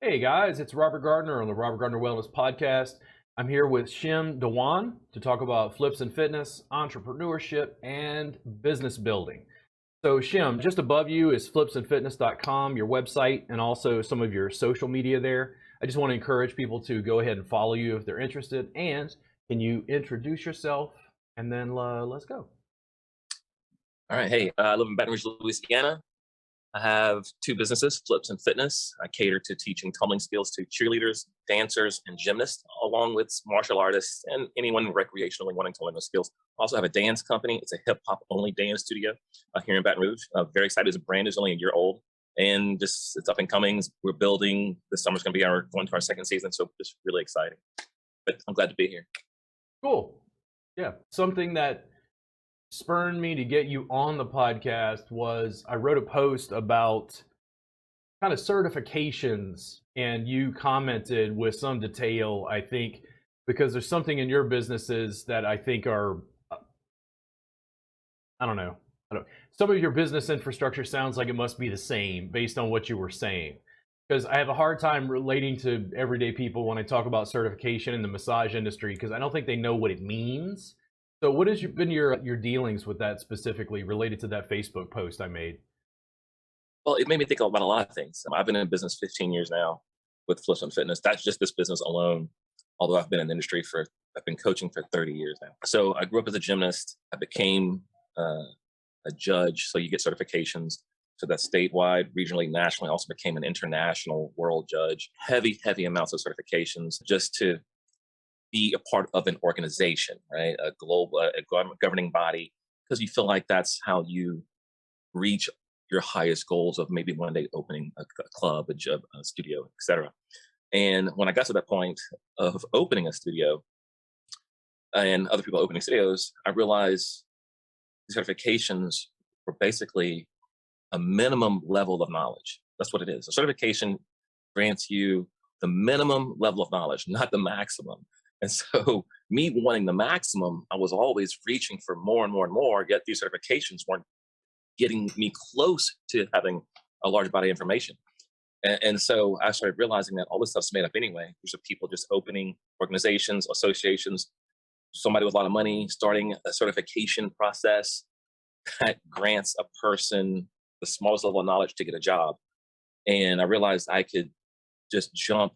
Hey guys, it's Robert Gardner on the Robert Gardner Wellness Podcast. I'm here with Shim Dawan to talk about flips and fitness, entrepreneurship, and business building. So Shim, just above you is flipsandfitness.com, your website, and also some of your social media there. I just want to encourage people to go ahead and follow you if they're interested. And can you introduce yourself and then let's go. All right. Hey, I live in Baton Rouge, Louisiana. I have two businesses, Flips and Fitness. I cater to teaching tumbling skills to cheerleaders, dancers, and gymnasts, along with martial artists and anyone recreationally wanting to learn those skills. I also have a dance company. It's a hip hop only dance studio here in Baton Rouge. Very excited. This brand is only a year old and just it's up and coming. We're building. This summer's going to be going to our second season. So just really exciting. But I'm glad to be here. Cool. Yeah. Something that spurred me to get you on the podcast was I wrote a post about kind of certifications and you commented with some detail, I think, because there's something in your businesses that I think are, I don't know. Some of your business infrastructure sounds like it must be the same based on what you were saying. Because I have a hard time relating to everyday people when I talk about certification in the massage industry because I don't think they know what it means. So what has been your dealings with that specifically related to that Facebook post I made? Well, it made me think about a lot of things. I've been in business 15 years now with Flips and Fitness. That's just this business alone. Although I've been in the industry I've been coaching for 30 years now. So I grew up as a gymnast. I became a judge. So you get certifications. So that's statewide, regionally, nationally. I also became an international world judge. Heavy amounts of certifications just to be a part of an organization, right? A global, governing body, because you feel like that's how you reach your highest goals of maybe one day opening a club, a studio, etc. And when I got to that point of opening a studio and other people opening studios, I realized the certifications were basically a minimum level of knowledge. That's what it is. A certification grants you the minimum level of knowledge, not the maximum. And so me wanting the maximum, I was always reaching for more and more and more, yet these certifications weren't getting me close to having a large body of information. And so I started realizing that all this stuff's made up anyway. There's people just opening organizations, associations, somebody with a lot of money, starting a certification process that grants a person the smallest level of knowledge to get a job. And I realized I could just jump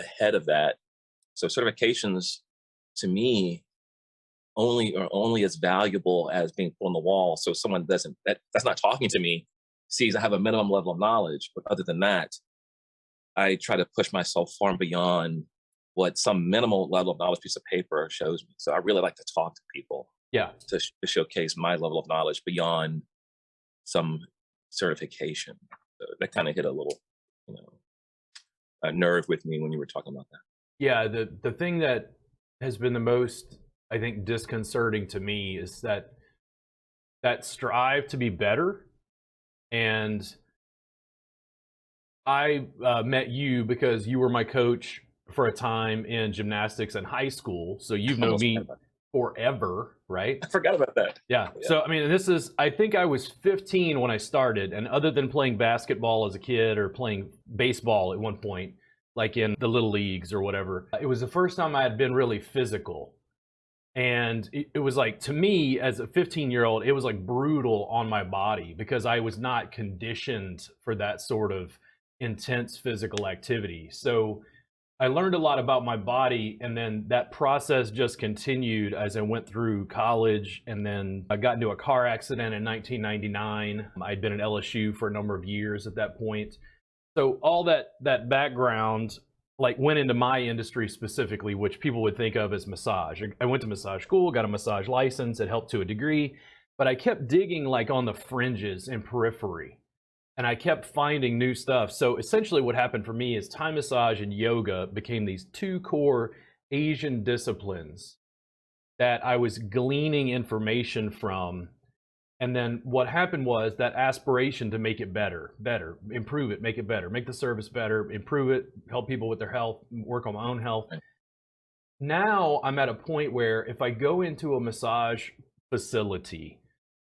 ahead of that. So certifications to me are only as valuable as being put on the wall. So someone that's not talking to me sees I have a minimum level of knowledge. But other than that, I try to push myself far and beyond what some minimal level of knowledge piece of paper shows me. So I really like to talk to people. Yeah. To showcase my level of knowledge beyond some certification. So that kind of hit a little, a nerve with me when you were talking about that. Yeah, the thing that has been the most, I think, disconcerting to me is that strive to be better. And I met you because you were my coach for a time in gymnastics in high school. So you've known me forever, right? I forgot about that. Yeah. So, I mean, I think I was 15 when I started. And other than playing basketball as a kid or playing baseball at one point, like in the little leagues or whatever, it was the first time I had been really physical. And it was like, to me, as a 15-year-old, it was like brutal on my body because I was not conditioned for that sort of intense physical activity. So I learned a lot about my body, and then that process just continued as I went through college, and then I got into a car accident in 1999. I'd been at LSU for a number of years at that point. So all that background like went into my industry specifically, which people would think of as massage. I went to massage school, got a massage license, it helped to a degree, but I kept digging like on the fringes and periphery. And I kept finding new stuff. So essentially what happened for me is Thai massage and yoga became these two core Asian disciplines that I was gleaning information from. And then what happened was that aspiration to make it better, improve it, make it better, make the service better, improve it, help people with their health, work on my own health. Now I'm at a point where if I go into a massage facility,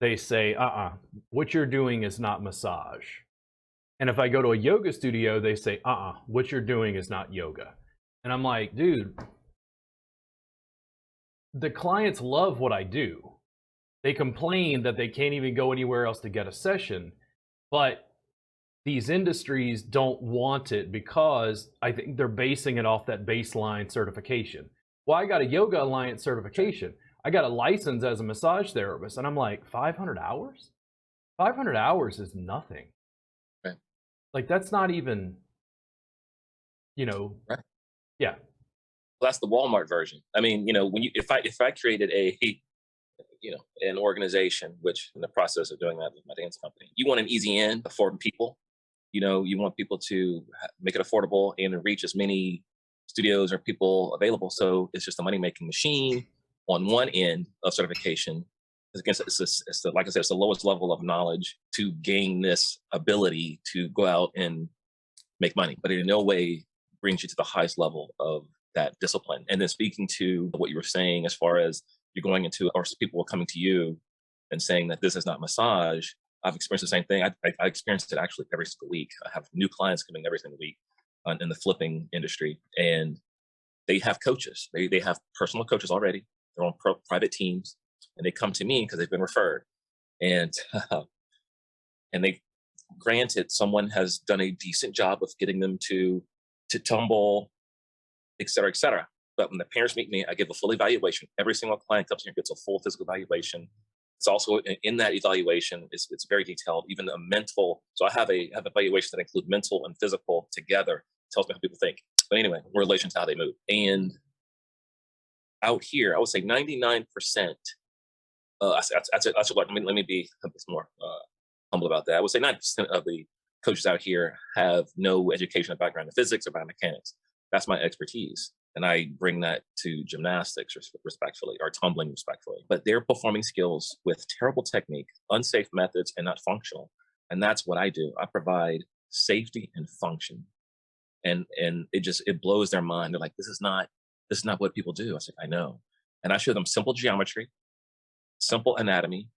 they say, what you're doing is not massage. And if I go to a yoga studio, they say, what you're doing is not yoga. And I'm like, dude, the clients love what I do. They complain that they can't even go anywhere else to get a session, but these industries don't want it because I think they're basing it off that baseline certification. Well, I got a Yoga Alliance certification. I got a license as a massage therapist, and I'm like, 500 hours? 500 hours is nothing. Right. Like, that's not even, Right. Yeah. Well, that's the Walmart version. I mean, if I created an organization, which in the process of doing that with my dance company, you want an easy in for people. You want people to make it affordable and reach as many studios or people available. So it's just a money-making machine on one end of certification. Like I said, it's the lowest level of knowledge to gain this ability to go out and make money, but it in no way brings you to the highest level of that discipline. And then speaking to what you were saying, as far as you're going into, or people are coming to you and saying that this is not massage, I've experienced the same thing. I experienced it actually every single week. I have new clients coming every single week in the flipping industry, and they have coaches. They have personal coaches already. They're on private teams, and they come to me because they've been referred. And and they, granted, someone has done a decent job of getting them to tumble, et cetera, et cetera. But when the parents meet me, I give a full evaluation. Every single client comes here and gets a full physical evaluation. It's also in that evaluation, it's very detailed, even a mental. So I have evaluations that include mental and physical together. It tells me how people think. But anyway, in relation to how they move. And out here, I would say 99%. Let me be a bit more humble about that. I would say 90% of the coaches out here have no educational background in physics or biomechanics. That's my expertise. And I bring that to gymnastics respectfully, or tumbling respectfully. But they're performing skills with terrible technique, unsafe methods, and not functional. And that's what I do. I provide safety and function. And it blows their mind. They're like, this is not what people do. I said, I know. And I show them simple geometry, simple anatomy,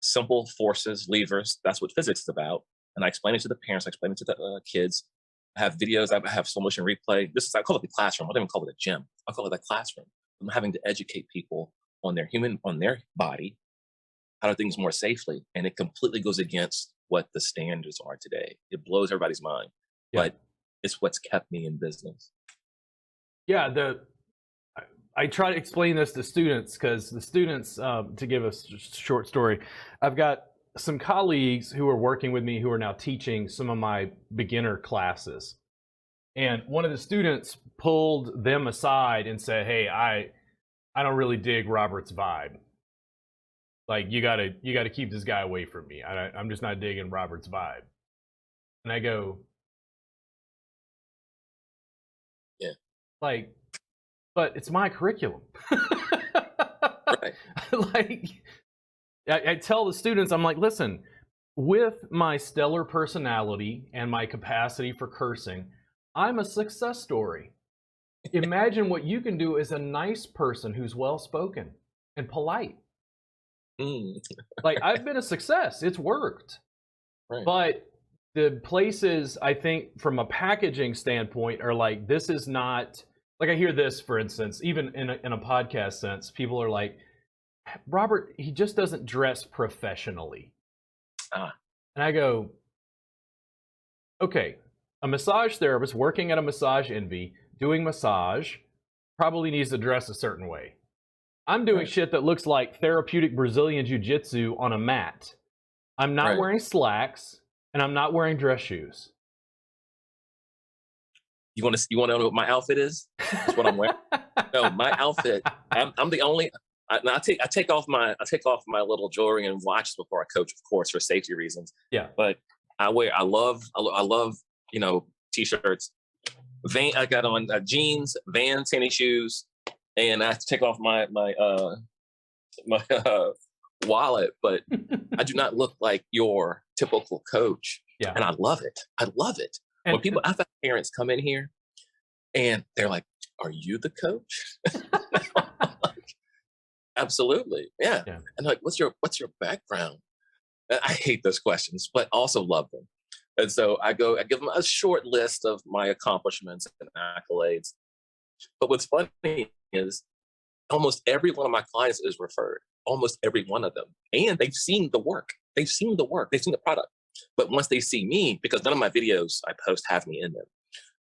simple forces, levers. That's what physics is about. And I explain it to the parents. I explain it to the kids. I have videos. I have slow motion replay. I call it the classroom. I don't even call it a gym. I call it the classroom. I'm having to educate people on their body, how to do things more safely. And it completely goes against what the standards are today. It blows everybody's mind, but it's what's kept me in business. Yeah. I try to explain this to students, because the students, to give a short story, I've got some colleagues who are working with me who are now teaching some of my beginner classes. And one of the students pulled them aside and said, hey, I don't really dig Robert's vibe. Like, you gotta keep this guy away from me. I'm just not digging Robert's vibe. And I go, yeah, like, but it's my curriculum. Right. Like, I tell the students, I'm like, listen, with my stellar personality and my capacity for cursing, I'm a success story. Imagine what you can do as a nice person who's well-spoken and polite. Like, I've been a success. It's worked. Right. But the places, I think, from a packaging standpoint, are like, this is not, like, I hear this, for instance, even in a podcast sense, people are like, Robert, he just doesn't dress professionally. And I go, okay, a massage therapist working at a Massage Envy, doing massage, probably needs to dress a certain way. I'm doing shit that looks like therapeutic Brazilian jiu-jitsu on a mat. I'm not wearing slacks, and I'm not wearing dress shoes. You want to know what my outfit is? That's what I'm wearing. No, my outfit. I'm the only. I take off my little jewelry and watches before I coach, of course, for safety reasons. Yeah. But I love t-shirts. I got on jeans, Vans, tennis shoes, and I have to take off my wallet. But I do not look like your typical coach. Yeah. And I love it. And when I've had parents come in here and they're like, "Are you the coach?" Absolutely. Yeah. And like, what's your background? I hate those questions, but also love them. And so I give them a short list of my accomplishments and accolades. But what's funny is almost every one of my clients is referred, almost every one of them. And they've seen the work. They've seen the work. They've seen the product. But once they see me, because none of my videos I post have me in them,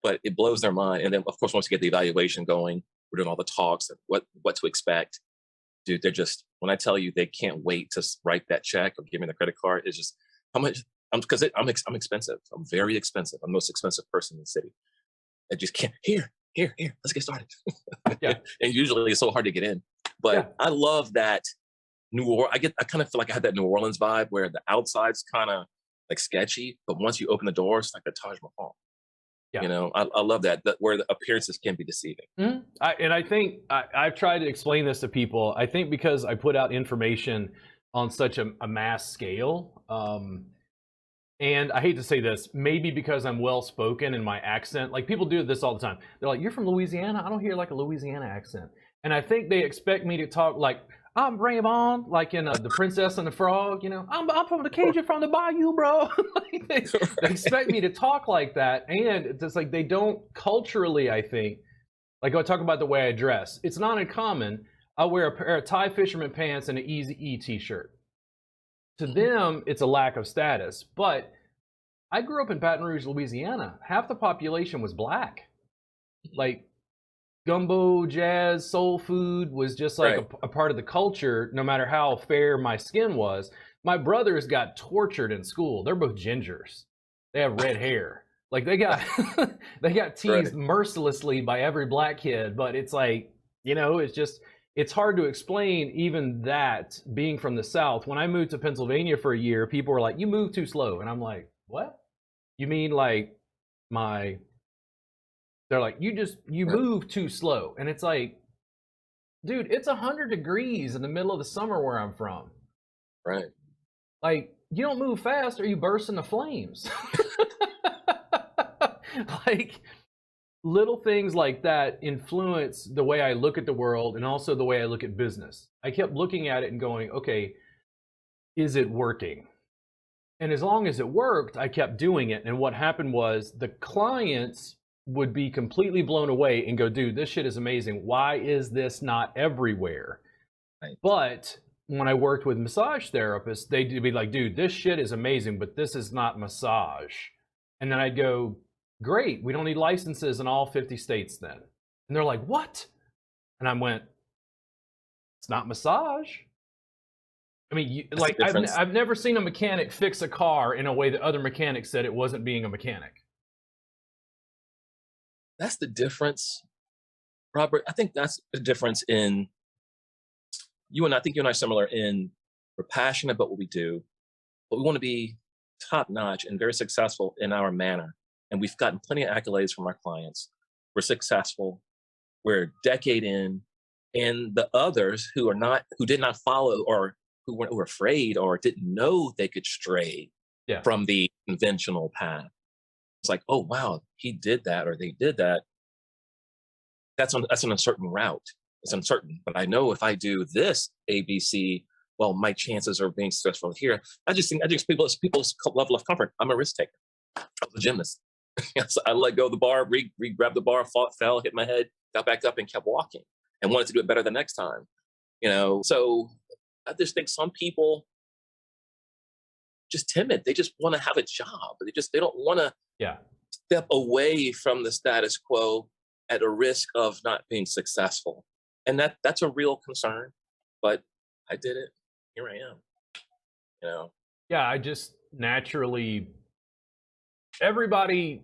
but it blows their mind. And then, of course, once you get the evaluation going, we're doing all the talks and what to expect. Dude, they're just, when I tell you they can't wait to write that check or give me the credit card, it's just how much, because I'm expensive. I'm very expensive. I'm the most expensive person in the city. I just can't, here, let's get started. Yeah. And usually it's so hard to get in. But yeah. I love that I kind of feel like I had that New Orleans vibe where the outside's kind of like sketchy, but once you open the doors, like the Taj Mahal. Yeah. You know, I love that where the appearances can be deceiving. Mm-hmm. I think I've tried to explain this to people. I think because I put out information on such a mass scale, and I hate to say this, maybe because I'm well-spoken in my accent. Like, people do this all the time. They're like, you're from Louisiana? I don't hear like a Louisiana accent. And I think they expect me to talk like, I'm Raymond, like in The Princess and the Frog, you know, I'm from the Cajun, from the Bayou, bro. Like they expect me to talk like that. And it's just like, they don't culturally, I think, like I talk about the way I dress. It's not uncommon. I'll wear a pair of tie fisherman pants and an Easy E t-shirt. To them, it's a lack of status. But I grew up in Baton Rouge, Louisiana. Half the population was black. Like, gumbo, jazz, soul food was just like a part of the culture, no matter how fair my skin was. My brothers got tortured in school. They're both gingers. They have red hair. Like, they got teased mercilessly by every black kid. But it's like, you know, it's hard to explain even that, being from the South. When I moved to Pennsylvania for a year, people were like, you move too slow. And I'm like, what? You mean like they're like, you move too slow. And it's like, dude, it's 100 degrees in the middle of the summer where I'm from. Right. Like, you don't move fast or you burst into flames. Like, little things like that influence the way I look at the world and also the way I look at business. I kept looking at it and going, okay, is it working? And as long as it worked, I kept doing it. And what happened was the clients would be completely blown away and go, dude, this shit is amazing. Why is this not everywhere? Right. But when I worked with massage therapists, they'd be like, dude, this shit is amazing, but this is not massage. And then I'd go, great, we don't need licenses in all 50 states then. And they're like, what? And I went, it's not massage. I mean, like, I've never seen a mechanic fix a car in a way that other mechanics said it wasn't being a mechanic. That's the difference, Robert. I think that's the difference in you and I. I think you and I are similar in we're passionate about what we do, but we want to be top notch and very successful in our manner. And we've gotten plenty of accolades from our clients. We're successful. We're a decade in, and the others who did not follow, or who were afraid or didn't know they could stray from the conventional path. It's like, oh, wow, he did that or they did that. That's an uncertain route. It's uncertain. But I know if I do this ABC, well, my chances of being successful here. I just think people's level of comfort. I'm a risk taker. I was a gymnast. So I let go of the bar, grabbed the bar, fell, hit my head, got back up and kept walking and wanted to do it better the next time. You know, so I just think some people just timid. They just want to have a job. They don't want to step away from the status quo at a risk of not being successful. And that's a real concern. But I did it. Here I am. You know. Yeah, I just naturally, everybody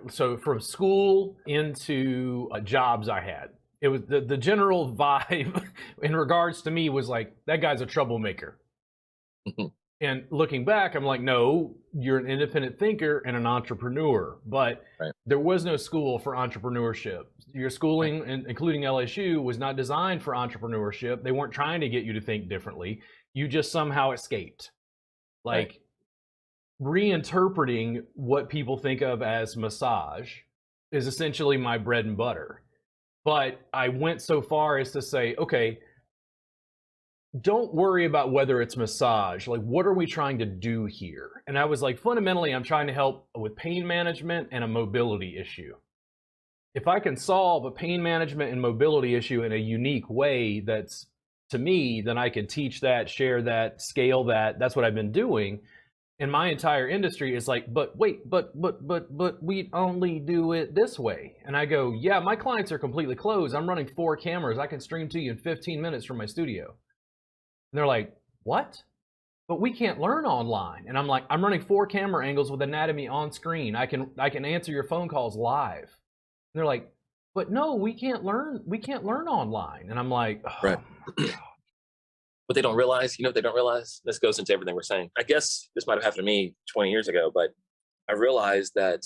so from school into jobs I had, it was the general vibe in regards to me was like, that guy's a troublemaker. And looking back, I'm like, no, you're an independent thinker and an entrepreneur. But there was no school for entrepreneurship. Your schooling, including LSU, was not designed for entrepreneurship. They weren't trying to get you to think differently. You just somehow escaped. Like, reinterpreting what people think of as massage is essentially my bread and butter. But I went so far as to say, okay, don't worry about whether it's massage. Like, what are we trying to do here? And I was like, fundamentally, I'm trying to help with pain management and a mobility issue. If I can solve a pain management and mobility issue in a unique way that's to me, then I can teach that, share that, scale that. That's what I've been doing. And my entire industry is like, but wait, but we only do it this way. And I go, yeah, my clients are completely closed. I'm running 4 cameras. I can stream to you in 15 minutes from my studio. And they're like, what? But we can't learn online. And I'm like, I'm running 4 camera angles with anatomy on screen. I can answer your phone calls live. And they're like, but no, we can't learn online. And I'm like, oh, right. What they don't realize, they don't realize, this goes into everything we're saying. I guess this might have happened to me 20 years ago, but I realized that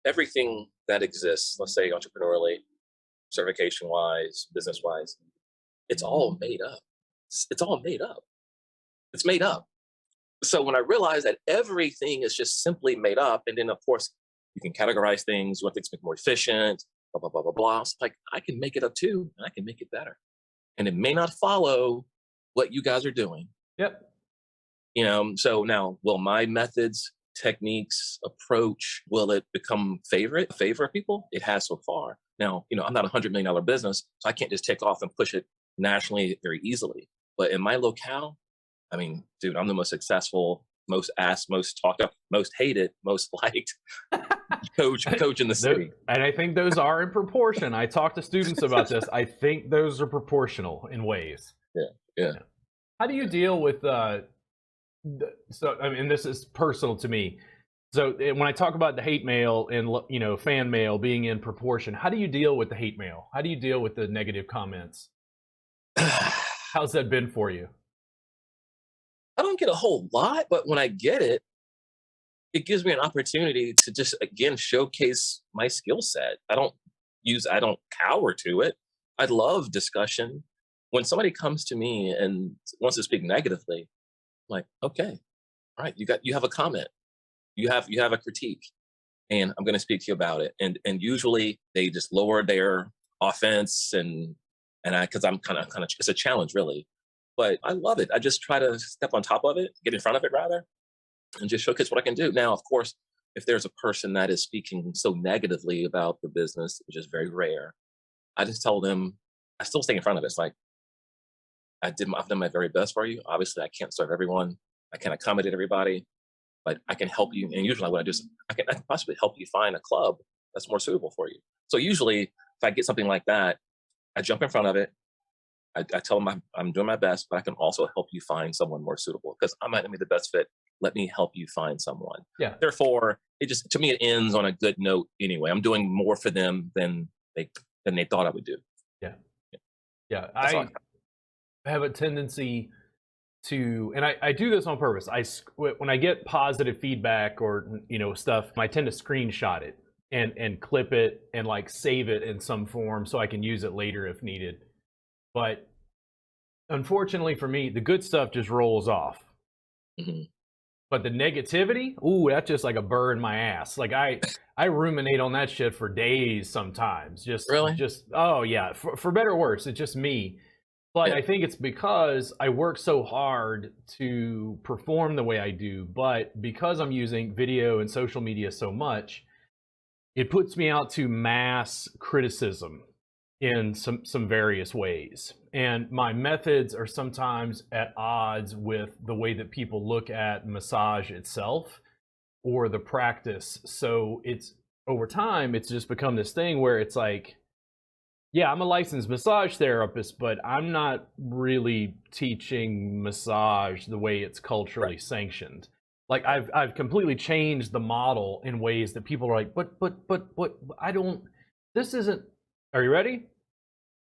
everything that exists, let's say entrepreneurially, certification wise, business wise, it's all made up. It's all made up. It's made up. So when I realized that everything is just simply made up, and then of course you can categorize things, you want things to make more efficient, blah, blah, blah, blah, blah. It's like, I can make it up too, and I can make it better. And it may not follow what you guys are doing. Yep. So now, will my methods, techniques, approach, will it become favor of people? It has so far. Now, I'm not $100 million business, so I can't just take off and push it nationally very easily. But in my locale, I mean, dude, I'm the most successful, most asked, most talked up, most hated, most liked coach in the city. And I think those are in proportion. I talk to students about this. I think those are proportional in ways. Yeah. How do you deal with so I mean, this is personal to me. So when I talk about the hate mail and fan mail being in proportion, how do you deal with the hate mail? How do you deal with the negative comments? How's that been for you? I don't get a whole lot, but when I get it, it gives me an opportunity to just, again, showcase my skill set. I don't cower to it. I love discussion. When somebody comes to me and wants to speak negatively, I'm like, okay, all right, you have a comment, you have a critique, and I'm going to speak to you about it. And usually they just lower their offense because I'm kind of it's a challenge really, but I love it. I just try to step on top of it, get in front of it rather, and just showcase what I can do. Now, of course, if there's a person that is speaking so negatively about the business, which is very rare, I just tell them, I still stay in front of it. It's like, I've done my very best for you. Obviously, I can't serve everyone. I can't accommodate everybody, but I can help you. And usually what I do is I can possibly help you find a club that's more suitable for you. So usually if I get something like that, I jump in front of it. I tell them I'm doing my best, but I can also help you find someone more suitable because I might not be the best fit. Let me help you find someone. Yeah. Therefore, to me, it ends on a good note anyway. I'm doing more for them than they thought I would do. Yeah. I have a tendency to, and I do this on purpose. When I get positive feedback or stuff, I tend to screenshot it and clip it and like save it in some form so I can use it later if needed. But unfortunately for me, the good stuff just rolls off. Mm-hmm. But the negativity, that's just like a burr in my ass. Like I ruminate on that shit for days sometimes. Really? Oh yeah, for better or worse, it's just me. But I think it's because I work so hard to perform the way I do, but because I'm using video and social media so much, it puts me out to mass criticism in some various ways. And my methods are sometimes at odds with the way that people look at massage itself or the practice. So it's over time, it's just become this thing where it's like, yeah, I'm a licensed massage therapist, but I'm not really teaching massage the way it's culturally sanctioned. Like I've completely changed the model in ways that people are like, but I don't, this isn't, are you ready?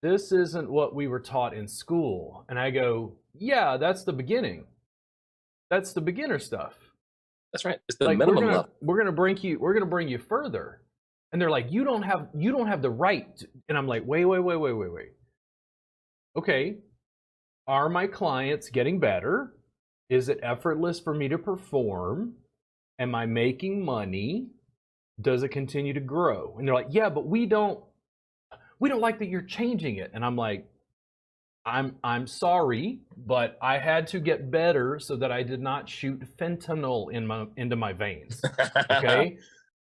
This isn't what we were taught in school. And I go, yeah, that's the beginning. That's the beginner stuff. That's right. It's the minimum level. We're gonna bring you further. And they're like, you don't have the right to, and I'm like, wait. Okay, are my clients getting better? Is it effortless for me to perform? Am I making money? Does it continue to grow? And they're like, yeah, but we don't like that you're changing it. And I'm like, I'm sorry, but I had to get better so that I did not shoot fentanyl into my veins. Okay?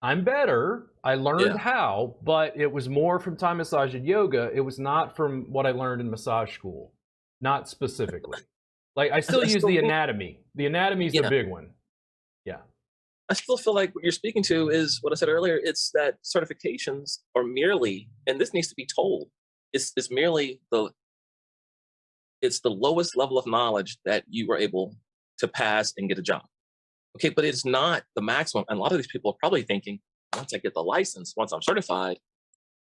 I'm better. I learned Yeah. how, but it was more from Thai massage and yoga. It was not from what I learned in massage school. Not specifically. Like I still use the anatomy. The anatomy is the Yeah. big one. Yeah. I still feel like what you're speaking to is what I said earlier. It's that certifications are merely, and this needs to be told, it's merely it's the lowest level of knowledge that you were able to pass and get a job. Okay, but it's not the maximum. And a lot of these people are probably thinking, once I get the license, once I'm certified,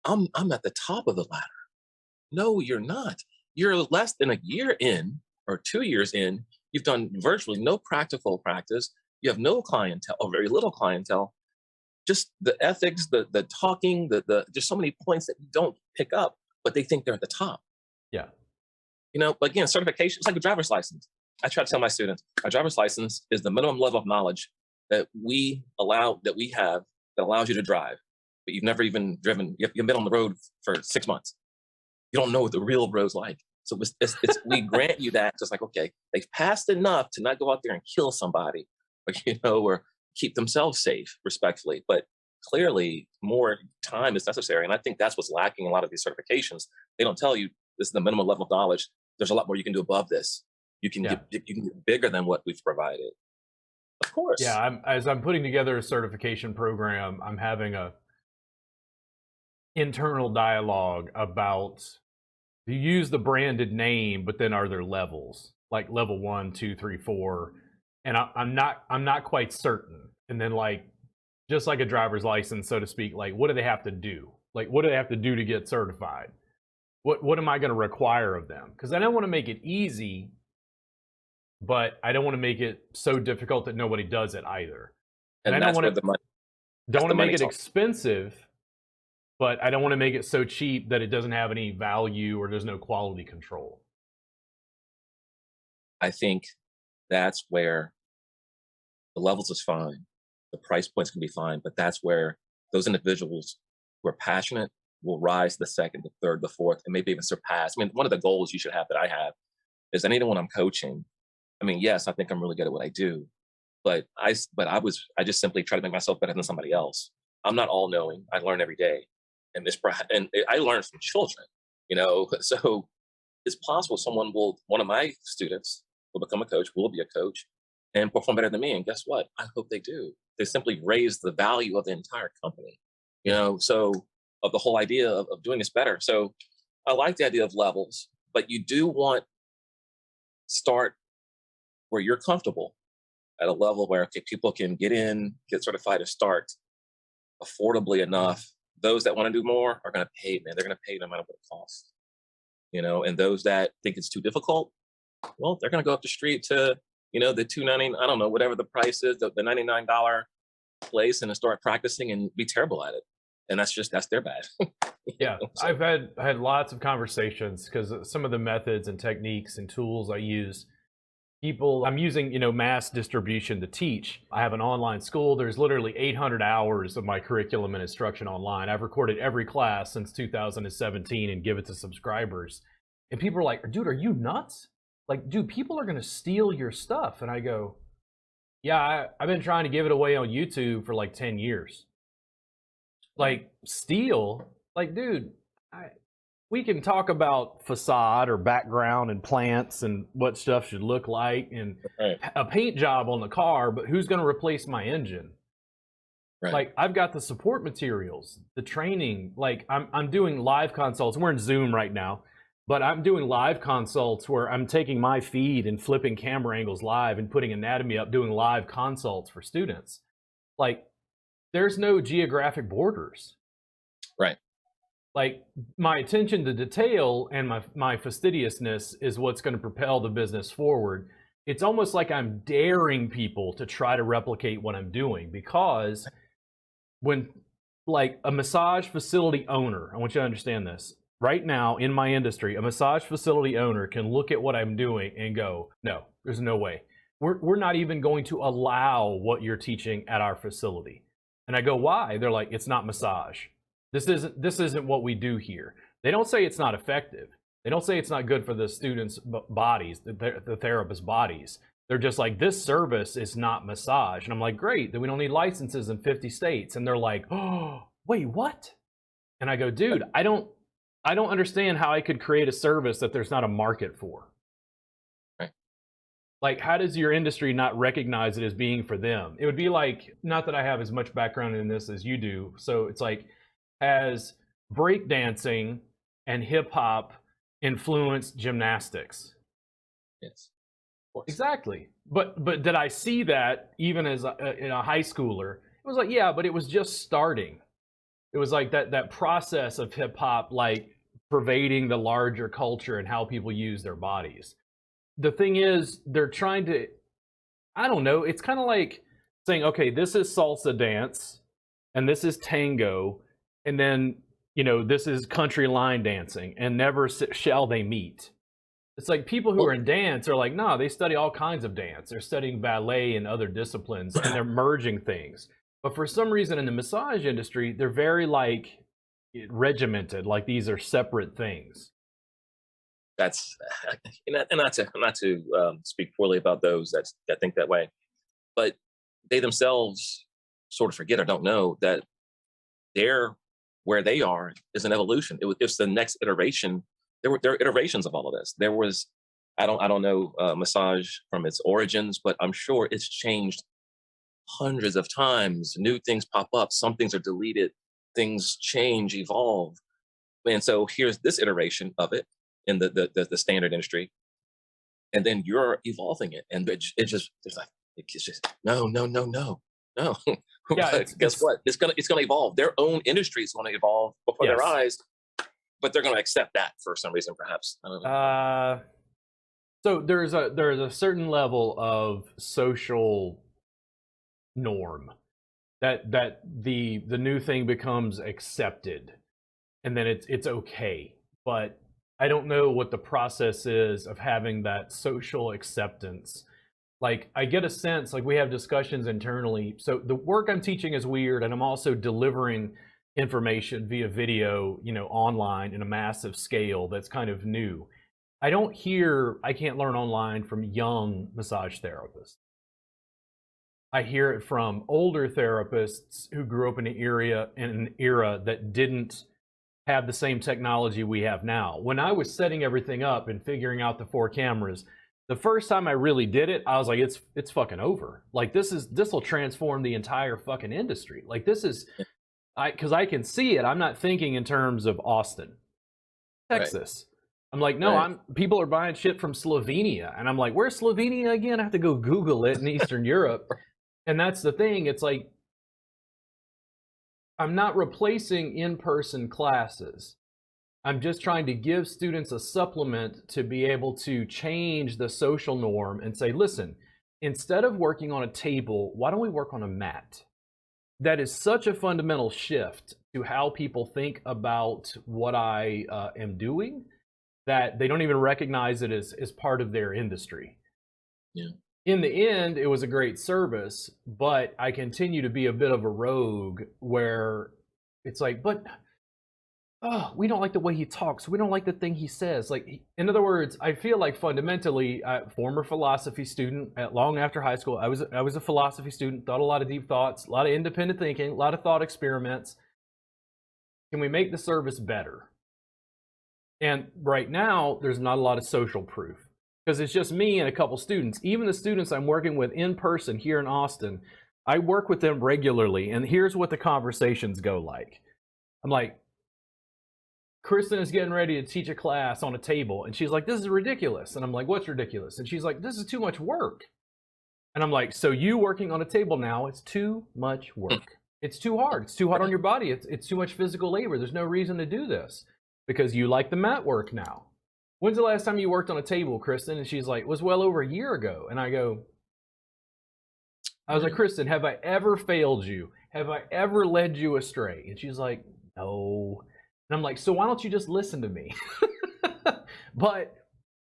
I'm at the top of the ladder. No, you're not. You're less than a year in or 2 years in. You've done virtually no practical practice. You have no clientele or very little clientele. Just the ethics, the talking, the just so many points that you don't pick up, but they think they're at the top. Yeah. You know, but again, certification, it's like a driver's license. I try to tell my students, a driver's license is the minimum level of knowledge that we have that allows you to drive. But you've never even driven, you've been on the road for 6 months. You don't know what the real road's like. So we grant you that, just like, okay, they've passed enough to not go out there and kill somebody, or keep themselves safe, respectfully. But clearly, more time is necessary. And I think that's what's lacking in a lot of these certifications. They don't tell you this is the minimum level of knowledge. There's a lot more you can do above this. You can get bigger than what we've provided. Of course. Yeah, as I'm putting together a certification program, I'm having a internal dialogue about, you use the branded name, but then are there levels, like level 1, 2, 3, 4, and I'm not quite certain. And then, like, just like a driver's license, so to speak, like, what do they have to do? Like, what do they have to do to get certified? What am I going to require of them? Because I don't want to make it easy, but I don't want to make it so difficult that nobody does it either. And I don't want to make it expensive, but I don't want to make it so cheap that it doesn't have any value or there's no quality control. I think that's where the levels is fine. The price points can be fine, but that's where those individuals who are passionate will rise to the second, the third, the fourth, and maybe even surpass. I mean, one of the goals you should have that I have is anyone I'm coaching. I mean, yes, I think I'm really good at what I do, but I just simply try to make myself better than somebody else. I'm not all knowing. I learn every day, and I learn from children. So it's possible one of my students will become a coach, will be a coach, and perform better than me. And guess what? I hope they do. They simply raise the value of the entire company. So of the whole idea of doing this better. So I like the idea of levels, but you do want start where you're comfortable at a level where people can get certified to start affordably enough. Those that want to do more are going to pay, man. They're going to pay no matter what it costs. And those that think it's too difficult, well, they're going to go up the street to, the $2.99, I don't know, whatever the price is, the $99 place, and start practicing and be terrible at it. And that's their bad. Yeah, so. I've had lots of conversations because some of the methods and techniques and tools I use, I'm using, mass distribution to teach. I have an online school. There's literally 800 hours of my curriculum and instruction online. I've recorded every class since 2017 and give it to subscribers. And people are like, dude, are you nuts? Like, dude, people are going to steal your stuff. And I go, yeah, I've been trying to give it away on YouTube for like 10 years. Like, steal? Like, dude, we can talk about facade or background and plants and what stuff should look like and a paint job on the car, but who's going to replace my engine? Right. Like, I've got the support materials, the training. Like, I'm doing live consults. We're in Zoom right now, but I'm doing live consults where I'm taking my feed and flipping camera angles live and putting anatomy up, doing live consults for students. Like, there's no geographic borders. Right. Like, my attention to detail and my fastidiousness is what's going to propel the business forward. It's almost like I'm daring people to try to replicate what I'm doing, because when, like, a massage facility owner, I want you to understand this, right now in my industry, a massage facility owner can look at what I'm doing and go, no, there's no way. We're not even going to allow what you're teaching at our facility. And I go, why? They're like, it's not massage. This isn't what we do here. They don't say it's not effective. They don't say it's not good for the students' bodies, the therapist bodies. They're just like, this service is not massage. And I'm like, great, then we don't need licenses in 50 states. And they're like, oh, wait, what? And I go, dude, I don't understand how I could create a service that there's not a market for. Right. Like, how does your industry not recognize it as being for them? It would be like, not that I have as much background in this as you do. So it's like, has breakdancing and hip hop influenced gymnastics? Yes. Exactly. But did I see that even as in a high schooler? It was like, yeah, but it was just starting. It was like that process of hip hop, like pervading the larger culture and how people use their bodies. The thing is, they're trying to, I don't know, it's kind of like saying, okay, this is salsa dance and this is tango, and then, you know, this is country line dancing, and never shall they meet. It's like people who are in dance are like, no, they study all kinds of dance. They're studying ballet and other disciplines, and they're merging things. But for some reason in the massage industry, they're very like regimented, like these are separate things. That's, and not to speak poorly about those that think that way, but they themselves sort of forget or don't know that where they are is an evolution. It's the next iteration. There are iterations of all of this. There was, I don't know massage from its origins, but I'm sure it's changed hundreds of times. New things pop up. Some things are deleted. Things change, evolve. And so here's this iteration of it in the standard industry, and then you're evolving it, and it's just no. Yeah, guess what? It's gonna evolve. Their own industry is going to evolve before their eyes. But they're going to accept that for some reason, perhaps. I don't know. So there's a certain level of social norm that the new thing becomes accepted, and then it's okay. But I don't know what the process is of having that social acceptance. Like, I get a sense, like we have discussions internally. So the work I'm teaching is weird, and I'm also delivering information via video, you know, online in a massive scale that's kind of new. I don't hear I can't learn online from young massage therapists. I hear it from older therapists who grew up in an era that didn't have the same technology we have now. When I was setting everything up and figuring out the 4 cameras, the first time I really did it, I was like, it's fucking over. Like, this will transform the entire fucking industry. Like, this is, because I can see it. I'm not thinking in terms of Austin, Texas. Right. I'm like, no, people are buying shit from Slovenia. And I'm like, where's Slovenia again? I have to go Google it in Eastern Europe. And that's the thing. It's like, I'm not replacing in-person classes. I'm just trying to give students a supplement to be able to change the social norm and say, listen, instead of working on a table, why don't we work on a mat? That is such a fundamental shift to how people think about what I am doing, that they don't even recognize it as part of their industry. Yeah. In the end, it was a great service, but I continue to be a bit of a rogue where it's like, but we don't like the way he talks. We don't like the thing he says. Like, in other words, I feel like fundamentally, former philosophy student long after high school, I was a philosophy student, thought a lot of deep thoughts, a lot of independent thinking, a lot of thought experiments. Can we make the service better? And right now, there's not a lot of social proof because it's just me and a couple students. Even the students I'm working with in person here in Austin, I work with them regularly, and here's what the conversations go like. I'm like, Kristen is getting ready to teach a class on a table, and she's like, this is ridiculous. And I'm like, what's ridiculous? And she's like, this is too much work. And I'm like, so you working on a table now, it's too much work. It's too hard. It's too hard on your body. It's too much physical labor. There's no reason to do this because you like the mat work now. When's the last time you worked on a table, Kristen? And she's like, it was well over a year ago. And I was like, Kristen, have I ever failed you? Have I ever led you astray? And she's like, no. And I'm like, so why don't you just listen to me? But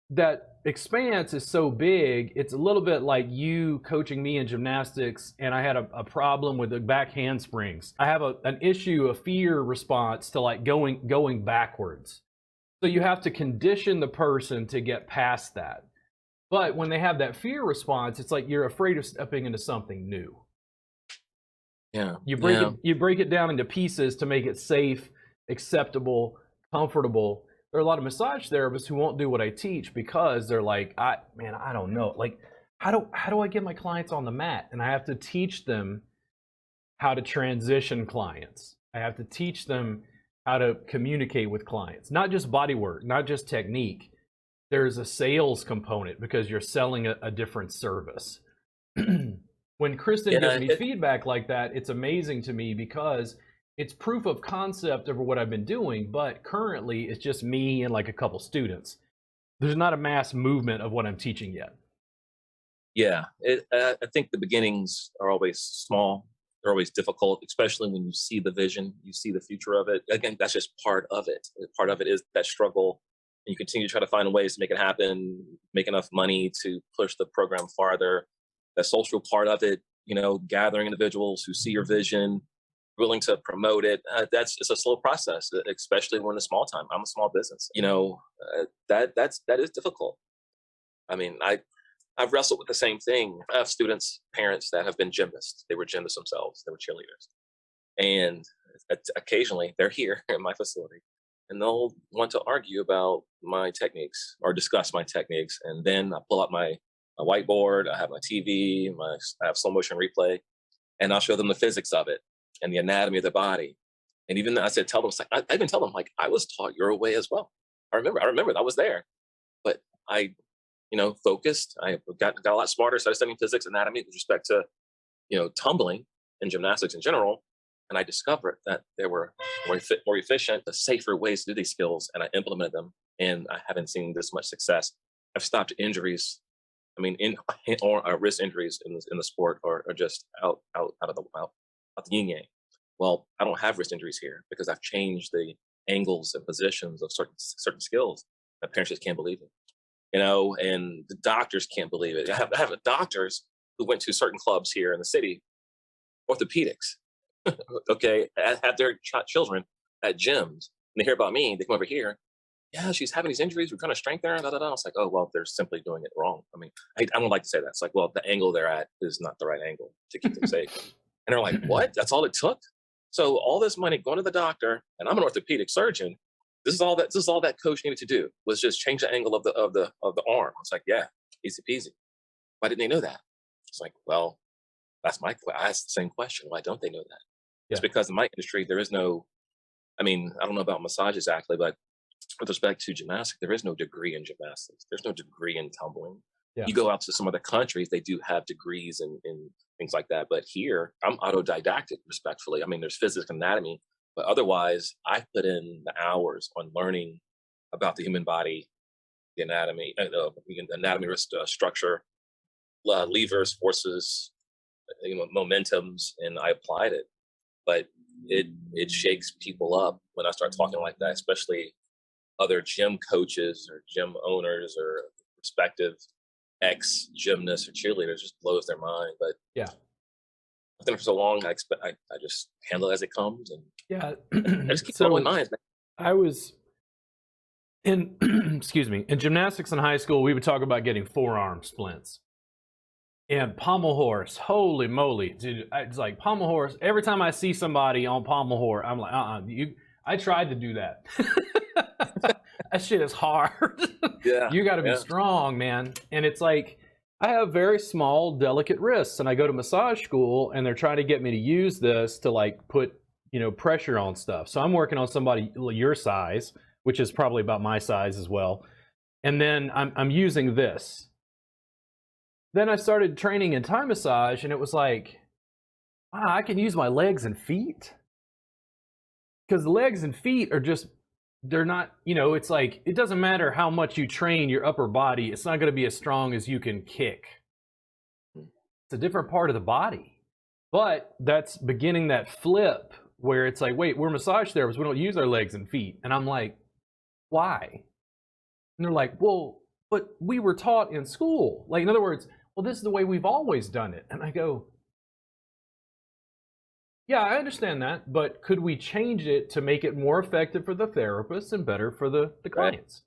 that expanse is so big, it's a little bit like you coaching me in gymnastics, and I had a problem with the back handsprings. I have an issue, a fear response to like going backwards. So you have to condition the person to get past that. But when they have that fear response, it's like you're afraid of stepping into something new. Yeah. You break it down into pieces to make it safe, acceptable, comfortable. There are a lot of massage therapists who won't do what I teach because they're like, I don't know. Like, how do I get my clients on the mat? And I have to teach them how to transition clients. I have to teach them how to communicate with clients, not just body work, not just technique. There's a sales component because you're selling a different service. When Kristen gives me feedback like that, it's amazing to me because it's proof of concept over what I've been doing, but currently it's just me and like a couple students. There's not a mass movement of what I'm teaching yet. Yeah, I think the beginnings are always small. They're always difficult, especially when you see the vision, you see the future of it. Again, that's just part of it. Part of it is that struggle. And you continue to try to find ways to make it happen, make enough money to push the program farther. The social part of it, gathering individuals who see your vision, willing to promote it. It's a slow process, especially when it's small time. I'm a small business. That is difficult. I mean, I've wrestled with the same thing. I have students, parents that have been gymnasts. They were gymnasts themselves. They were cheerleaders. And occasionally they're here in my facility and they'll want to argue about my techniques or discuss my techniques. And then I pull out my whiteboard, I have my TV, I have slow motion replay, and I'll show them the physics of it and the anatomy of the body. And even I even tell them, like, I was taught your way as well. I remember I was there, but I focused. I got a lot smarter, started studying physics, anatomy with respect to, tumbling and gymnastics in general. And I discovered that there were more efficient, safer ways to do these skills, and I implemented them. And I haven't seen this much success. I've stopped injuries. I mean, or wrist injuries in the sport, or just out the yin yang. Well, I don't have wrist injuries here because I've changed the angles and positions of certain skills. My parents just can't believe it. And the doctors can't believe it. I have doctors who went to certain clubs here in the city, orthopedics, okay, had their children at gyms, and they hear about me, they come over here, yeah, she's having these injuries, we're trying to strengthen her, I was like, oh, well, they're simply doing it wrong. I mean, I don't like to say that. It's like, well, the angle they're at is not the right angle to keep them safe. And they're like, what? That's all it took? So all this money going to the doctor, and I'm an orthopedic surgeon, This is all that coach needed to do was just change the angle of the arm. It's like, yeah, easy peasy. Why didn't they know that? It's like, well, I asked the same question. Why don't they know that? Yeah. It's because in my industry, there is no, I don't know about massage exactly, but with respect to gymnastics, there is no degree in gymnastics. There's no degree in tumbling. Yeah. You go out to some other countries, they do have degrees in things like that. But here, I'm autodidactic, respectfully. There's physics and anatomy, but otherwise, I put in the hours on learning about the human body, the anatomy, structure, levers, forces, momentums, and I applied it. But it shakes people up when I start talking like that, especially other gym coaches or gym owners or prospective ex-gymnasts or cheerleaders. Just blows their mind. But yeah, I've been for so long, I just handle it as it comes, and yeah, I just keep following mine. I was in in gymnastics in high school. We would talk about getting forearm splints and pommel horse. Holy moly, dude! It's like pommel horse. Every time I see somebody on pommel horse, I'm like, I tried to do that. That shit is hard. Yeah, you got to be strong, man. And it's like, I have very small, delicate wrists, and I go to massage school, and they're trying to get me to use this to like put, pressure on stuff. So I'm working on somebody your size, which is probably about my size as well. And then I'm using this. Then I started training in Thai massage, and it was like, wow, I can use my legs and feet. Because the legs and feet are just, they're not, it's like, it doesn't matter how much you train your upper body, it's not going to be as strong as you can kick. It's a different part of the body. But that's beginning that flip where it's like, wait, we're massage therapists, we don't use our legs and feet. And I'm like, why? And they're like, well, but we were taught in school. Like, in other words, well, this is the way we've always done it. And I go, Yeah, I understand that, but could we change it to make it more effective for the therapists and better for the Right. clients?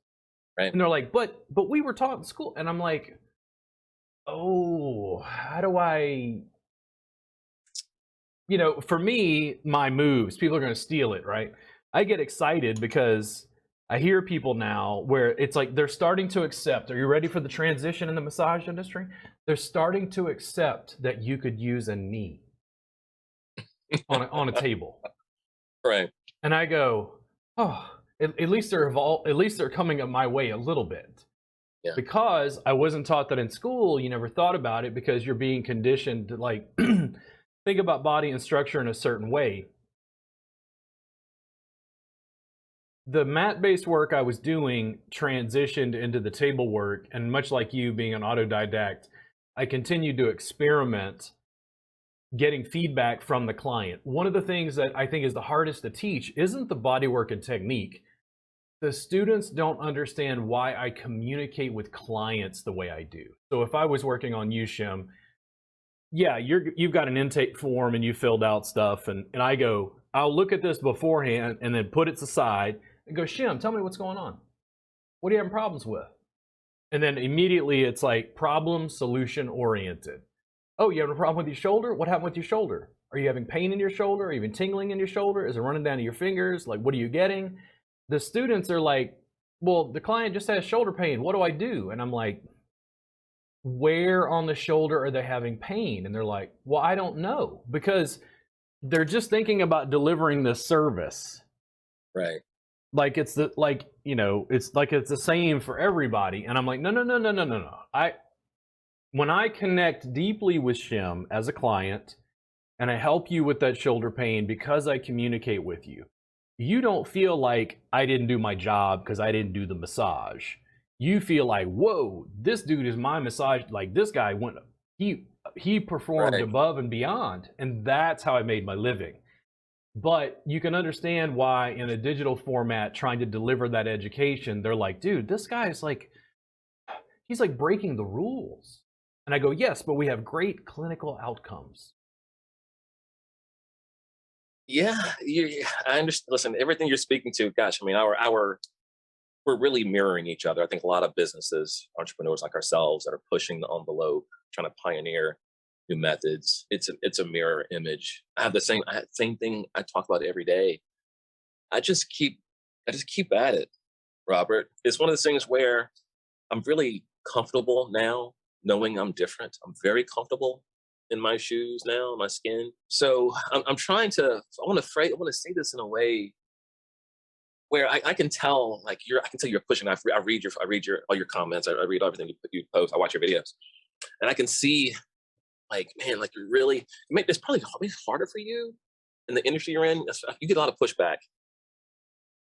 Right. And they're like, but we were taught in school. And I'm like, oh, how do I, for me, my moves, people are going to steal it, right? I get excited because I hear people now where it's like they're starting to accept. Are you ready for the transition in the massage industry? They're starting to accept that you could use a knee on a table. Right. And I go, oh, at least they're coming up my way a little bit. Yeah. Because I wasn't taught that in school. You never thought about it because you're being conditioned to like think about body and structure in a certain way. The mat-based work I was doing transitioned into the table work, and much like you being an autodidact, I continued to experiment getting feedback from the client. One of the things that I think is the hardest to teach isn't the body work and technique. The students don't understand why I communicate with clients the way I do. So if I was working on you, Shim, yeah, you've got an intake form and you filled out stuff, and I go, I'll look at this beforehand and then put it aside and go, Shim, tell me what's going on. What are you having problems with? And then immediately it's like problem solution oriented. Oh, you having a problem with your shoulder? What happened with your shoulder? Are you having pain in your shoulder? Are you even tingling in your shoulder? Is it running down to your fingers? Like, what are you getting? The students are like, well, the client just has shoulder pain. What do I do? And I'm like, where on the shoulder are they having pain? And they're like, well, I don't know, because they're just thinking about delivering this service. Right. Like it's the it's the same for everybody. And I'm like, no. When I connect deeply with Shim as a client and I help you with that shoulder pain because I communicate with you, you don't feel like I didn't do my job because I didn't do the massage. You feel like, whoa, this dude is my massage. Like this guy he performed above and beyond. And that's how I made my living. But you can understand why in a digital format, trying to deliver that education, they're like, dude, this guy is like, he's like breaking the rules. And I go, yes, but we have great clinical outcomes. Yeah, I understand. Listen, everything you're speaking to, gosh, I mean, we're really mirroring each other. I think a lot of businesses, entrepreneurs like ourselves that are pushing the envelope, trying to pioneer new methods. It's a mirror image. I have the same thing I talk about every day. I just keep at it, Robert. It's one of those things where I'm really comfortable now knowing I'm different. I'm very comfortable in my shoes now, my skin. So I'm trying to, I want to say this in a way where I can tell, like I can tell you're pushing. I read all your comments. I read everything you post. I watch your videos, and I can see, like, man, like you're really. It's probably harder for you in the industry you're in. You get a lot of pushback.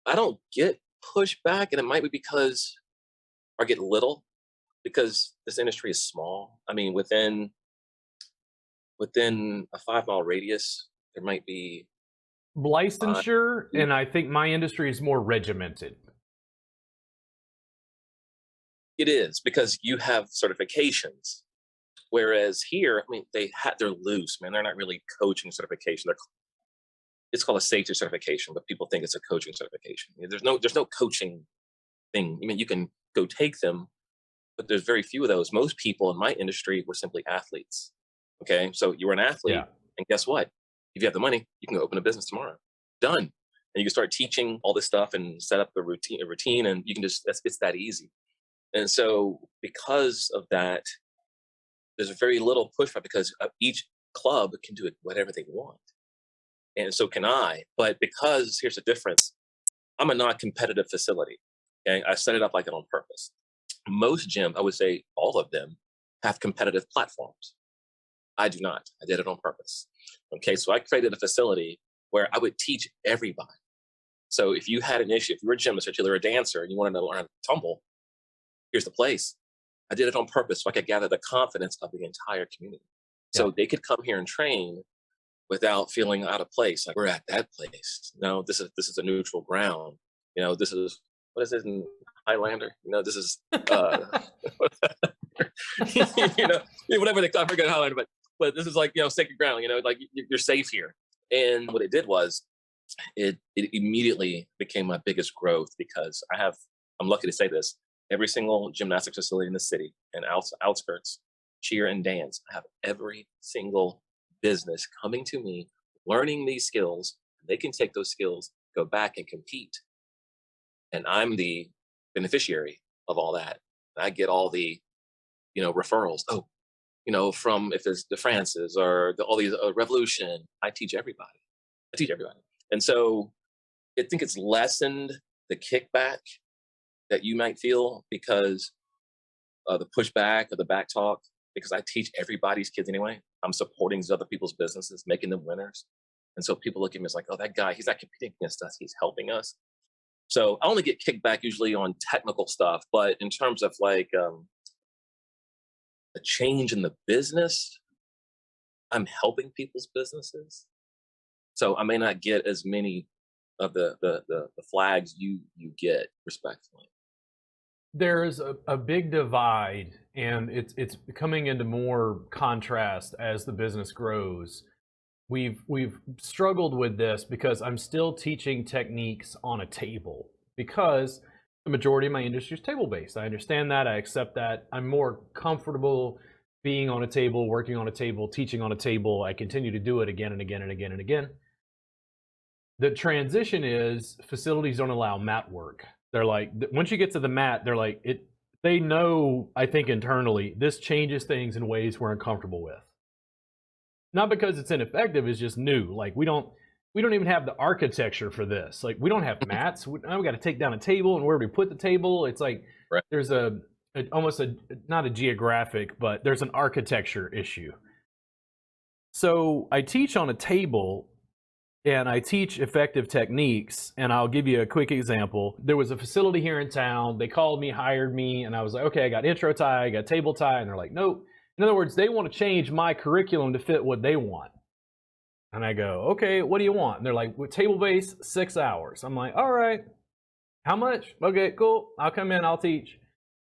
I don't get pushback, and it might be because I get little, because this industry is small. I mean, within a 5-mile radius, there might be licensure, and I think my industry is more regimented. It is, because you have certifications, whereas here, I mean, they're loose, man. They're not really coaching certification. It's called a safety certification, but people think it's a coaching certification. There's no coaching thing. I mean, you can go take them, but there's very few of those. Most people in my industry were simply athletes. Okay, so you were an athlete, and guess what? If you have the money, you can go open a business tomorrow. Done. And you can start teaching all this stuff and set up a routine, and you can it's that easy. And so because of that, there's very little pushback, because each club can do it whatever they want. And so can I. But because here's the difference, I'm a non-competitive facility. Okay, I set it up like it on purpose. Most gyms, I would say all of them, have competitive platforms. I do not. I did it on purpose. Okay, so I created a facility where I would teach everybody. So if you had an issue, if you were a gymnast or a dancer and you wanted to learn how to tumble, here's the place. I did it on purpose so I could gather the confidence of the entire community. So they could come here and train without feeling out of place. Like, we're at that place. No, this is a neutral ground. This is, what is it in Highlander? This is whatever they, I forget Highlander, but this is like, sacred ground. Like you're safe here. And what it did was it immediately became my biggest growth because I'm lucky to say this, every single gymnastics facility in the city and outskirts, cheer and dance. I have every single business coming to me, learning these skills. They can take those skills, go back and compete. And I'm the beneficiary of all that. And I get all the, referrals. Oh, from if it's the Francis or all these Revolution, I teach everybody. And so I think it's lessened the kickback that you might feel because of the pushback or the back talk, because I teach everybody's kids anyway. I'm supporting these other people's businesses, making them winners. And so people look at me as like, oh, that guy, he's not competing against us. He's helping us. So I only get kickback usually on technical stuff, but in terms of like a change in the business, I'm helping people's businesses. So I may not get as many of the flags you get, respectfully. There is a big divide, and it's coming into more contrast as the business grows. We've struggled with this because I'm still teaching techniques on a table because the majority of my industry is table-based. I understand that. I accept that. I'm more comfortable being on a table, working on a table, teaching on a table. I continue to do it again and again and again and again. The transition is facilities don't allow mat work. They're like, once you get to the mat, they're like, they know, I think internally, this changes things in ways we're uncomfortable with. Not because it's ineffective, it's just new. Like we don't even have the architecture for this. Like we don't have mats. Now we got to take down a table, and where do we put the table? It's like right. There's almost not a geographic, but there's an architecture issue. So I teach on a table, and I teach effective techniques, and I'll give you a quick example. There was a facility here in town. They called me, hired me, and I was like, okay, I got intro tie, I got table tie, and they're like, nope. In other words, they want to change my curriculum to fit what they want. And I go, okay, what do you want? And they're like, table base, 6 hours. I'm like, all right, how much? Okay, cool. I'll come in, I'll teach.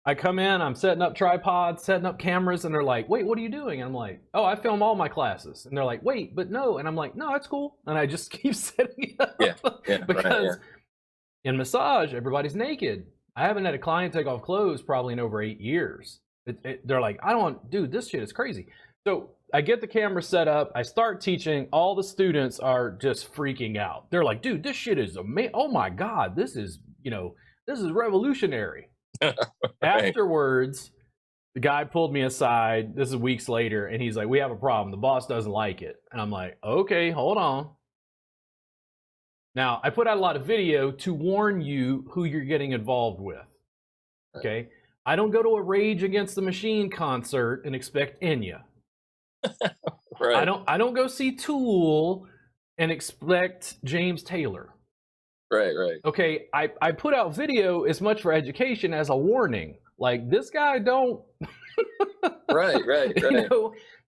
I come in, I'm setting up tripods, setting up cameras, and they're like, wait, what are you doing? And I'm like, oh, I film all my classes. And they're like, wait, but no. And I'm like, no, that's cool. And I just keep setting it up. Yeah, because in massage, everybody's naked. I haven't had a client take off clothes probably in over 8 years. They're like, dude, this shit is crazy. So I get the camera set up. I start teaching. All the students are just freaking out. They're like, dude, this shit is amazing. Oh my God, this is revolutionary. Right. Afterwards, the guy pulled me aside. This is weeks later, and he's like, we have a problem. The boss doesn't like it. And I'm like, okay, hold on. Now, I put out a lot of video to warn you who you're getting involved with. Okay? I don't go to a Rage Against the Machine concert and expect Enya. Right. I don't go see Tool and expect James Taylor. Right. Okay, I put out video as much for education as a warning. Like, this guy don't. Right.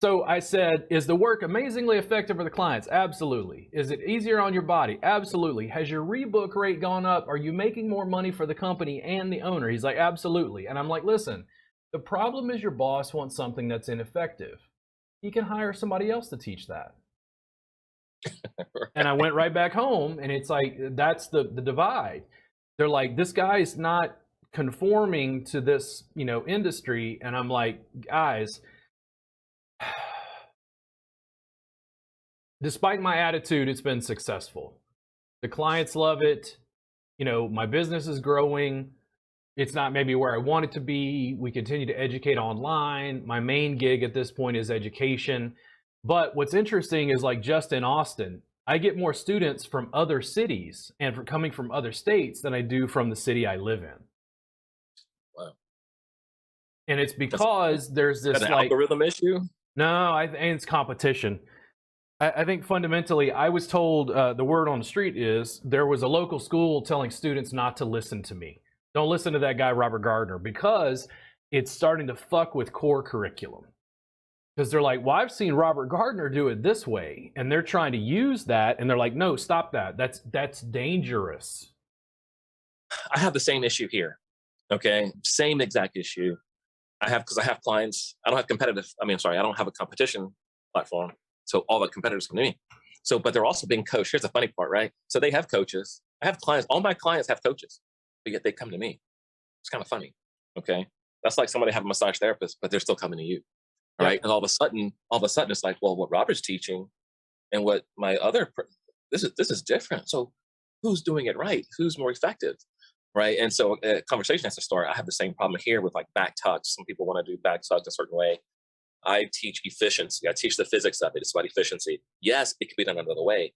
So I said, is the work amazingly effective for the clients? Absolutely. Is it easier on your body? Absolutely. Has your rebook rate gone up? Are you making more money for the company and the owner? He's like, absolutely. And I'm like, listen, the problem is your boss wants something that's ineffective. He can hire somebody else to teach that. Right. And I went right back home, and it's like, that's the divide. They're like, this guy's not conforming to this, industry. And I'm like, guys, despite my attitude, it's been successful. The clients love it. My business is growing. It's not maybe where I want it to be. We continue to educate online. My main gig at this point is education. But what's interesting is, like, just in Austin, I get more students from other cities and coming from other states than I do from the city I live in. Wow. And it's because there's this algorithm issue? No, I think it's competition. I think fundamentally, I was told the word on the street is there was a local school telling students not to listen to me. Don't listen to that guy, Robert Gardner, because it's starting to fuck with core curriculum. Because they're like, well, I've seen Robert Gardner do it this way, and they're trying to use that, and they're like, no, stop that. That's dangerous. I have the same issue here. Okay, same exact issue. Because I have clients. I don't have a competition platform, so all the competitors come to me. So, but they're also being coached. Here's the funny part, right? So they have coaches. I have clients. All my clients have coaches, but yet they come to me. It's kind of funny. Okay. That's like somebody have a massage therapist, but they're still coming to you. Yeah. Right. And all of a sudden, it's like, well, what Robert's teaching and what my this is different. So who's doing it right? Who's more effective? Right. And so a conversation has to start. I have the same problem here with like back tucks. Some people want to do back tucks a certain way. I teach efficiency. I teach the physics of it. It's about efficiency. Yes, it can be done another way.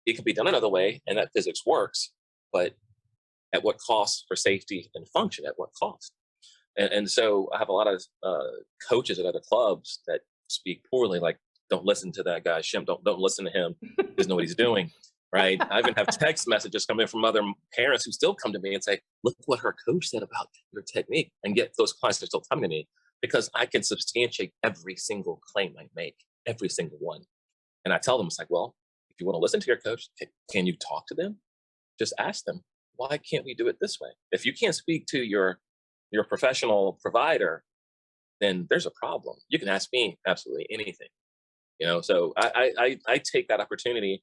It can be done another way, and that physics works, but at what cost for safety and function? At what cost? And so I have a lot of coaches at other clubs that speak poorly, like, don't listen to that guy, Shim. Don't listen to him. He doesn't know what he's doing. Right. I even have text messages coming from other parents who still come to me and say, look what her coach said about your technique. And yet those clients are still coming to me because I can substantiate every single claim I make, every single one. And I tell them, it's like, well, if you want to listen to your coach, can you talk to them? Just ask them, why can't we do it this way? If you can't speak to your professional provider, then there's a problem. You can ask me absolutely anything. So I take that opportunity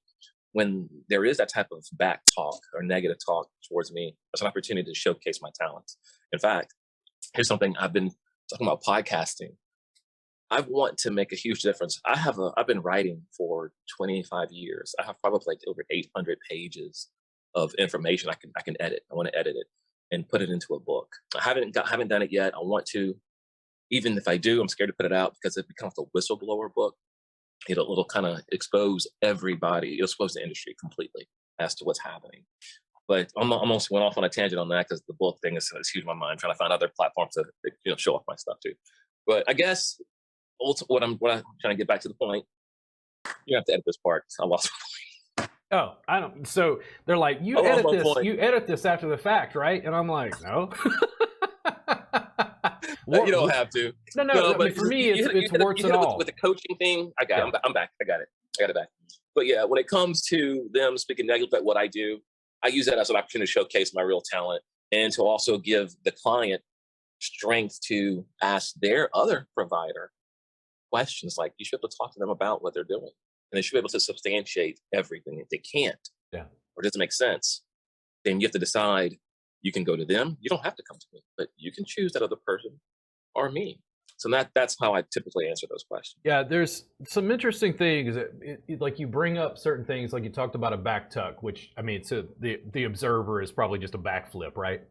when there is that type of back talk or negative talk towards me. It's an opportunity to showcase my talents. In fact, here's something I've been talking about: podcasting. I want to make a huge difference. I've been writing for 25 years. I have probably like over 800 pages of information I can edit. I want to edit it and put it into a book. I haven't done it yet. I want to. Even if I do, I'm scared to put it out because it becomes a whistleblower book. It'll kind of expose everybody. It'll expose the industry completely as to what's happening. But I almost went off on a tangent on that because the book thing is huge in my mind. Trying to find other platforms to show off my stuff too. But I guess what I'm trying to get back to the point. You have to edit this part. I lost my point. Oh, I don't. So they're like, you edit this after the fact, right? And I'm like, no. You don't have to. No, but for me, it's warts and all. With the coaching thing, I got it. I'm back. I got it back. But yeah, when it comes to them speaking negative about what I do, I use that as an opportunity to showcase my real talent and to also give the client strength to ask their other provider questions. Like, you should be able to talk to them about what they're doing, and they should be able to substantiate everything. If they can't, or it doesn't make sense, then you have to decide. You can go to them. You don't have to come to me, but you can choose that other person or me. So that's how I typically answer those questions. Yeah, there's some interesting things. Like, you bring up certain things, like you talked about a back tuck, which, I mean, so the observer is probably just a backflip, right?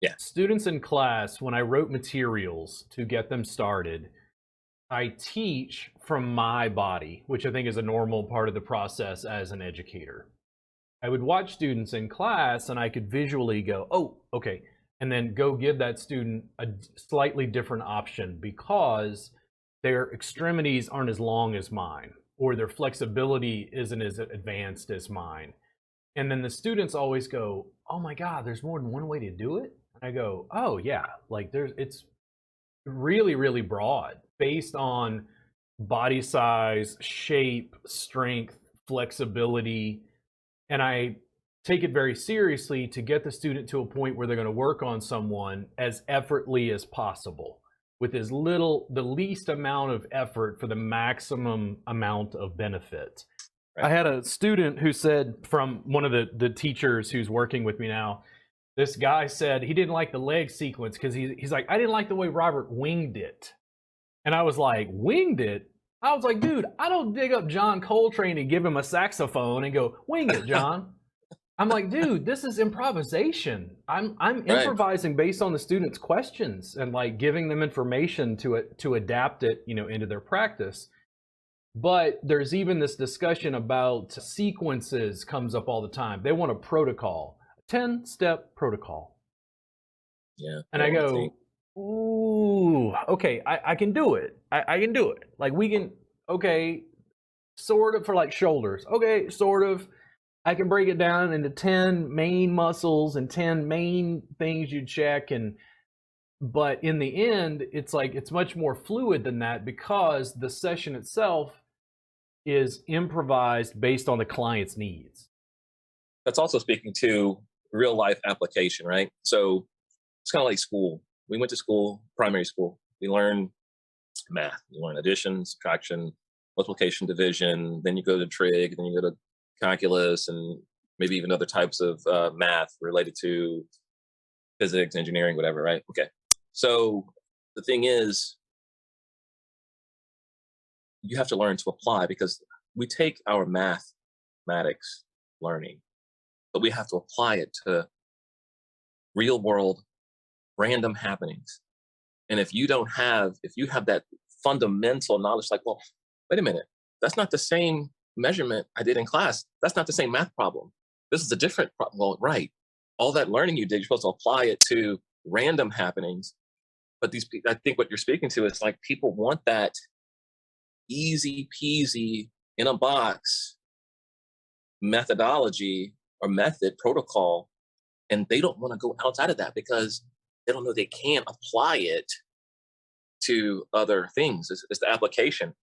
Yeah. Students in class, when I wrote materials to get them started, I teach from my body, which I think is a normal part of the process as an educator. I would watch students in class and I could visually go, oh, okay. And then go give that student a slightly different option because their extremities aren't as long as mine, or their flexibility isn't as advanced as mine. And then the students always go, oh my God, there's more than one way to do it. And I go, oh yeah, like it's really, really broad based on body size, shape, strength, flexibility. And I take it very seriously to get the student to a point where they're going to work on someone as effortlessly as possible, with the least amount of effort for the maximum amount of benefit. Right. I had a student who said, from one of the teachers who's working with me now, this guy said he didn't like the leg sequence because he's like, I didn't like the way Robert winged it. And I was like, winged it? I was like, dude, I don't dig up John Coltrane and give him a saxophone and go, wing it, John. I'm like, dude, this is improvisation. I'm improvising based on the students' questions and like giving them information to adapt it, into their practice. But there's even this discussion about sequences comes up all the time. They want a protocol, a 10-step protocol. Yeah. And I go, ooh, okay, I can do it. I can do it. Like, we can, okay, sort of, for like shoulders. Okay, sort of. I can break it down into 10 main muscles and 10 main things you check. But in the end, it's like, it's much more fluid than that because the session itself is improvised based on the client's needs. That's also speaking to real life application, right? So it's kind of like school. We went to school, primary school. We learn math. We learn addition, subtraction, multiplication, division, then you go to trig, then you go to calculus, and maybe even other types of math related to physics, engineering, whatever, right? Okay. So the thing is, you have to learn to apply, because we take our mathematics learning, but we have to apply it to real world random happenings. And if you have that fundamental knowledge, like, well, wait a minute, that's not the same measurement I did in class. That's not the same math problem. This is a different problem. Well, right. All that learning you did, you're supposed to apply it to random happenings. But I think what you're speaking to is like, people want that easy peasy in a box methodology or method protocol, and they don't want to go outside of that because they don't know they can't apply it to other things. It's the application.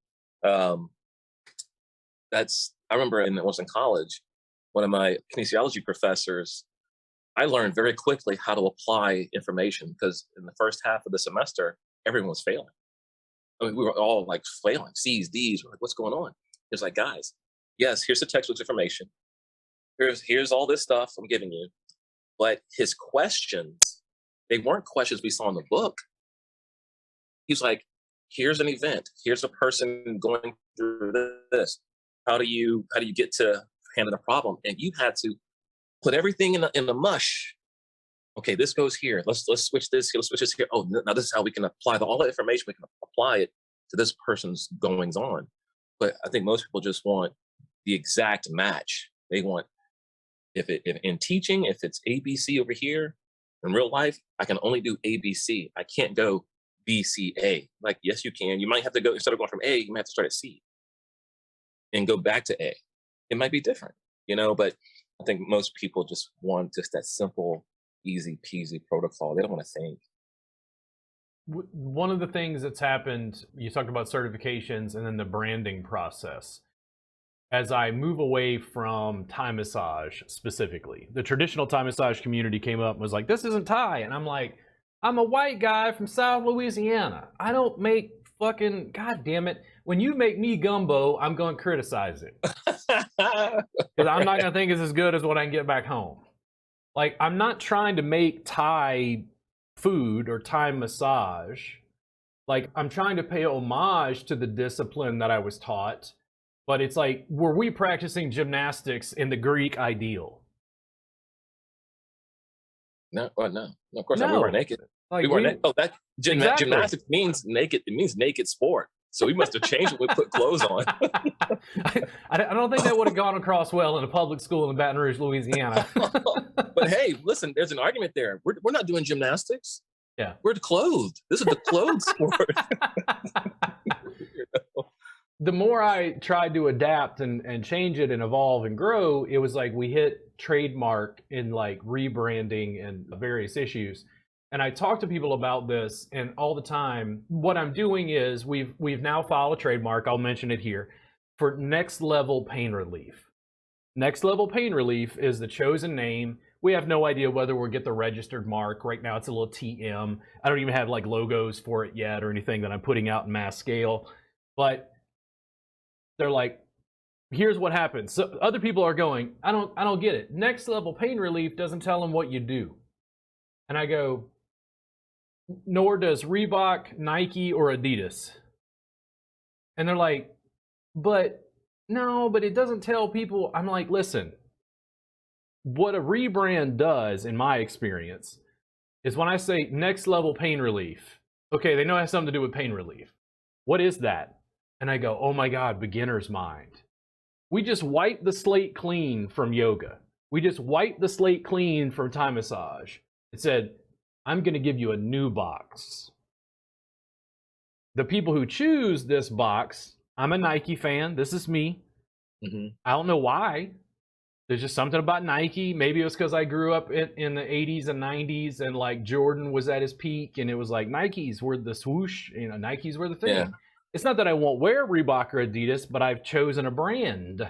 I remember when I was in college, one of my kinesiology professors, I learned very quickly how to apply information, because in the first half of the semester, everyone was failing. I mean, we were all like failing, C's, D's. We're like, what's going on? It's like, guys, yes, here's the textbook information. Here's all this stuff I'm giving you. But his questions, they weren't questions we saw in the book. He's like, here's an event. Here's a person going through this. How do you get to handle the problem? And you had to put everything in the mush. Okay, this goes here. Let's switch this here. Let's switch this here. Oh, now this is how we can apply all the information. We can apply it to this person's goings on. But I think most people just want the exact match. They want, if in teaching, if it's ABC over here, in real life, I can only do ABC. I can't go BCA. Like, yes, you can. You might have to go, instead of going from A, you might have to start at C and go back to A. It might be different, but I think most people just want just that simple, easy peasy protocol. They don't want to think. One of the things that's happened, you talked about certifications and then the branding process. As I move away from Thai massage specifically, the traditional Thai massage community came up and was like, this isn't Thai. And I'm like, I'm a white guy from South Louisiana. I don't make fucking, God damn it. When you make me gumbo, I'm going to criticize it. Because I'm not going to think it's as good as what I can get back home. Like, I'm not trying to make Thai food or Thai massage. Like, I'm trying to pay homage to the discipline that I was taught. But it's like, were we practicing gymnastics in the Greek ideal? No, no. Of course not. We weren't naked. Like, we weren't naked. Oh, exactly. Gymnastics means naked. It means naked sport. So we must have changed when we put clothes on. I don't think that would have gone across well in a public school in Baton Rouge, Louisiana. But hey, listen, there's an argument there. We're not doing gymnastics. Yeah. We're clothed. This is the clothed sport. The more I tried to adapt and change it and evolve and grow, it was like we hit trademark in like rebranding and various issues. And I talk to people about this, and all the time, what I'm doing is we've now filed a trademark, I'll mention it here, for Next Level Pain Relief. Next Level Pain Relief is the chosen name. We have no idea whether we'll get the registered mark. Right now it's a little TM. I don't even have like logos for it yet or anything that I'm putting out in mass scale. But they're like, here's what happens. So other people are going, I don't get it. Next Level Pain Relief doesn't tell them what you do. And I go, nor does Reebok, Nike, or Adidas. And they're like, but it doesn't tell people. I'm like, listen, what a rebrand does, in my experience, is when I say Next Level Pain Relief, okay, they know it has something to do with pain relief. What is that? And I go, oh my God, beginner's mind. We just wiped the slate clean from yoga. We just wiped the slate clean from Thai massage. It said, I'm going to give you a new box. The people who choose this box, I'm a Nike fan. This is me. Mm-hmm. I don't know why. There's just something about Nike. Maybe it was because I grew up in the 80s and 90s and like Jordan was at his peak and it was like Nikes were the swoosh, Nikes were the thing. Yeah. It's not that I won't wear Reebok or Adidas, but I've chosen a brand.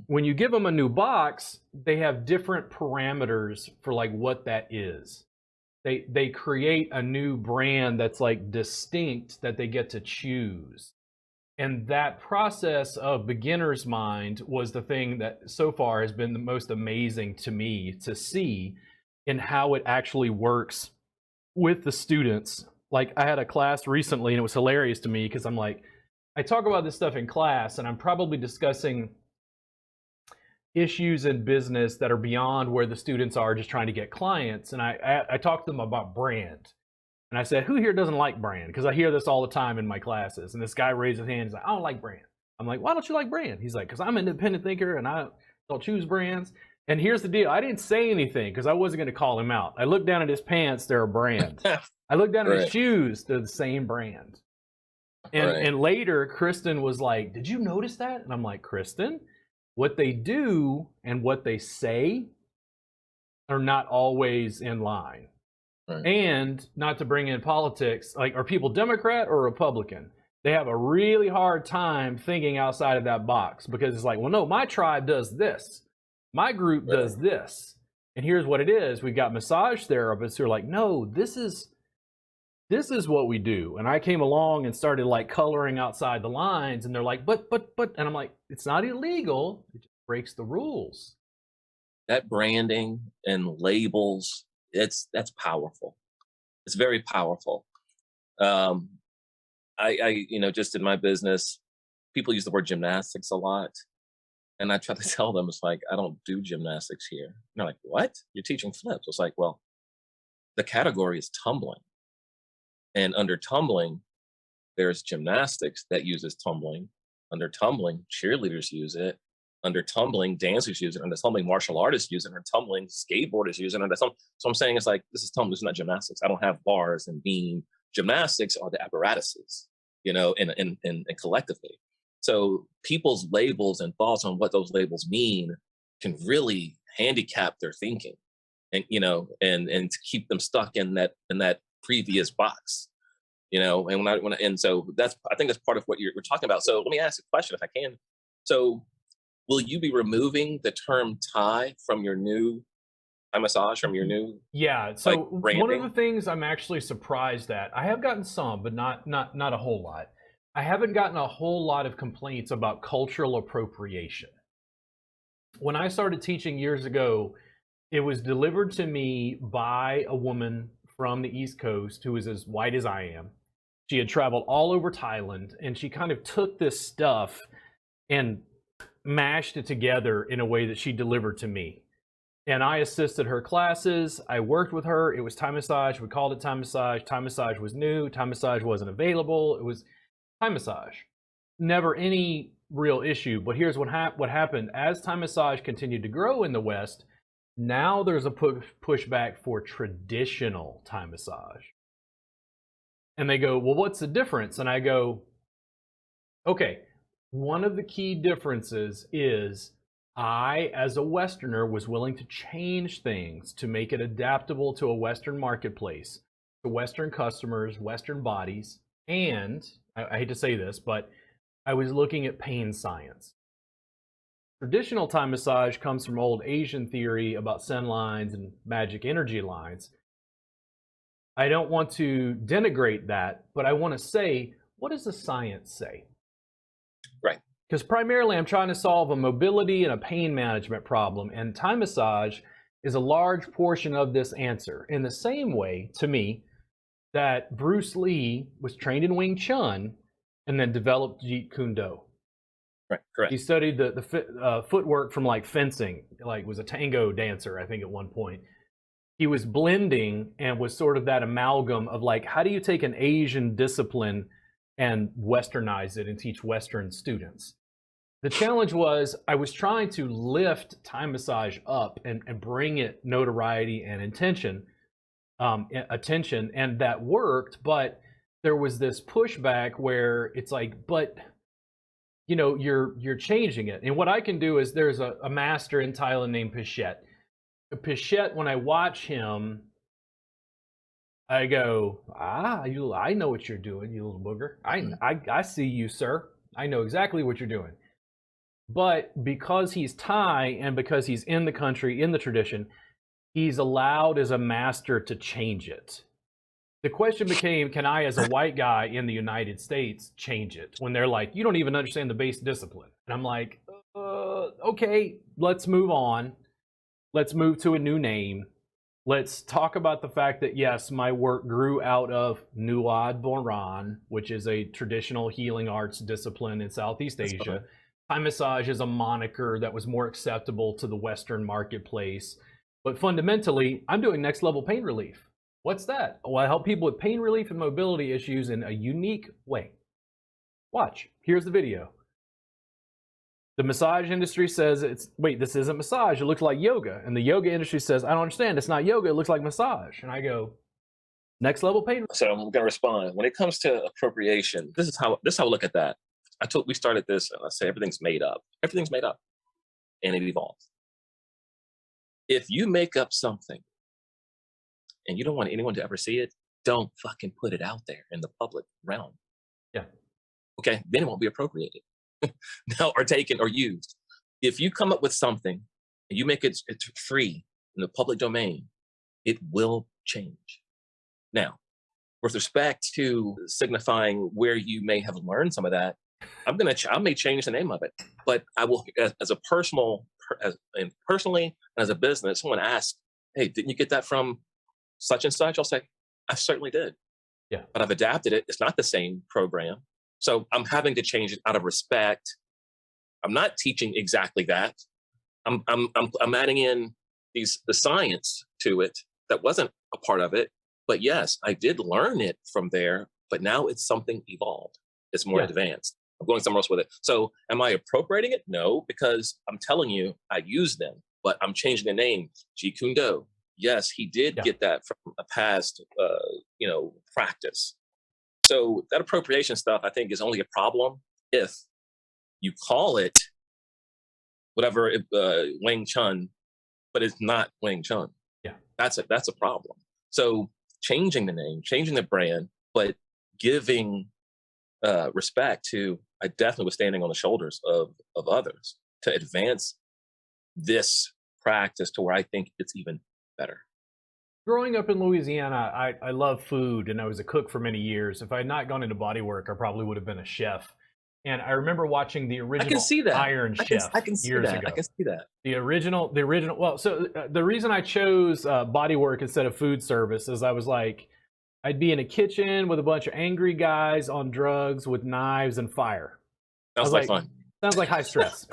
When you give them a new box, they have different parameters for like what that is. They create a new brand that's like distinct that they get to choose. And that process of beginner's mind was the thing that so far has been the most amazing to me to see in how it actually works with the students. Like I had a class recently and it was hilarious to me because I'm like, I talk about this stuff in class and I'm probably discussing issues in business that are beyond where the students are just trying to get clients. And I talk to them about brand. And I said, who here doesn't like brand? Because I hear this all the time in my classes. And this guy raised his hand. He's like, I don't like brand. I'm like, why don't you like brand? He's like, because I'm an independent thinker and I don't choose brands. And here's the deal. I didn't say anything because I wasn't going to call him out. I looked down at his pants. They're a brand. I looked down at his shoes. They're the same brand. And later, Kristen was like, did you notice that? And I'm like, Kristen, what they do and what they say are not always in line. Right. And not to bring in politics, like, are people Democrat or Republican? They have a really hard time thinking outside of that box because it's like, well, no, my tribe does this. My group does this. And here's what it is. We've got massage therapists who are like, no, this is what we do. And I came along and started like coloring outside the lines and they're like, but, and I'm like, it's not illegal. It just breaks the rules. That branding and labels, that's powerful. It's very powerful. I just in my business, people use the word gymnastics a lot. And I try to tell them, it's like, I don't do gymnastics here. And they're like, what? You're teaching flips. It's like, well, the category is tumbling. And under tumbling, there's gymnastics that uses tumbling. Under tumbling, cheerleaders use it. Under tumbling, dancers use it. Under tumbling, martial artists use it. Under tumbling, skateboarders use it. So I'm saying it's like, this is tumbling, this is not gymnastics. I don't have bars and beam. Gymnastics are the apparatuses, and collectively. So people's labels and thoughts on what those labels mean can really handicap their thinking and to keep them stuck in that previous box, and so I think that's part of what we're talking about. So let me ask a question if I can. So will you be removing the term Thai from your new Thai massage, from your new so branding? One of the things I'm actually surprised at, I have gotten some, but not a whole lot. I haven't gotten a whole lot of complaints about cultural appropriation. When I started teaching years ago, it was delivered to me by a woman from the East Coast who was as white as I am. She had traveled all over Thailand, and she kind of took this stuff and mashed it together in a way that she delivered to me. And I assisted her classes. I worked with her. It was Thai massage. We called it Thai massage. Thai massage was new. Thai massage wasn't available. It was Thai massage. Never any real issue. But here's what happened. As Thai massage continued to grow in the West, now there's a pushback for traditional Thai massage. And they go, well, what's the difference? And I go, okay, one of the key differences is I, as a Westerner, was willing to change things to make it adaptable to a Western marketplace, to Western customers, Western bodies, and I hate to say this, but I was looking at pain science. Traditional Thai massage comes from old Asian theory about Sen lines and magic energy lines. I don't want to denigrate that, but I want to say, what does the science say? Right. Because primarily I'm trying to solve a mobility and a pain management problem, and Thai massage is a large portion of this answer. In the same way, to me, that Bruce Lee was trained in Wing Chun and then developed Jeet Kune Do. Right, correct. He studied the footwork from like fencing, like was a tango dancer, I think, at one point. He was blending and was sort of that amalgam of like, how do you take an Asian discipline and Westernize it and teach Western students? The challenge was I was trying to lift Thai massage up and bring it notoriety and attention, and that worked, but there was this pushback where it's like, but you're changing it. And what I can do is there's a master in Thailand named Pichet. Pichet, when I watch him, I go, I know what you're doing, you little booger. I see you, sir. I know exactly what you're doing. But because he's Thai and because he's in the country, in the tradition, he's allowed as a master to change it. The question became, can I, as a white guy in the United States, change it? When they're like, you don't even understand the base discipline. And I'm like, okay, let's move on. Let's move to a new name. Let's talk about the fact that, yes, my work grew out of Nuad Boran, which is a traditional healing arts discipline in Southeast Asia. Thai massage is a moniker that was more acceptable to the Western marketplace. But fundamentally, I'm doing next level pain relief. What's that? Well, I help people with pain relief and mobility issues in a unique way. Watch. Here's the video. The massage industry says wait, this isn't massage. It looks like yoga. And the yoga industry says, I don't understand. It's not yoga. It looks like massage. And I go, next level pain. So I'm going to respond. When it comes to appropriation, this is how I look at that. We started this, I say everything's made up. Everything's made up. And it evolves. If you make up something and you don't want anyone to ever see it, don't fucking put it out there in the public realm. Yeah. Okay, then it won't be appropriated. No, or taken or used. If you come up with something and you make it's free in the public domain, it will change. Now, with respect to signifying where you may have learned some of that, I may change the name of it, but I will, as a personally and as a business, someone asks, hey, didn't you get that from such and such? I'll say, I certainly did. Yeah. But I've adapted it. It's not the same program. So I'm having to change it out of respect. I'm not teaching exactly that. I'm adding in the science to it that wasn't a part of it. But yes, I did learn it from there, but now it's something evolved. It's more advanced. I'm going somewhere else with it. So am I appropriating it? No, because I'm telling you, I use them, but I'm changing the name. Jeet Kune Do. Yes, he did get that from a past, practice. So that appropriation stuff, I think, is only a problem if you call it whatever Wing Chun, but it's not Wing Chun. Yeah, that's a problem. So changing the name, changing the brand, but giving respect to, I definitely was standing on the shoulders of others to advance this practice to where I think it's even better. Growing up in Louisiana, I love food, and I was a cook for many years. If I had not gone into bodywork, I probably would have been a chef. And I remember watching the original Iron Chef years ago. I can see that. The original. Well, so the reason I chose bodywork instead of food service is I was like, I'd be in a kitchen with a bunch of angry guys on drugs with knives and fire. Sounds like fun. Sounds like high stress.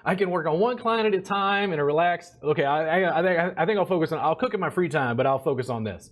I can work on one client at a time in a relaxed. Okay, I think I'll cook in my free time, but I'll focus on this.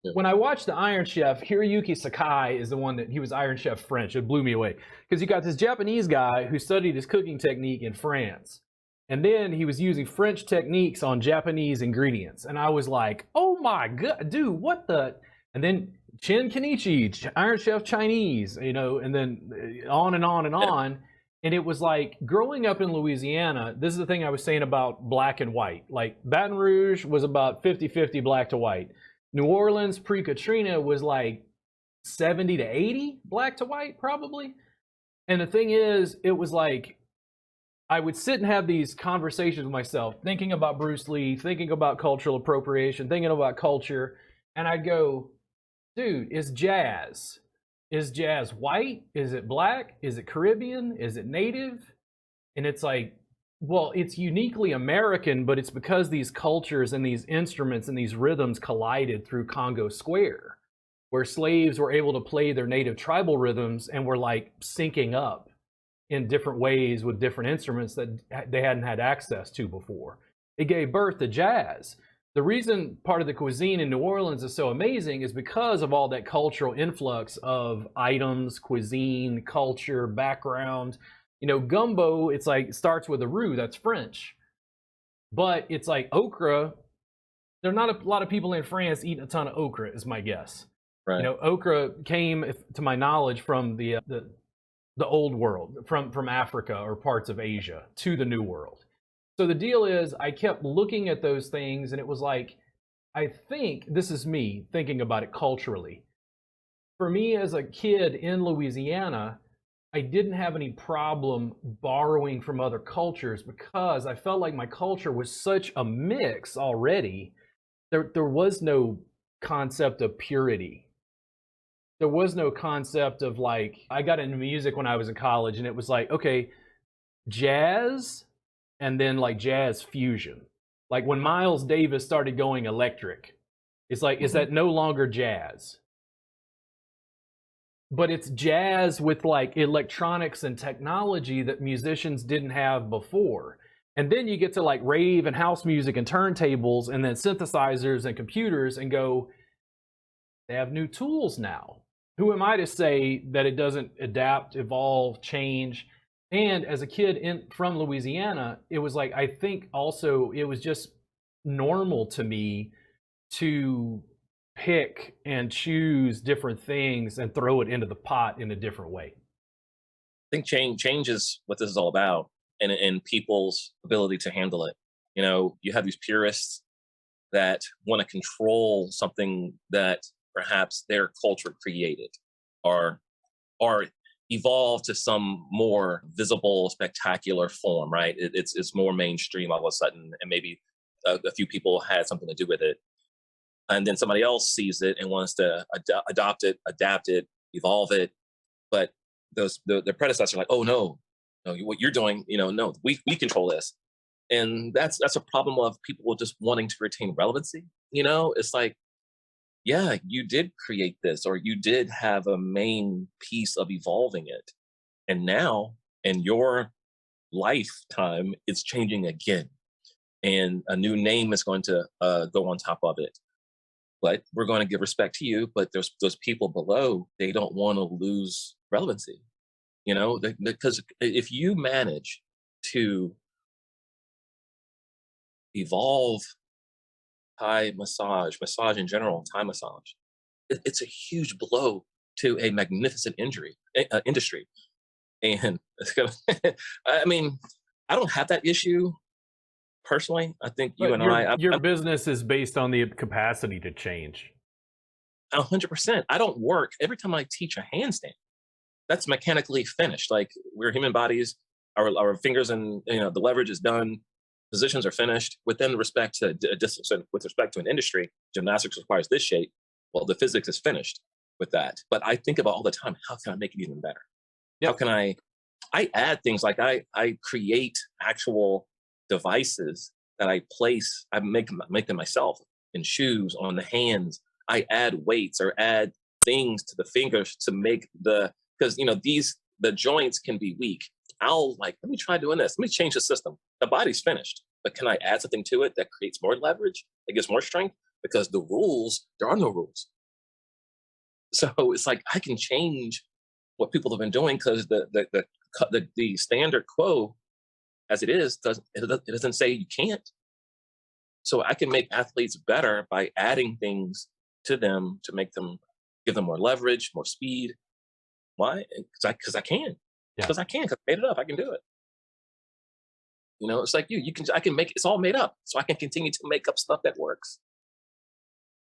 Yeah. When I watched the Iron Chef, Hiroyuki Sakai is the one that he was Iron Chef French. It blew me away because you got this Japanese guy who studied his cooking technique in France, and then he was using French techniques on Japanese ingredients, and I was like, oh my god, dude, what the? And then Chin Kenichi, Iron Chef Chinese, and then on and on and on. And it was like growing up in Louisiana, this is the thing I was saying about black and white. Like Baton Rouge was about 50-50 black to white. New Orleans pre-Katrina was like 70 to 80 black to white probably. And the thing is, it was like I would sit and have these conversations with myself, thinking about Bruce Lee, thinking about cultural appropriation, thinking about culture. And I'd go, dude, it's jazz. Is jazz white? Is it black? Is it Caribbean? Is it native? And it's like, well, it's uniquely American, but it's because these cultures and these instruments and these rhythms collided through Congo Square, where slaves were able to play their native tribal rhythms and were like syncing up in different ways with different instruments that they hadn't had access to before. It gave birth to jazz. The reason part of the cuisine in New Orleans is so amazing is because of all that cultural influx of items, cuisine, culture, background. Gumbo, it's like starts with a roux, that's French. But it's like okra. There are not a lot of people in France eating a ton of okra, is my guess. Right. Okra came, to my knowledge, from the old world, from Africa or parts of Asia to the New World. So the deal is, I kept looking at those things, and it was like, I think, this is me thinking about it culturally. For me as a kid in Louisiana, I didn't have any problem borrowing from other cultures because I felt like my culture was such a mix already. There was no concept of purity. There was no concept of like, I got into music when I was in college, and it was like, okay, jazz and then like jazz fusion. Like when Miles Davis started going electric, it's like, is that no longer jazz? But it's jazz with like electronics and technology that musicians didn't have before. And then you get to like rave and house music and turntables and then synthesizers and computers and go, they have new tools now. Who am I to say that it doesn't adapt, evolve, change? And as a kid from Louisiana, it was like, I think also it was just normal to me to pick and choose different things and throw it into the pot in a different way. I think change is what this is all about, and people's ability to handle it. You know, you have these purists that want to control something that perhaps their culture created, or evolved to some more visible, spectacular form, right? It's more mainstream all of a sudden, and maybe a few people had something to do with it. And then somebody else sees it and wants to adopt it, adapt it, evolve it. But the predecessors are like, oh no, what you're doing, no, we control this. And that's a problem of people just wanting to retain relevancy. It's like, yeah, you did create this, or you did have a main piece of evolving it. And now in your lifetime, it's changing again. And a new name is going to go on top of it. But we're going to give respect to you. But there's those people below, they don't want to lose relevancy, because if you manage to evolve Thai massage in general, Thai massage, it's a huge blow to a magnificent industry. And it's gonna, I mean, I don't have that issue personally. I think you and your business is based on the capacity to change. 100%. I don't work every time I teach a handstand. That's mechanically finished. Like, we're human bodies, our fingers and the leverage is done. Positions are finished. Within respect to distance, with respect to an industry, gymnastics requires this shape. Well, the physics is finished with that. But I think about all the time, how can I make it even better? Yep. How can I add things like I create actual devices that I place. I make them myself in shoes, on the hands. I add weights or add things to the fingers to make because the joints can be weak. I'll let me try doing this. Let me change the system. The body's finished, but can I add something to it that creates more leverage? That gives more strength? Because there are no rules. So it's like I can change what people have been doing, because the standard quo as it is it doesn't say you can't. So I can make athletes better by adding things to them to give them more leverage, more speed. Why? Because I can. Because I can. Because I made it up. I can do it. It's like I can make it's all made up. So I can continue to make up stuff that works,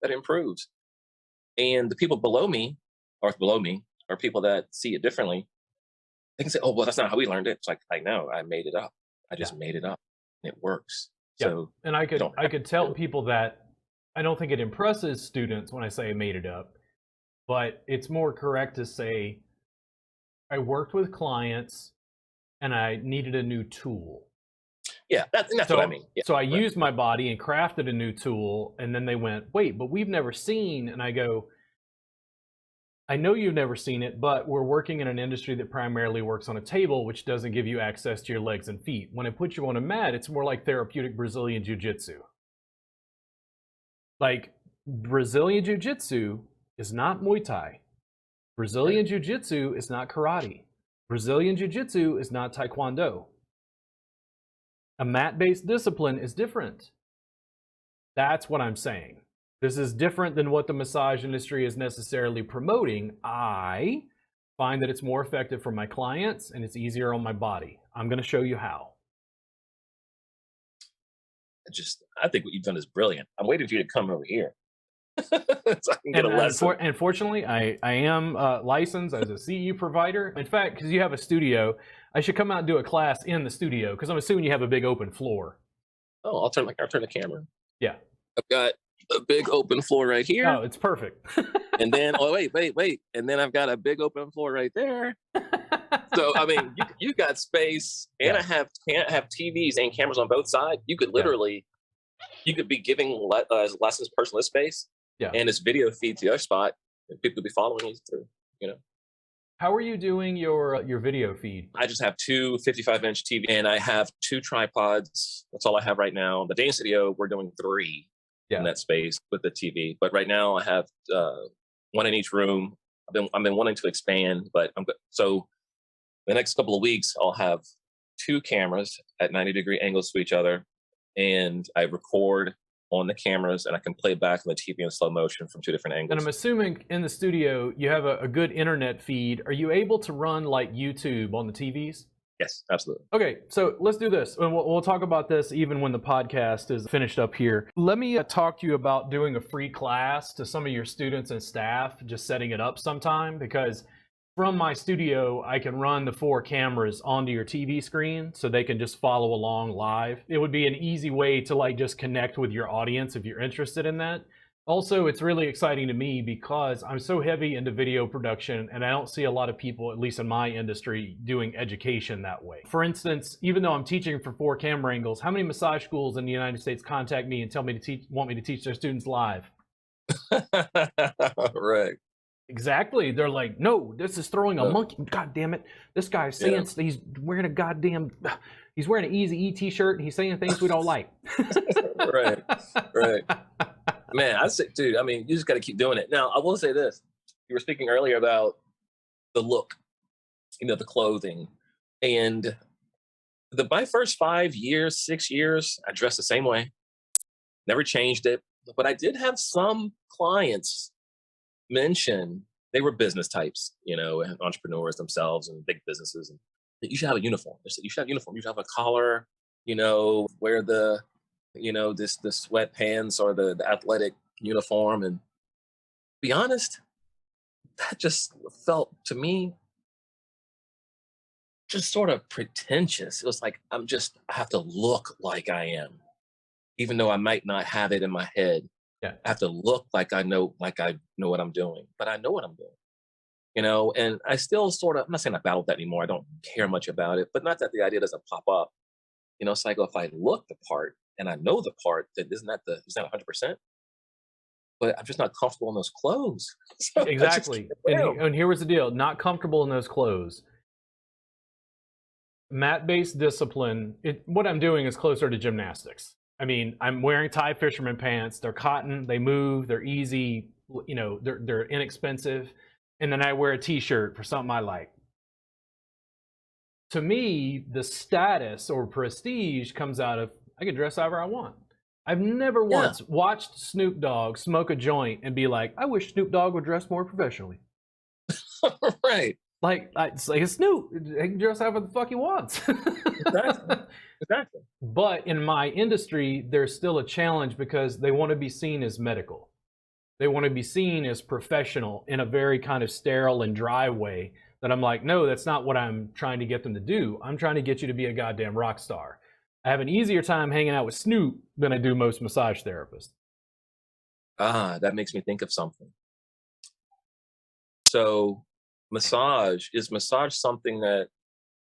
that improves. And the people below me, or people that see it differently, they can say, oh, well, that's not how we learned it. It's like, no, I made it up. I just made it up. And it works. Yeah. So, and I could tell people that I don't think it impresses students when I say I made it up, but it's more correct to say I worked with clients and I needed a new tool. Yeah, that's what I mean. Yeah, so I used my body and crafted a new tool, and then they went, wait, but we've never seen, and I go, I know you've never seen it, but we're working in an industry that primarily works on a table, which doesn't give you access to your legs and feet. When I put you on a mat, it's more like therapeutic Brazilian Jiu-Jitsu. Like, Brazilian Jiu-Jitsu is not Muay Thai. Brazilian Jiu-Jitsu is not karate. Brazilian Jiu-Jitsu is not Taekwondo. A mat-based discipline is different. That's what I'm saying. This is different than what the massage industry is necessarily promoting. I find that it's more effective for my clients and it's easier on my body. I'm going to show you how. I think what you've done is brilliant. I'm waiting for you to come over here so I can get a lesson. Unfortunately, I am licensed as a CE provider. In fact, because you have a studio, I should come out and do a class in the studio, because I'm assuming you have a big open floor. Oh, I'll turn the camera. Yeah. I've got a big open floor right here. Oh, it's perfect. And then, oh, wait. And then I've got a big open floor right there. So, I mean, you got space, and Yeah. can't have TVs and cameras on both sides. You could literally, you could be giving lessons personal space, Yeah. and this video feed to the other spot, and people could be following you through, you know. How are you doing your video feed? I just have two 55-inch TV, and I have two tripods. That's all I have right now. The dance studio, we're doing three in that space with the TV. But right now, I have one in each room. I've been wanting to expand, but so the next couple of weeks, I'll have two cameras at 90-degree angles to each other, and I record on the cameras, and I can play back on the TV in slow motion from two different angles. And I'm assuming in the studio you have a good internet feed. Are you able to run like YouTube on the TVs? Yes, absolutely. Okay, so let's do this. And we'll talk about this even when the podcast is finished up here. Let me talk to you about doing a free class to some of your students and staff, just setting it up sometime, because from my studio, I can run the 4 cameras onto your TV screen so they can just follow along live. It would be an easy way to like just connect with your audience if you're interested in that. Also, it's really exciting to me because I'm so heavy into video production, and I don't see a lot of people, at least in my industry, doing education that way. For instance, even though I'm teaching for 4 camera angles, how many massage schools in the United States contact me and tell me to want me to teach their students live? Right. Exactly. They're like, no, this is throwing a monkey. God damn it. This guy's saying he's wearing he's wearing an Eazy-E t-shirt, and he's saying things we don't like. Right. Man, I say, dude, I mean, you just got to keep doing it. Now, I will say this. You were speaking earlier about the look, the clothing. And my first 5 years, 6 years, I dressed the same way. Never changed it. But I did have some clients mention, they were business types, and entrepreneurs themselves and big businesses. And you should have a uniform. They said, you should have a uniform. You should have a collar, wear the the sweatpants or the athletic uniform. And to be honest, that just felt to me just sort of pretentious. It was like, I have to look like I am, even though I might not have it in my head. Yeah. I have to look like I know what I'm doing, but I know what I'm doing, and I still I'm not saying I battle that anymore. I don't care much about it, but not that the idea doesn't pop up. It's like, if I look the part and I know the part, that isn't that 100%, but I'm just not comfortable in those clothes. So exactly. And here was the deal. Not comfortable in those clothes. Mat-based discipline, what I'm doing is closer to gymnastics. I mean, I'm wearing Thai fisherman pants. They're cotton, they move, they're easy, they're inexpensive. And then I wear a t-shirt for something I like. To me, the status or prestige comes out of, I can dress however I want. I've never once watched Snoop Dogg smoke a joint and be like, I wish Snoop Dogg would dress more professionally. Right. It's like a Snoop. He can dress however the fuck he wants. Exactly. But in my industry, there's still a challenge because they want to be seen as medical. They want to be seen as professional in a very kind of sterile and dry way that I'm like, no, that's not what I'm trying to get them to do. I'm trying to get you to be a goddamn rock star. I have an easier time hanging out with Snoop than I do most massage therapists. That makes me think of something. So is massage something that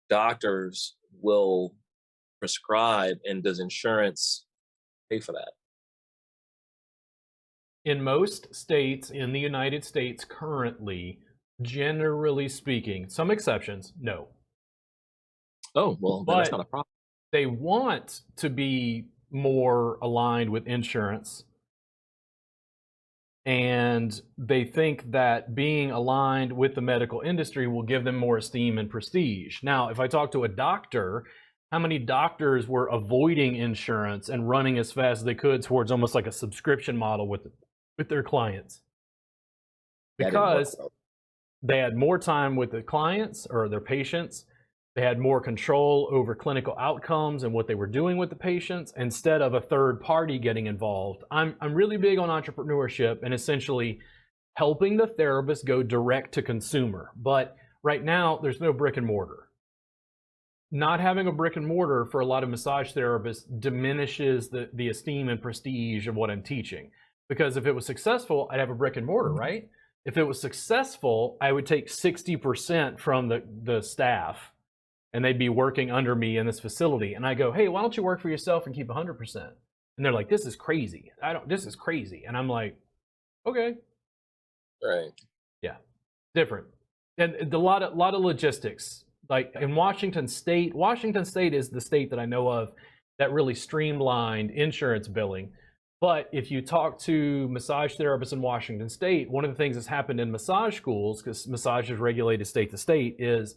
doctors will prescribe, and does insurance pay for that? In most states in the United States currently, generally speaking, some exceptions, no. Oh, well, then that's not a problem. They want to be more aligned with insurance, and they think that being aligned with the medical industry will give them more esteem and prestige. Now, if I talk to a doctor, how many doctors were avoiding insurance and running as fast as they could towards almost like a subscription model with their clients? Because they had more time with the clients or their patients. They had more control over clinical outcomes and what they were doing with the patients instead of a third party getting involved. I'm really big on entrepreneurship and essentially helping the therapist go direct to consumer. But right now, there's no brick and mortar. Not having a brick and mortar for a lot of massage therapists diminishes the esteem and prestige of what I'm teaching. Because if it was successful, I'd have a brick and mortar, right? If it was successful, I would take 60% from the staff and they'd be working under me in this facility. And I go, hey, why don't you work for yourself and keep 100%? And they're like, this is crazy. This is crazy. And I'm like, okay. Right. Yeah. Different. And a lot of logistics. Like in Washington State is the state that I know of that really streamlined insurance billing. But if you talk to massage therapists in Washington State, one of the things that's happened in massage schools, because massage is regulated state to state, is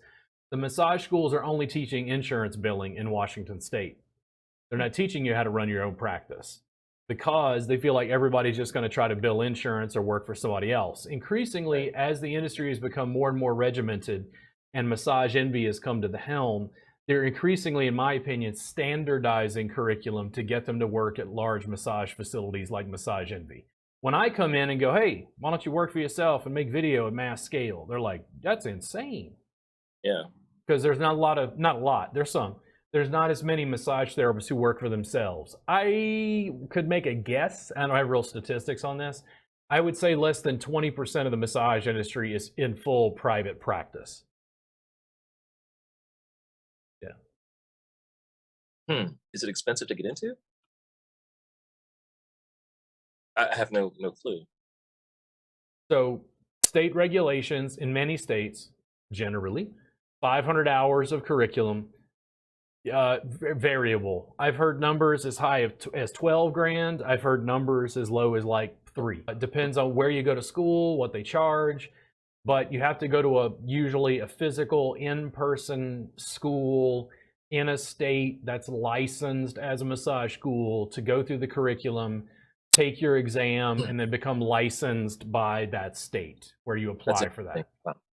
the massage schools are only teaching insurance billing in Washington State. They're not teaching you how to run your own practice because they feel like everybody's just going to try to bill insurance or work for somebody else. Increasingly, as the industry has become more and more regimented and massage envy has come to the helm, they're increasingly, in my opinion, standardizing curriculum to get them to work at large massage facilities like Massage Envy. When I come in and go, hey, why don't you work for yourself and make video at mass scale? They're like, that's insane. Yeah. Because there's there's not as many massage therapists who work for themselves. I could make a guess. I don't have real statistics on this. I would say less than 20% of the massage industry is in full private practice. Is it expensive to get into? I have no clue. So state regulations in many states, generally, 500 hours of curriculum, variable. I've heard numbers as high as 12 grand. I've heard numbers as low as like 3. It depends on where you go to school, what they charge, but you have to go to usually a physical in-person school in a state that's licensed as a massage school to go through the curriculum, take your exam, and then become licensed by that state where you apply for that.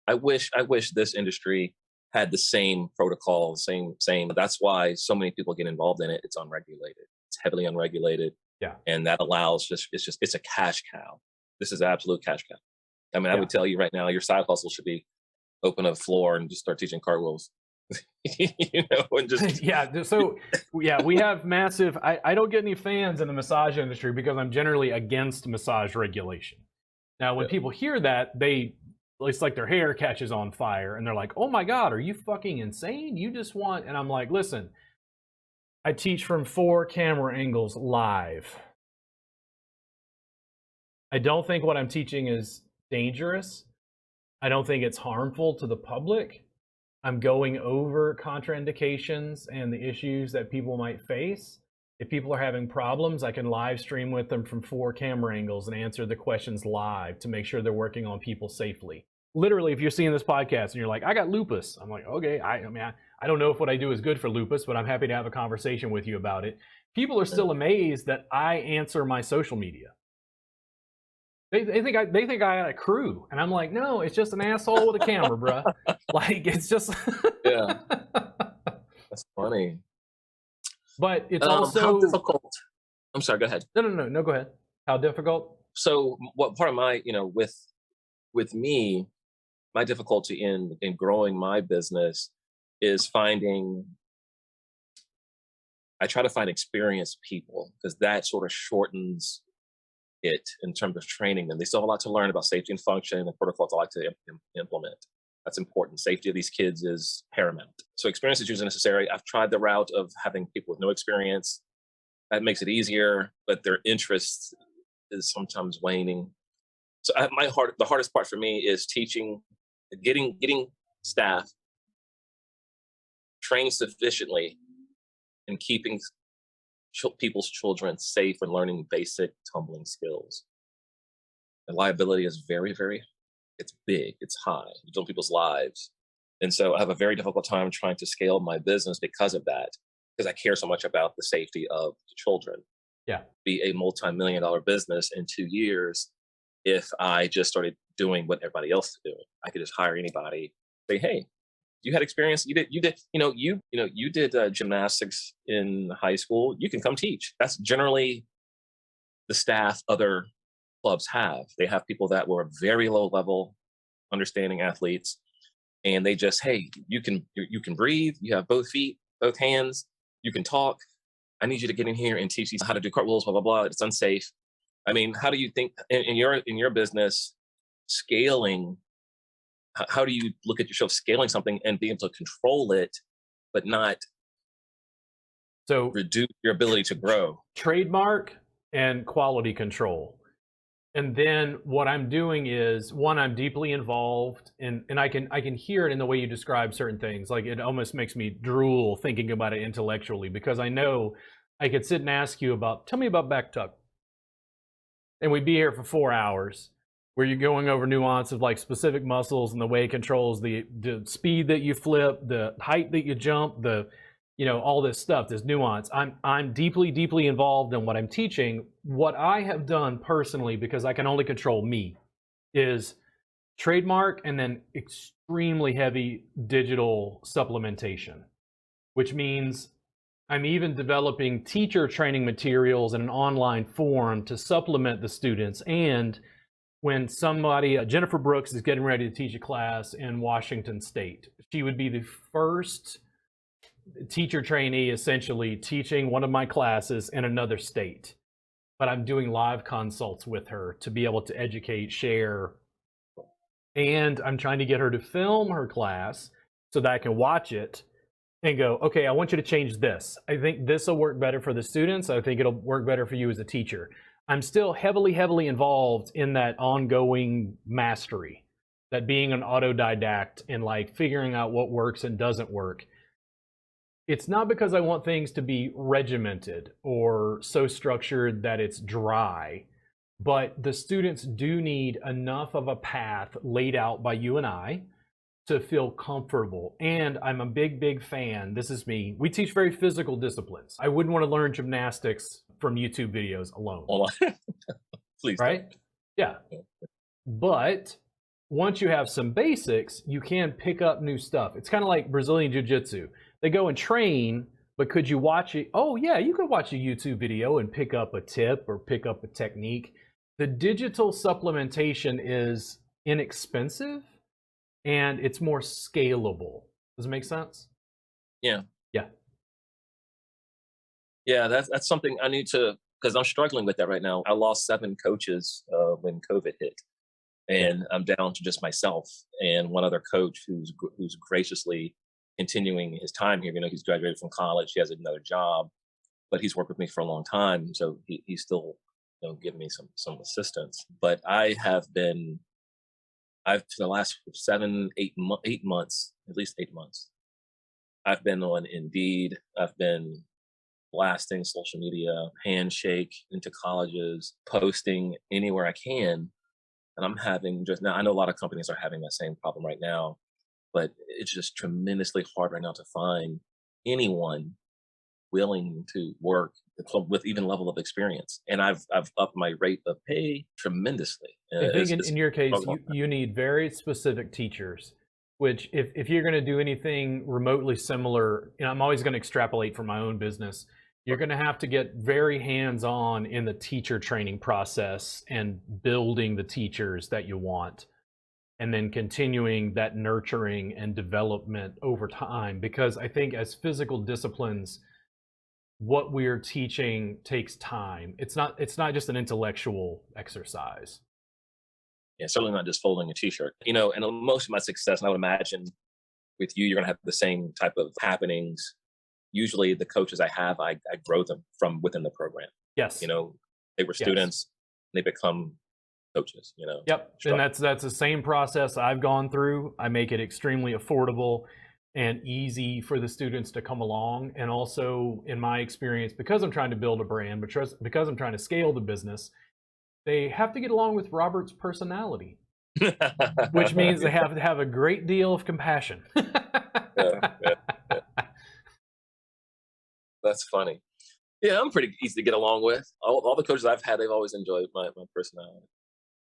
I wish this industry had the same protocol, same. That's why so many people get involved in it. It's unregulated. It's heavily unregulated. Yeah. And that allows it's a cash cow. This is an absolute cash cow. I mean, I would tell you right now, your side hustle should be open a floor and just start teaching cartwheels. And just we have massive. I don't get any fans in the massage industry because I'm generally against massage regulation. Now, when people hear that, it's like their hair catches on fire and they're like, "Oh my God, are you fucking insane? You just want?" And I'm like, "Listen, I teach from 4 camera angles live. I don't think what I'm teaching is dangerous. I don't think it's harmful to the public. I'm going over contraindications and the issues that people might face. If people are having problems, I can live stream with them from 4 camera angles and answer the questions live to make sure they're working on people safely." Literally, if you're seeing this podcast and you're like, "I got lupus," I'm like, okay, I don't know if what I do is good for lupus, but I'm happy to have a conversation with you about it. People are still amazed that I answer my social media. They think I got a crew, and I'm like, no, it's just an asshole with a camera, bruh. Like, it's just yeah, that's funny. But it's also how difficult. I'm sorry. Go ahead. No. Go ahead. How difficult? So, what part of my with me, my difficulty in growing my business is I try to find experienced people because that sort of shortens it in terms of training them. They still have a lot to learn about safety and function and protocols I like to implement. That's important. Safety of these kids is paramount. So experience is usually necessary. I've tried the route of having people with no experience. That makes it easier, but their interest is sometimes waning. So the hardest part for me is teaching, getting staff trained sufficiently and keeping people's children safe and learning basic tumbling skills. The liability is very, very, it's big, it's high. It's on people's lives. And so I have a very difficult time trying to scale my business because of that, because I care so much about the safety of the children. Yeah. Be a multi-million-dollar business in 2 years if I just started doing what everybody else is doing. I could just hire anybody, say, hey, you had experience. You did gymnastics in high school. You can come teach. That's generally the staff other clubs have. They have people that were very low level, understanding athletes, and they just, hey, you can breathe. You have both feet, both hands. You can talk. I need you to get in here and teach these how to do cartwheels. Blah blah blah. It's unsafe. I mean, how do you think in your business scaling? How do you look at yourself scaling something and being able to control it, but not So reduce your ability to grow? trademark and quality control. And then what I'm doing is, one, I'm deeply involved, and I can hear it in the way you describe certain things. Like, it almost makes me drool thinking about it intellectually, because I know I could sit and ask you about, tell me about back tuck, and we'd be here for 4 hours, where you're going over nuance of like specific muscles and the way it controls the speed that you flip, the height that you jump, the all this stuff, this nuance. I'm deeply, deeply involved in what I'm teaching. What I have done personally, because I can only control me, is trademark and then extremely heavy digital supplementation, which means I'm even developing teacher training materials in an online form to supplement the students. And when somebody, Jennifer Brooks, is getting ready to teach a class in Washington State, she would be the first teacher trainee essentially teaching one of my classes in another state. But I'm doing live consults with her to be able to educate, share, and I'm trying to get her to film her class so that I can watch it and go, okay, I want you to change this. I think this will work better for the students. I think it'll work better for you as a teacher. I'm still heavily, heavily involved in that ongoing mastery, that being an autodidact and like figuring out what works and doesn't work. It's not because I want things to be regimented or so structured that it's dry, but the students do need enough of a path laid out by you and I to feel comfortable. And I'm a big, big fan. This is me. We teach very physical disciplines. I wouldn't want to learn gymnastics from YouTube videos alone. Please. Right? Don't. Yeah. But once you have some basics, you can pick up new stuff. It's kind of like Brazilian Jiu-Jitsu. They go and train, but could you watch it? Oh yeah, you could watch a YouTube video and pick up a tip or pick up a technique. The digital supplementation is inexpensive and it's more scalable. Does it make sense? Yeah. Yeah. Yeah, that's something I need to, because I'm struggling with that right now. I lost 7 coaches when COVID hit, and I'm down to just myself and one other coach who's graciously continuing his time here. He's graduated from college. He has another job, but he's worked with me for a long time, so he's still giving me some assistance. But I've for the last 8 months, at least 8 months, I've been on Indeed. I've been blasting social media, handshake into colleges, posting anywhere I can. And I'm having now, I know a lot of companies are having that same problem right now, but it's just tremendously hard right now to find anyone willing to work with even level of experience. And I've upped my rate of pay tremendously. I think in your case, you need very specific teachers, which if you're going to do anything remotely similar, I'm always going to extrapolate from my own business. You're going to have to get very hands-on in the teacher training process and building the teachers that you want, and then continuing that nurturing and development over time. Because I think as physical disciplines, what we're teaching takes time. It's not just an intellectual exercise. Yeah, certainly not just folding a t-shirt. And most of my success, and I would imagine with you, you're going to have the same type of happenings. Usually the coaches I have, I grow them from within the program. Yes. They were students, they become coaches, Yep. And that's the same process I've gone through. I make it extremely affordable and easy for the students to come along. And also, in my experience, because I'm trying to build a brand, because I'm trying to scale the business, they have to get along with Robert's personality, which means they have to have a great deal of compassion. Yeah. That's funny. Yeah, I'm pretty easy to get along with. All the coaches I've had, they've always enjoyed my personality.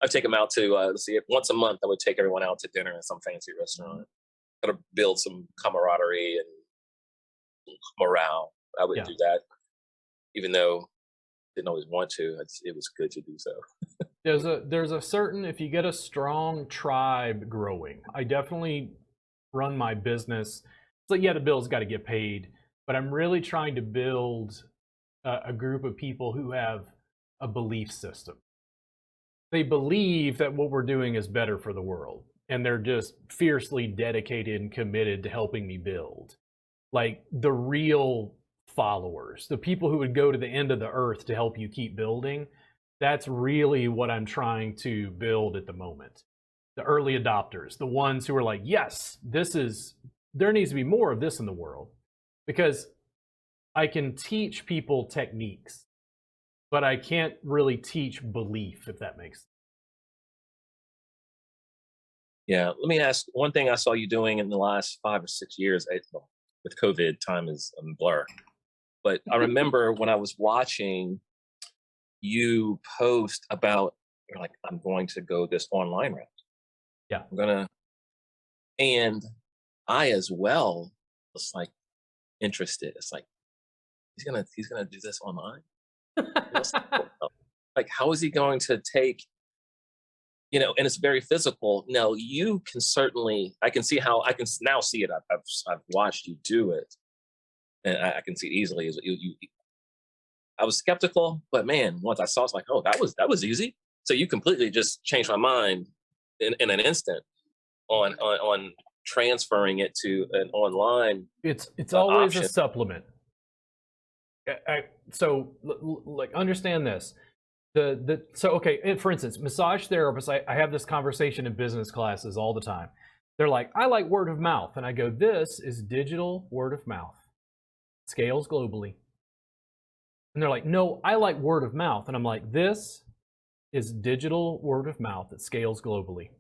I take them out to, once a month, I would take everyone out to dinner at some fancy restaurant. Kind of build some camaraderie and morale. I would do that, even though I didn't always want to. It was good to do so. There's a certain, if you get a strong tribe growing, I definitely run my business. So yeah, the bills got to get paid, but I'm really trying to build a group of people who have a belief system. They believe that what we're doing is better for the world, and they're just fiercely dedicated and committed to helping me build. Like the real followers, the people who would go to the end of the earth to help you keep building. That's really what I'm trying to build at the moment. The early adopters, the ones who are like, yes, there needs to be more of this in the world, because I can teach people techniques, but I can't really teach belief, if that makes sense. Yeah. Let me ask one thing I saw you doing in the last 5 or 6 years. Well, with COVID, time is a blur. But I remember when I was watching you post about, you're like, I'm going to go this online route. Yeah. I'm gonna, and I as well was like interested. It's like he's gonna do this online. Like, how is he going to take, and it's very physical. Now you can certainly, I can see how, I can now see it. I've watched you do it, and I can see it easily. I was skeptical, but man, once I saw, it's like, oh, that was easy. So you completely just changed my mind in an instant on transferring it to an online. It's always option. a supplement. So like understand this. So okay, for instance, massage therapists, I have this conversation in business classes all the time. They're like, I like word of mouth. And I go, this is digital word of mouth. Scales globally. And they're like, no, I like word of mouth. And I'm like, this is digital word of mouth that scales globally.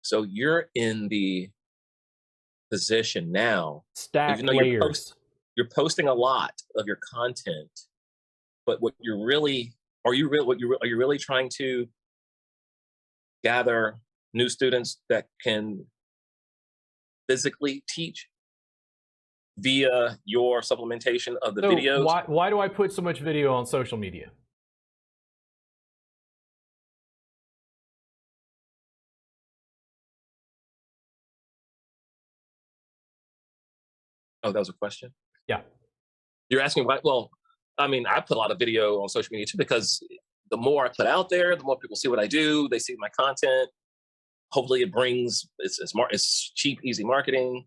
So you're in the position now, Stack even though layers. you're posting a lot of your content, but what you're really, are you really trying to gather new students that can physically teach via your supplementation of the So videos? why do I put so much video on social media? Oh, that was a question. Yeah. You're asking why? Well, I mean, I put a lot of video on social media too, because the more I put out there, the more people see what I do. They see my content. Hopefully, it's cheap, easy marketing.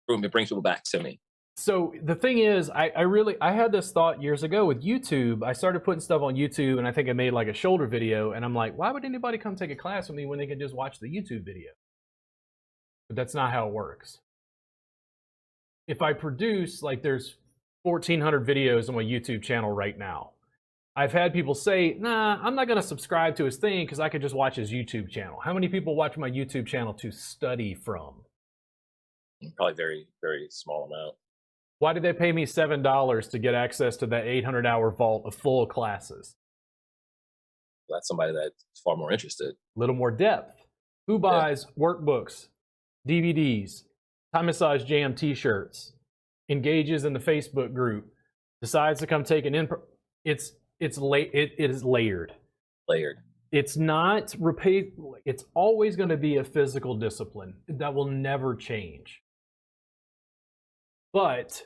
Boom, it brings people back to me. So the thing is, I had this thought years ago with YouTube. I started putting stuff on YouTube, and I think I made like a shoulder video, and I'm like, why would anybody come take a class with me when they can just watch the YouTube video? But that's not how it works. If I produce, like there's 1,400 videos on my YouTube channel right now. I've had people say, nah, I'm not going to subscribe to his thing because I could just watch his YouTube channel. How many people watch my YouTube channel to study from? Probably very, very small amount. Why did they pay me $7 to get access to that 800-hour vault of full classes? That's somebody that's far more interested. A little more depth. Who buys workbooks, DVDs, Thai Massage Jam t-shirts, engages in the Facebook group, decides to come take an it is layered. Layered. It's not repeat. It's always going to be a physical discipline that will never change. But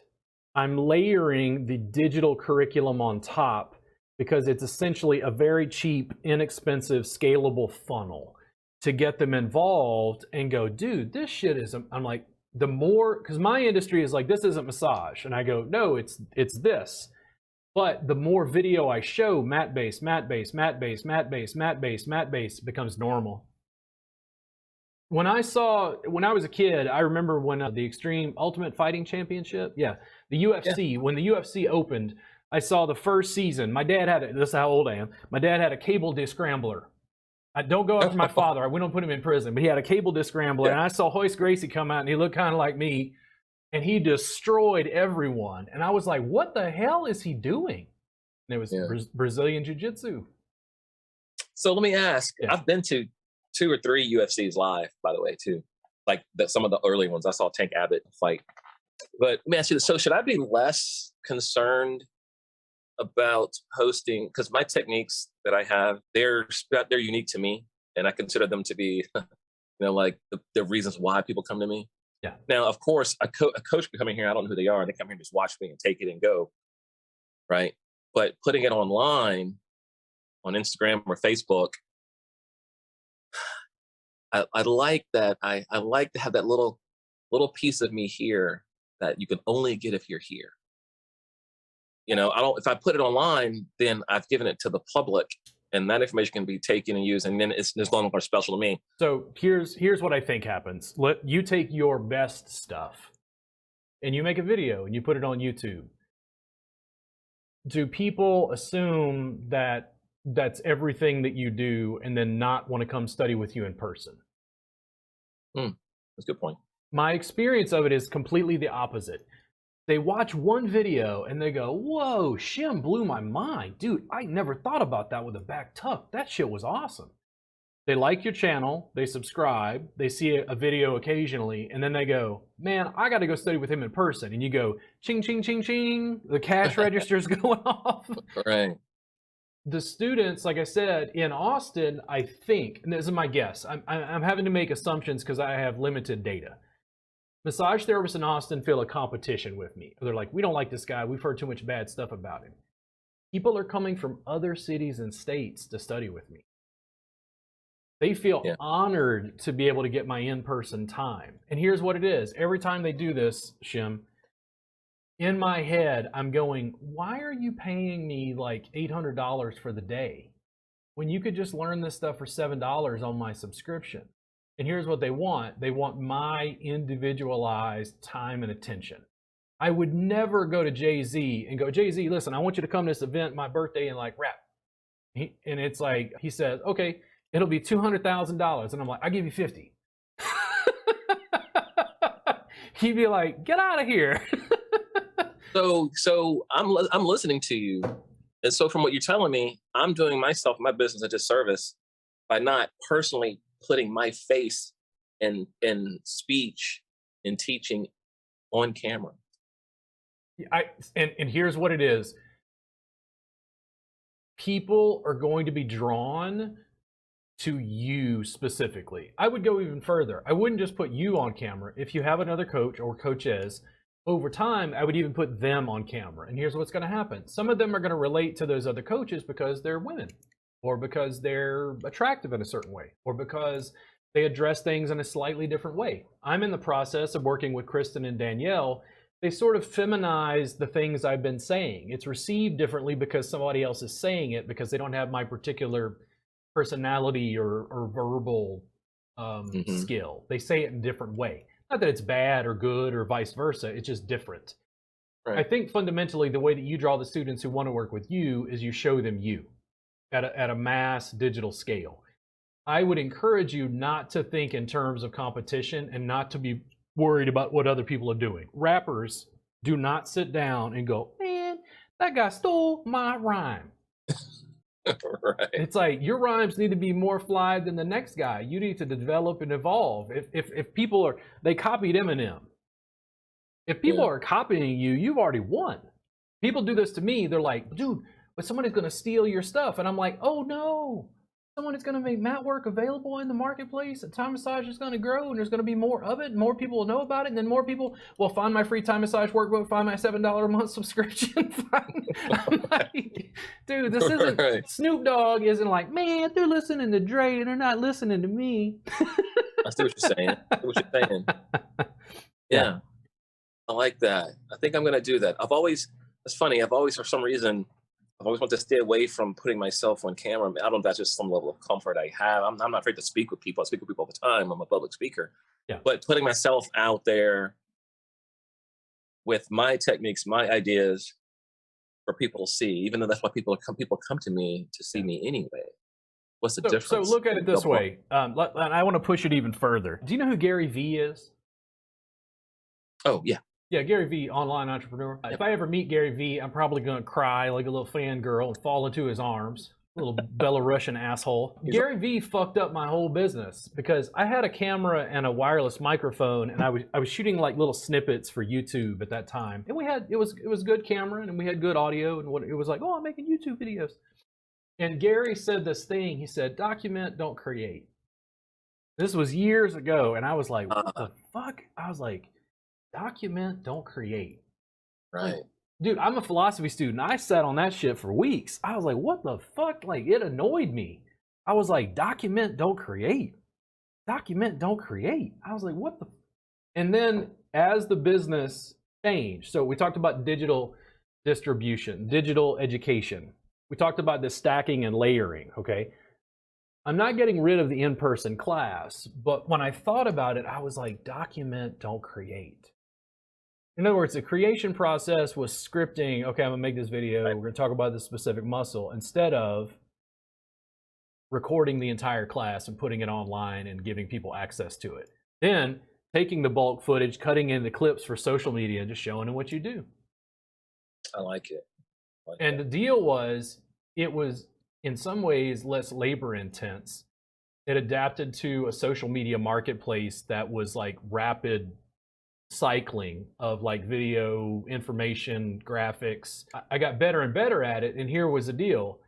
I'm layering the digital curriculum on top because it's essentially a very cheap, inexpensive, scalable funnel to get them involved and go, dude, this shit is, I'm like, the more, because my industry is like, this isn't massage. And I go, no, it's this. But the more video I show, mat base, mat base, mat base, mat base, mat base, mat base, becomes normal. When I was a kid, I remember when the Extreme Ultimate Fighting Championship, the UFC, when the UFC opened, I saw the first season. My dad had this is how old I am. My dad had a cable disc scrambler. I don't go after my father. We don't put him in prison, but he had a cable disc scrambler, and I saw Hoist Gracie come out, and he looked kind of like me, and he destroyed everyone. And I was like, what the hell is he doing? And it was Brazilian Jiu-Jitsu. So let me ask, I've been to 2 or 3 UFCs live, by the way, too. Like some of the early ones. I saw Tank Abbott fight. But let me ask you this. So should I be less concerned about posting? Because my techniques that I have, they're unique to me. And I consider them to be, like the reasons why people come to me. Yeah. Now, of course, a coach could come in here. I don't know who they are. They come here and just watch me and take it and go. Right. But putting it online, on Instagram or Facebook, I like that. I like to have that little piece of me here that you can only get if you're here. You know, I don't. If I put it online, then I've given it to the public, and that information can be taken and used, and then it's no longer special to me. So here's what I think happens. Let you take your best stuff, and you make a video and you put it on YouTube. Do people assume that that's everything that you do, and then not want to come study with you in person? That's a good point. My experience of it is completely the opposite. They watch one video and they go, whoa, Shim blew my mind. Dude, I never thought about that with a back tuck. That shit was awesome. They like your channel, they subscribe, they see a video occasionally, and then they go, man, I got to go study with him in person. And you go, ching, ching, ching, ching, the cash register's going off. Right. The students, like I said, in Austin, I think, and this is my guess, I'm having to make assumptions because I have limited data. Massage therapists in Austin feel a competition with me. They're like, we don't like this guy. We've heard too much bad stuff about him. People are coming from other cities and states to study with me. They feel honored to be able to get my in-person time. And here's what it is. Every time they do this, Shim, in my head, I'm going, why are you paying me like $800 for the day when you could just learn this stuff for $7 on my subscription? And here's what they want. They want my individualized time and attention. I would never go to Jay-Z and go, Jay-Z, listen, I want you to come to this event, my birthday, and like rap. And it's like, he says, okay, it'll be $200,000. And I'm like, I'll give you 50. He'd be like, get out of here. So I'm listening to you. And so from what you're telling me, I'm doing myself, my business a disservice by not personally putting my face in speech and teaching on camera. And here's what it is. People are going to be drawn to you specifically. I would go even further. I wouldn't just put you on camera. If you have another coach or coaches, over time, I would even put them on camera. And here's what's going to happen. Some of them are going to relate to those other coaches because they're women, or because they're attractive in a certain way, or because they address things in a slightly different way. I'm in the process of working with Kristen and Danielle. They sort of feminize the things I've been saying. It's received differently because somebody else is saying it, because they don't have my particular personality or verbal skill. They say it in a different way. Not that it's bad or good or vice versa, it's just different. Right. I think fundamentally the way that you draw the students who want to work with you is you show them you at a mass digital scale. I would encourage you not to think in terms of competition and not to be worried about what other people are doing. Rappers do not sit down and go, man, that guy stole my rhyme. Right. It's like, your rhymes need to be more fly than the next guy. You need to develop and evolve. If people are, they copied Eminem. If people are copying you, you've already won. People do this to me. They're like, dude, but somebody's going to steal your stuff. And I'm like, oh no, someone is going to make mat work available in the marketplace. And time massage is going to grow, and there's going to be more of it. And more people will know about it. And then more people will find my free time massage workbook, find my $7 a month subscription. I'm like, dude, this isn't, right. Snoop Dogg isn't like, man, they're listening to Dre and they're not listening to me. I see what you're saying. I see what you're saying. Yeah. I like that. I think I'm going to do that. It's funny, for some reason, I've always wanted to stay away from putting myself on camera. I don't know if that's just some level of comfort I have. I'm not afraid to speak with people. I speak with people all the time. I'm a public speaker. Yeah. But putting myself out there with my techniques, my ideas for people to see, even though that's why people come to me to see me anyway. What's the difference? So look at it this way. I want to push it even further. Do you know who Gary Vee is? Oh, yeah. Yeah, Gary Vee, online entrepreneur. If I ever meet Gary Vee, I'm probably going to cry like a little fangirl and fall into his arms. Little Belarusian asshole. Gary Vee fucked up my whole business because I had a camera and a wireless microphone, and I was shooting like little snippets for YouTube at that time. And it was good camera, and we had good audio, and it was like, oh, I'm making YouTube videos. And Gary said this thing. He said, document, don't create. This was years ago, and I was like, what the fuck? I was like, document, don't create. Right. Like, dude, I'm a philosophy student. I sat on that shit for weeks. I was like, what the fuck? Like, it annoyed me. I was like, document, don't create. Document, don't create. I was like, what the? And then as the business changed, so we talked about digital distribution, digital education. We talked about this stacking and layering, okay? I'm not getting rid of the in-person class, but when I thought about it, I was like, document, don't create. In other words, the creation process was scripting, okay, I'm gonna make this video, we're gonna talk about this specific muscle, instead of recording the entire class and putting it online and giving people access to it. Then taking the bulk footage, cutting in the clips for social media, and just showing them what you do. I like it. And the deal was, it was in some ways less labor intense. It adapted to a social media marketplace that was like rapid cycling of like video, information, graphics. I got better and better at it, and here was the deal.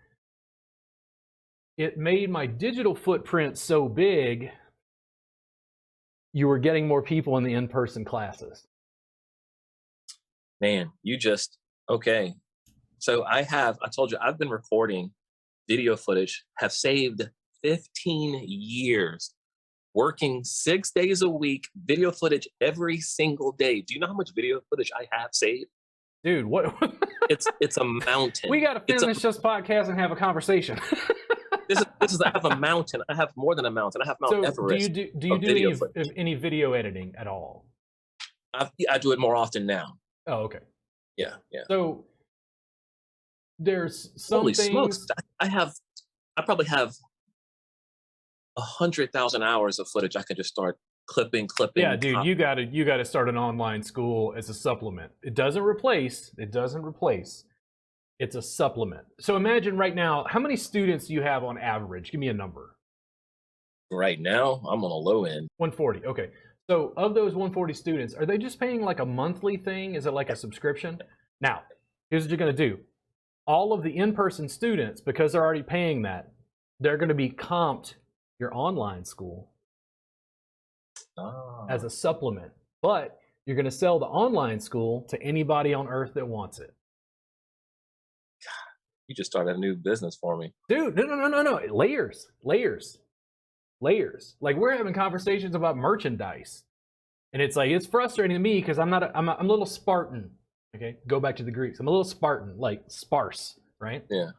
It made my digital footprint so big, you were getting more people in the in-person classes. Man, okay. So I told you, I've been recording video footage, have saved 15 years, working 6 days a week, video footage every single day. Do you know how much video footage I have saved? Dude, what? It's a mountain. We got to finish this podcast and have a conversation. This is I have a mountain. I have more than a mountain. I have Mount Everest. Do you do any video editing at all? I do it more often now. Oh, okay. Yeah. So there's some Holy things. Smokes! I probably have 100,000 hours of footage I could just start clipping. Yeah, dude, you gotta start an online school as a supplement. It doesn't replace. It's a supplement. So imagine right now, how many students do you have on average? Give me a number. Right now, I'm on a low end. 140. Okay. So of those 140 students, are they just paying like a monthly thing? Is it like a subscription? Now, here's what you're going to do. All of the in-person students, because they're already paying that, they're going to be comped your online school as a supplement. But you're going to sell the online school to anybody on earth that wants it. You just started a new business for me. Dude, no. Layers. Like, we're having conversations about merchandise. And it's like, it's frustrating to me because I'm a little Spartan. Okay, go back to the Greeks. I'm a little Spartan, like sparse, right? Yeah.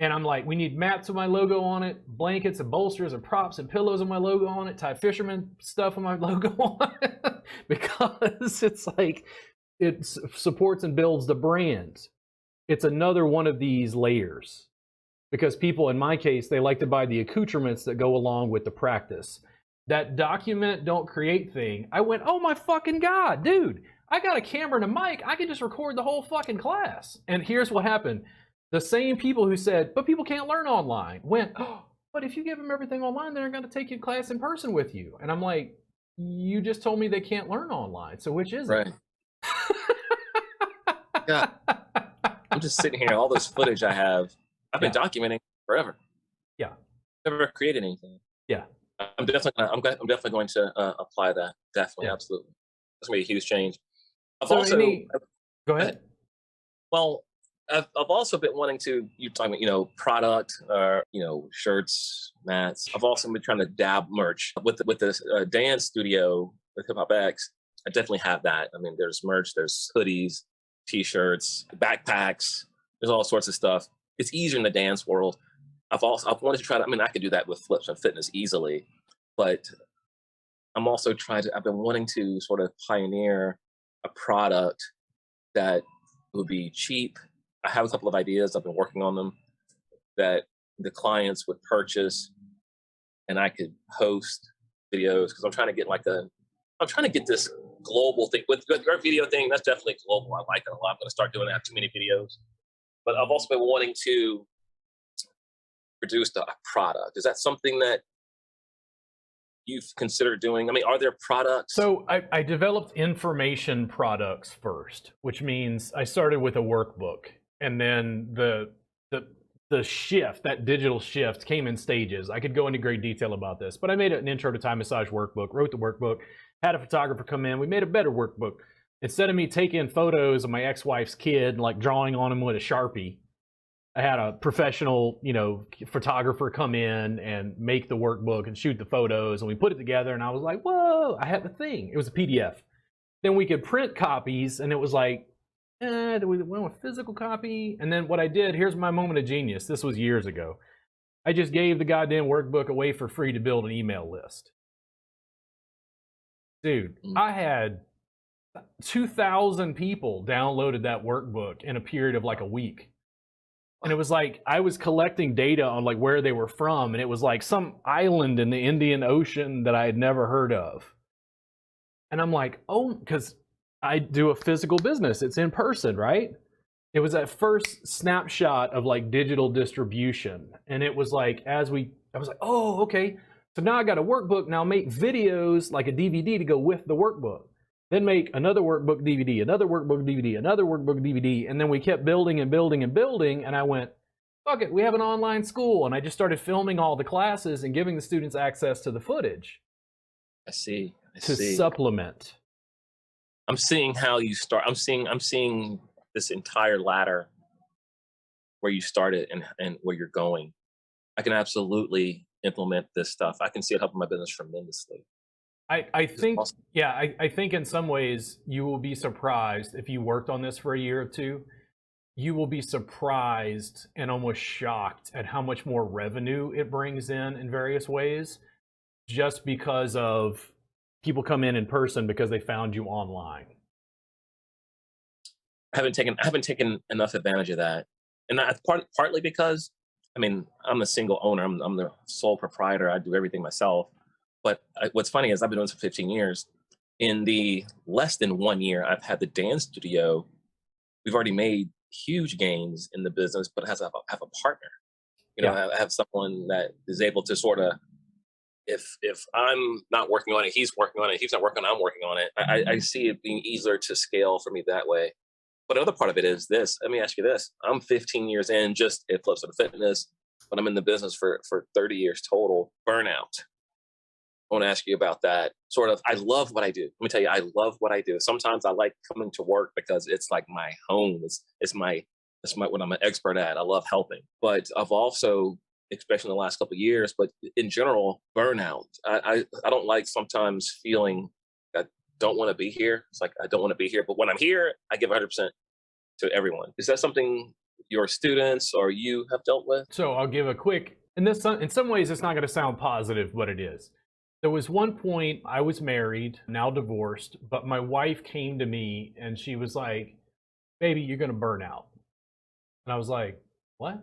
And I'm like, we need mats with my logo on it, blankets and bolsters and props and pillows with my logo on it, Thai fisherman stuff with my logo on it. Because it's like, it supports and builds the brand. It's another one of these layers. Because people, in my case, they like to buy the accoutrements that go along with the practice. That document, don't create thing, I went, oh my fucking God, dude, I got a camera and a mic, I can just record the whole fucking class. And here's what happened. The same people who said, but people can't learn online, went, oh, but if you give them everything online, they're going to take your class in person with you. And I'm like, you just told me they can't learn online, so which is it? Right. Yeah. I'm just sitting here, all this footage I have, I've been documenting forever. Yeah. Never created anything. Yeah. I'm definitely going to apply that. Definitely, absolutely. That's gonna be a huge change. Go ahead. Well, I've also been wanting to. You talking about product or shirts, mats. I've also been trying to dab merch with this dance studio with Hip Hop X. I definitely have that. I mean, there's merch, there's hoodies, t-shirts, backpacks. There's all sorts of stuff. It's easier in the dance world. I've wanted to try to. I mean, I could do that with Flips and Fitness easily, but I've been wanting to sort of pioneer a product that would be cheap. I have a couple of ideas. I've been working on them that the clients would purchase, and I could host videos because I'm trying to get this global thing with our video thing. That's definitely global. I like it a lot. I'm going to start doing that. Too many videos, but I've also been wanting to produce a product. Is that something that you've considered doing? I mean, are there products? So I developed information products first, which means I started with a workbook, and then the shift, that digital shift, came in stages. I could go into great detail about this, but I made an intro to Thai massage workbook, wrote the workbook, had a photographer come in. We made a better workbook. Instead of me taking photos of my ex-wife's kid and like drawing on them with a Sharpie, I had a professional, photographer come in and make the workbook and shoot the photos, and we put it together, and I was like, whoa, I had the thing. It was a PDF. Then we could print copies, and it was like, do we want a physical copy? And then what I did, here's my moment of genius. This was years ago. I just gave the goddamn workbook away for free to build an email list. Dude, I had 2,000 people downloaded that workbook in a period of like a week. And it was like, I was collecting data on like where they were from, and it was like some island in the Indian Ocean that I had never heard of. And I'm like, oh, because I do a physical business. It's in person, right? It was that first snapshot of like digital distribution. And it was like, I was like, oh, okay. So now I got a workbook. Now make videos like a DVD to go with the workbook. Then make another workbook DVD, another workbook DVD, another workbook DVD. And then we kept building and building and building. And I went, fuck it, we have an online school. And I just started filming all the classes and giving the students access to the footage. I see. To supplement. I'm seeing how you start. I'm seeing this entire ladder where you started and where you're going. I can absolutely implement this stuff. I can see it helping my business tremendously. I think, awesome. Yeah, I think in some ways you will be surprised if you worked on this for a year or two. You will be surprised and almost shocked at how much more revenue it brings in various ways, just because of people come in person because they found you online. I haven't taken enough advantage of that, and that's partly because, I mean, I'm a single owner. I'm the sole proprietor. I do everything myself. But what's funny is I've been doing this for 15 years. In the less than 1 year, I've had the dance studio. We've already made huge gains in the business, but have a partner. I have someone that is able to sort of, if I'm not working on it, he's working on it. If he's not working on it, I'm working on it. I see it being easier to scale for me that way. But the other part of it is this. Let me ask you this. I'm 15 years in just at Flips of Fitness, but I'm in the business for 30 years total. Burnout. I want to ask you about that. Sort of, I love what I do. Let me tell you, I love what I do. Sometimes I like coming to work because it's like my home. It's my what I'm an expert at. I love helping. But I've also, especially in the last couple of years, but in general, burnout. I don't like sometimes feeling I don't want to be here. It's like I don't want to be here. But when I'm here, I give 100% to everyone. Is that something your students or you have dealt with? So I'll give a quick, in some ways it's not going to sound positive, but it is. There was one point I was married, now divorced, but my wife came to me and she was like, baby, you're going to burn out. And I was like, what?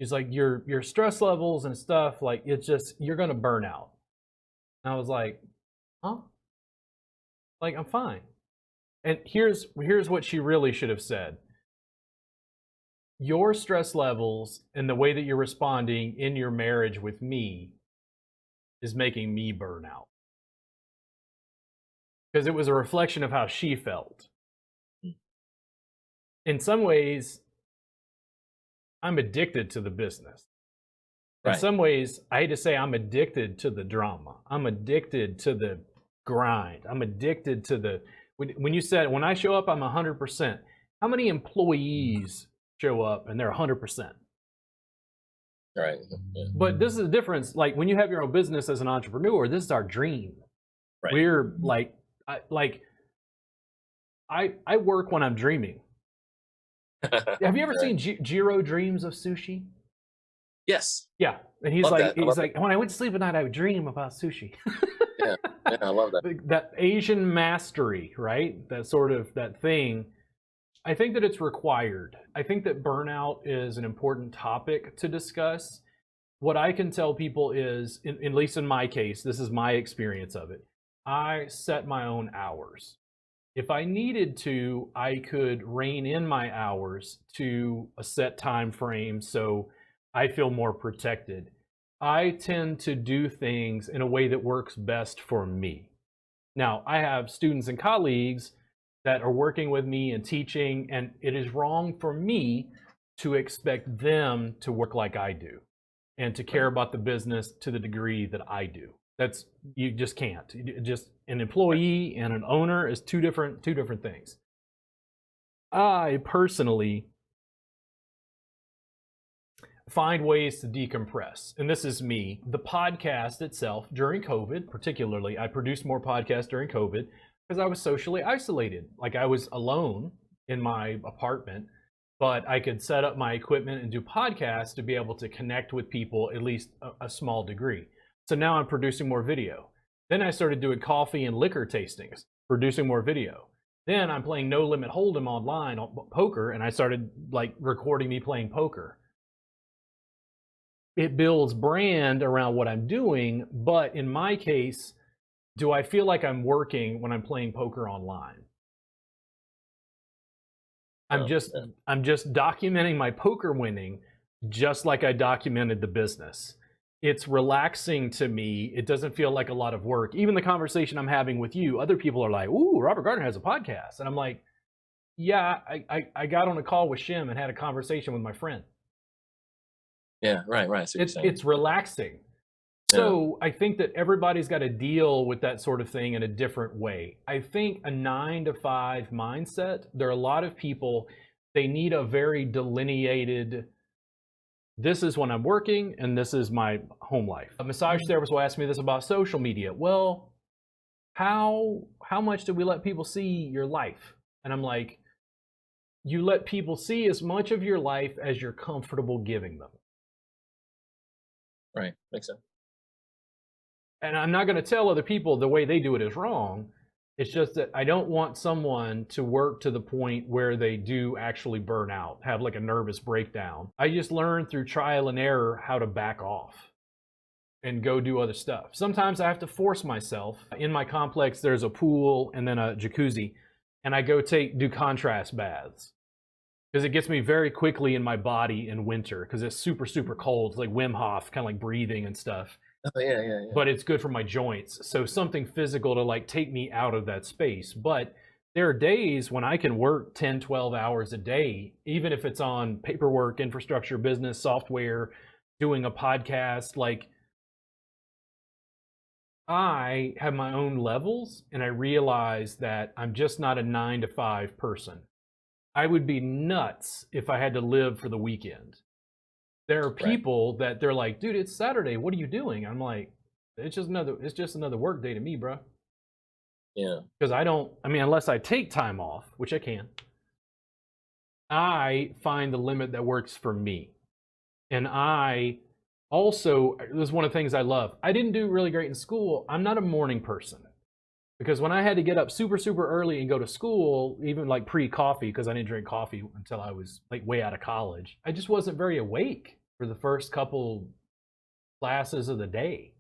She's like, your stress levels and stuff, like it's just, you're going to burn out. And I was like, huh? Like, I'm fine. And here's what she really should have said. Your stress levels and the way that you're responding in your marriage with me is making me burn out. Because it was a reflection of how she felt. In some ways, I'm addicted to the business. In some ways, I hate to say I'm addicted to the drama. I'm addicted to the grind. I'm addicted to when you said, when I show up, I'm 100%. How many employees show up and they're 100%? Right. Yeah. But this is the difference. Like when you have your own business as an entrepreneur, this is our dream. Right. We're like, I work when I'm dreaming. Have you ever seen Jiro Dreams of Sushi? Yes. Yeah. And he's like, when I went to sleep at night, I would dream about sushi. Yeah, I love that. That Asian mastery, right? That sort of, that thing. I think that it's required. I think that burnout is an important topic to discuss. What I can tell people is, at least in my case, this is my experience of it. I set my own hours. If I needed to, I could rein in my hours to a set time frame so I feel more protected. I tend to do things in a way that works best for me. Now, I have students and colleagues that are working with me and teaching, and it is wrong for me to expect them to work like I do and to care about the business to the degree that I do. You just can't. Just an employee and an owner is two different things. I personally find ways to decompress, and this is me. The podcast itself, during COVID particularly, I produced more podcasts during COVID because I was socially isolated. Like, I was alone in my apartment, but I could set up my equipment and do podcasts to be able to connect with people, at least a small degree. So now I'm producing more video. Then I started doing coffee and liquor tastings, producing more video. Then I'm playing No Limit Hold'em online on poker, and I started like recording me playing poker. It builds brand around what I'm doing, but in my case, do I feel like I'm working when I'm playing poker online? I'm just documenting my poker winning, just like I documented the business. It's relaxing to me. It doesn't feel like a lot of work. Even the conversation I'm having with you, other people are like, "Ooh, Robert Gardner has a podcast," and I'm like, "Yeah, I got on a call with Shim and had a conversation with my friend." Yeah, right. So It's relaxing. So I think that everybody's got to deal with that sort of thing in a different way. I think a 9 to 5 mindset, there are a lot of people, they need a very delineated, this is when I'm working and this is my home life. A massage therapist will ask me this about social media. Well, how much do we let people see your life? And I'm like, you let people see as much of your life as you're comfortable giving them. Right, makes sense. And I'm not going to tell other people the way they do it is wrong. It's just that I don't want someone to work to the point where they do actually burn out, have like a nervous breakdown. I just learned through trial and error how to back off and go do other stuff. Sometimes I have to force myself. In my complex, there's a pool and then a jacuzzi, and I go do contrast baths because it gets me very quickly in my body in winter because it's super, super cold. It's like Wim Hof, kind of like breathing and stuff. Oh, yeah. But it's good for my joints. So something physical to like take me out of that space. But there are days when I can work 10, 12 hours a day, even if it's on paperwork, infrastructure, business, software, doing a podcast. Like, I have my own levels, and I realize that I'm just not a 9 to 5 person. I would be nuts if I had to live for the weekend. There are people that they're like, dude, it's Saturday. What are you doing? I'm like, it's just another work day to me, bro. Yeah. Because unless I take time off, which I can, I find the limit that works for me. And I also, this is one of the things I love. I didn't do really great in school. I'm not a morning person. Because when I had to get up super, super early and go to school, even like pre-coffee, because I didn't drink coffee until I was like way out of college, I just wasn't very awake for the first couple classes of the day.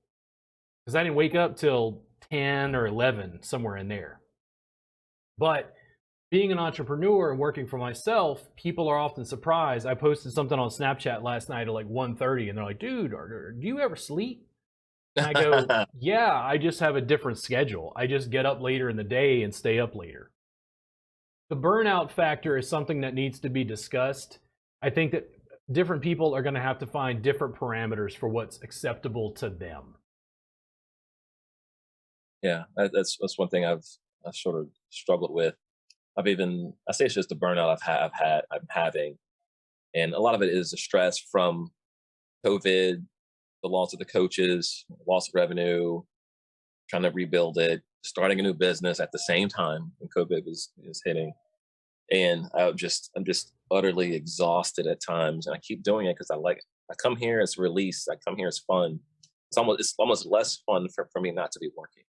Because I didn't wake up till 10 or 11, somewhere in there. But being an entrepreneur and working for myself, people are often surprised. I posted something on Snapchat last night at like 1:30, and they're like, dude, do you ever sleep? And I go, yeah, I just have a different schedule. I just get up later in the day and stay up later. The burnout factor is something that needs to be discussed. I think that different people are going to have to find different parameters for what's acceptable to them. Yeah, that's one thing I've sort of struggled with. I say it's just the burnout I'm having, and a lot of it is the stress from COVID, the loss of the coaches, loss of revenue, trying to rebuild it, starting a new business at the same time when COVID was hitting. And I'm just utterly exhausted at times. And I keep doing it because I like it. I come here as release. I come here as fun. It's almost less fun for me not to be working.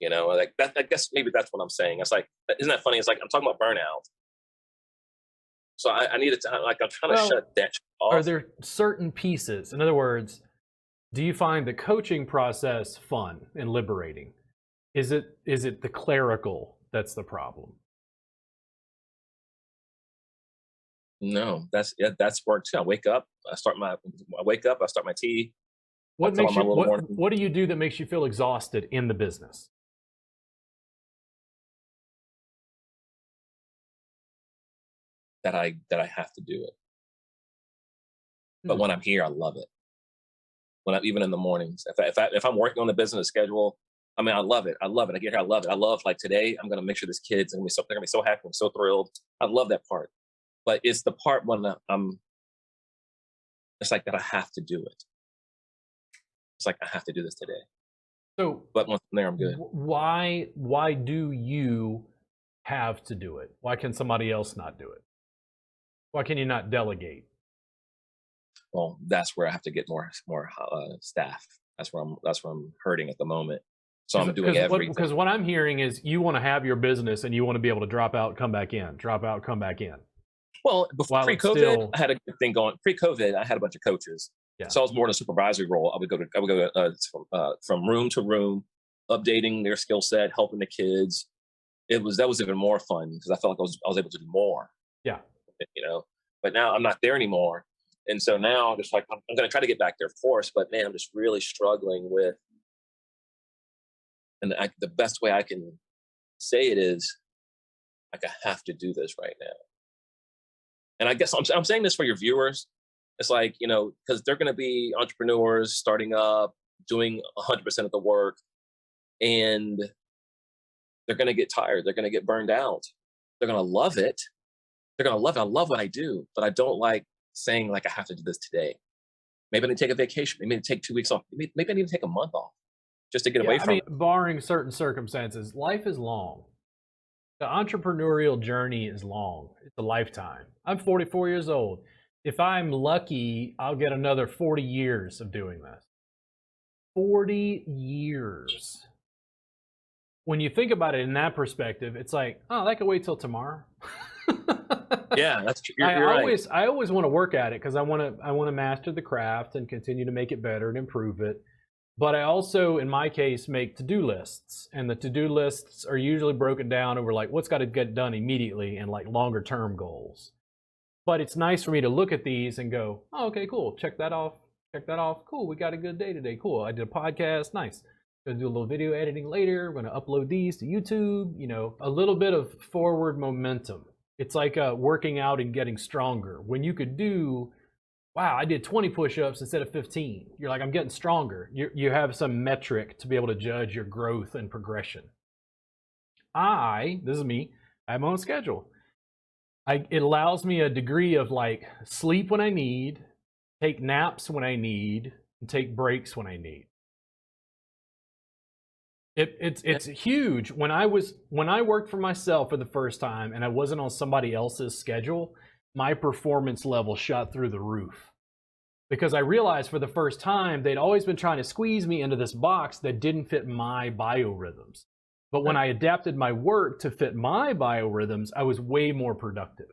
You know, like that, I guess maybe that's what I'm saying. It's like, isn't that funny? It's like, I'm talking about burnout. So I needed to, like, I'm trying to shut that off. Are there certain pieces? In other words, do you find the coaching process fun and liberating? Is it the clerical that's the problem? No, that's work too. I wake up, I start my tea. What do you do that makes you feel exhausted in the business? That I have to do it. But when I'm here, I love it. even in the mornings. If I'm working on the business schedule, I mean, I love it. I love it. I get here. I love it. I love like today. I'm gonna make sure this kid's gonna be so they're gonna be so happy. I'm so thrilled. I love that part. But it's the part when I'm. It's like that. I have to do it. It's like I have to do this today. So But once I'm there, I'm good. why do you have to do it? Why can somebody else not do it? Why can you not delegate? Well, that's where I have to get more staff. That's where I'm hurting at the moment. So I'm doing everything. Because what I'm hearing is you want to have your business and you want to be able to drop out, come back in, drop out, come back in. Well, before While it's pre-COVID, still- I had a good thing going. Pre-COVID, I had a bunch of coaches, Yeah. so I was more in a supervisory role. I would go from room to room, updating their skill set, helping the kids. That was even more fun because I felt like I was able to do more. Yeah. But now I'm not there anymore, and so now I'm just like I'm going to try to get back there, of course. But man, I'm just really struggling with, and the best way I can say it is, like I have to do this right now. And I guess I'm saying this for your viewers. It's like, because they're going to be entrepreneurs starting up, doing 100% of the work, and they're going to get tired. They're going to get burned out. They're going to love it. They're going to love it. I love what I do, but I don't like saying like I have to do this today. Maybe I need to take a vacation. Maybe I need to take 2 weeks off. Maybe I need to take a month off just to get away from it. Barring certain circumstances, life is long. The entrepreneurial journey is long. It's a lifetime. I'm 44 years old. If I'm lucky, I'll get another 40 years of doing this. 40 years. When you think about it in that perspective, it's like, oh, that could wait till tomorrow. Yeah, that's true. You're right. I always want to work at it because I want to master the craft and continue to make it better and improve it. But I also, in my case, make to-do lists. And the to-do lists are usually broken down over like what's got to get done immediately and like longer term goals. But it's nice for me to look at these and go, oh, okay, cool. Check that off. Check that off. Cool. We got a good day today. Cool. I did a podcast. Nice. Gonna do a little video editing later. We're gonna upload these to YouTube. A little bit of forward momentum. It's like working out and getting stronger. When you could do, wow, I did 20 push-ups instead of 15. You're like, I'm getting stronger. You have some metric to be able to judge your growth and progression. This is me, I have my own schedule. It allows me a degree of like sleep when I need, take naps when I need, and take breaks when I need. It's huge. When I worked for myself for the first time and I wasn't on somebody else's schedule, my performance level shot through the roof. Because I realized for the first time they'd always been trying to squeeze me into this box that didn't fit my biorhythms. But when I adapted my work to fit my biorhythms, I was way more productive.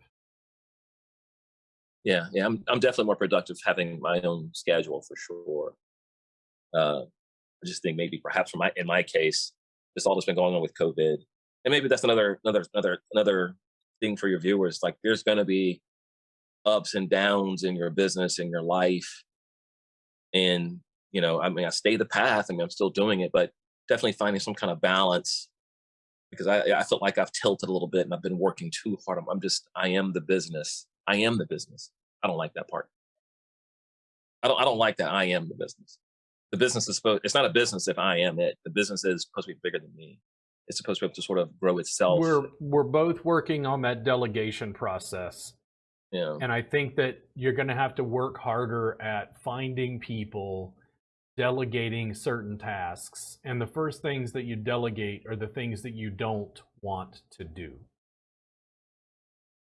Yeah, I'm definitely more productive having my own schedule for sure. I just think maybe perhaps in my case, this all that's been going on with COVID, and maybe that's another thing for your viewers. Like, there's going to be ups and downs in your business, in your life, and I stay the path. I mean, I'm still doing it, but definitely finding some kind of balance because I felt like I've tilted a little bit and I've been working too hard. I am the business. I am the business. I don't like that part. I don't like that. I am the business. The business it's not a business if I am it. The business is supposed to be bigger than me. It's supposed to be able to sort of grow itself. We're both working on that delegation process. Yeah. And I think that you're going to have to work harder at finding people, delegating certain tasks. And the first things that you delegate are the things that you don't want to do.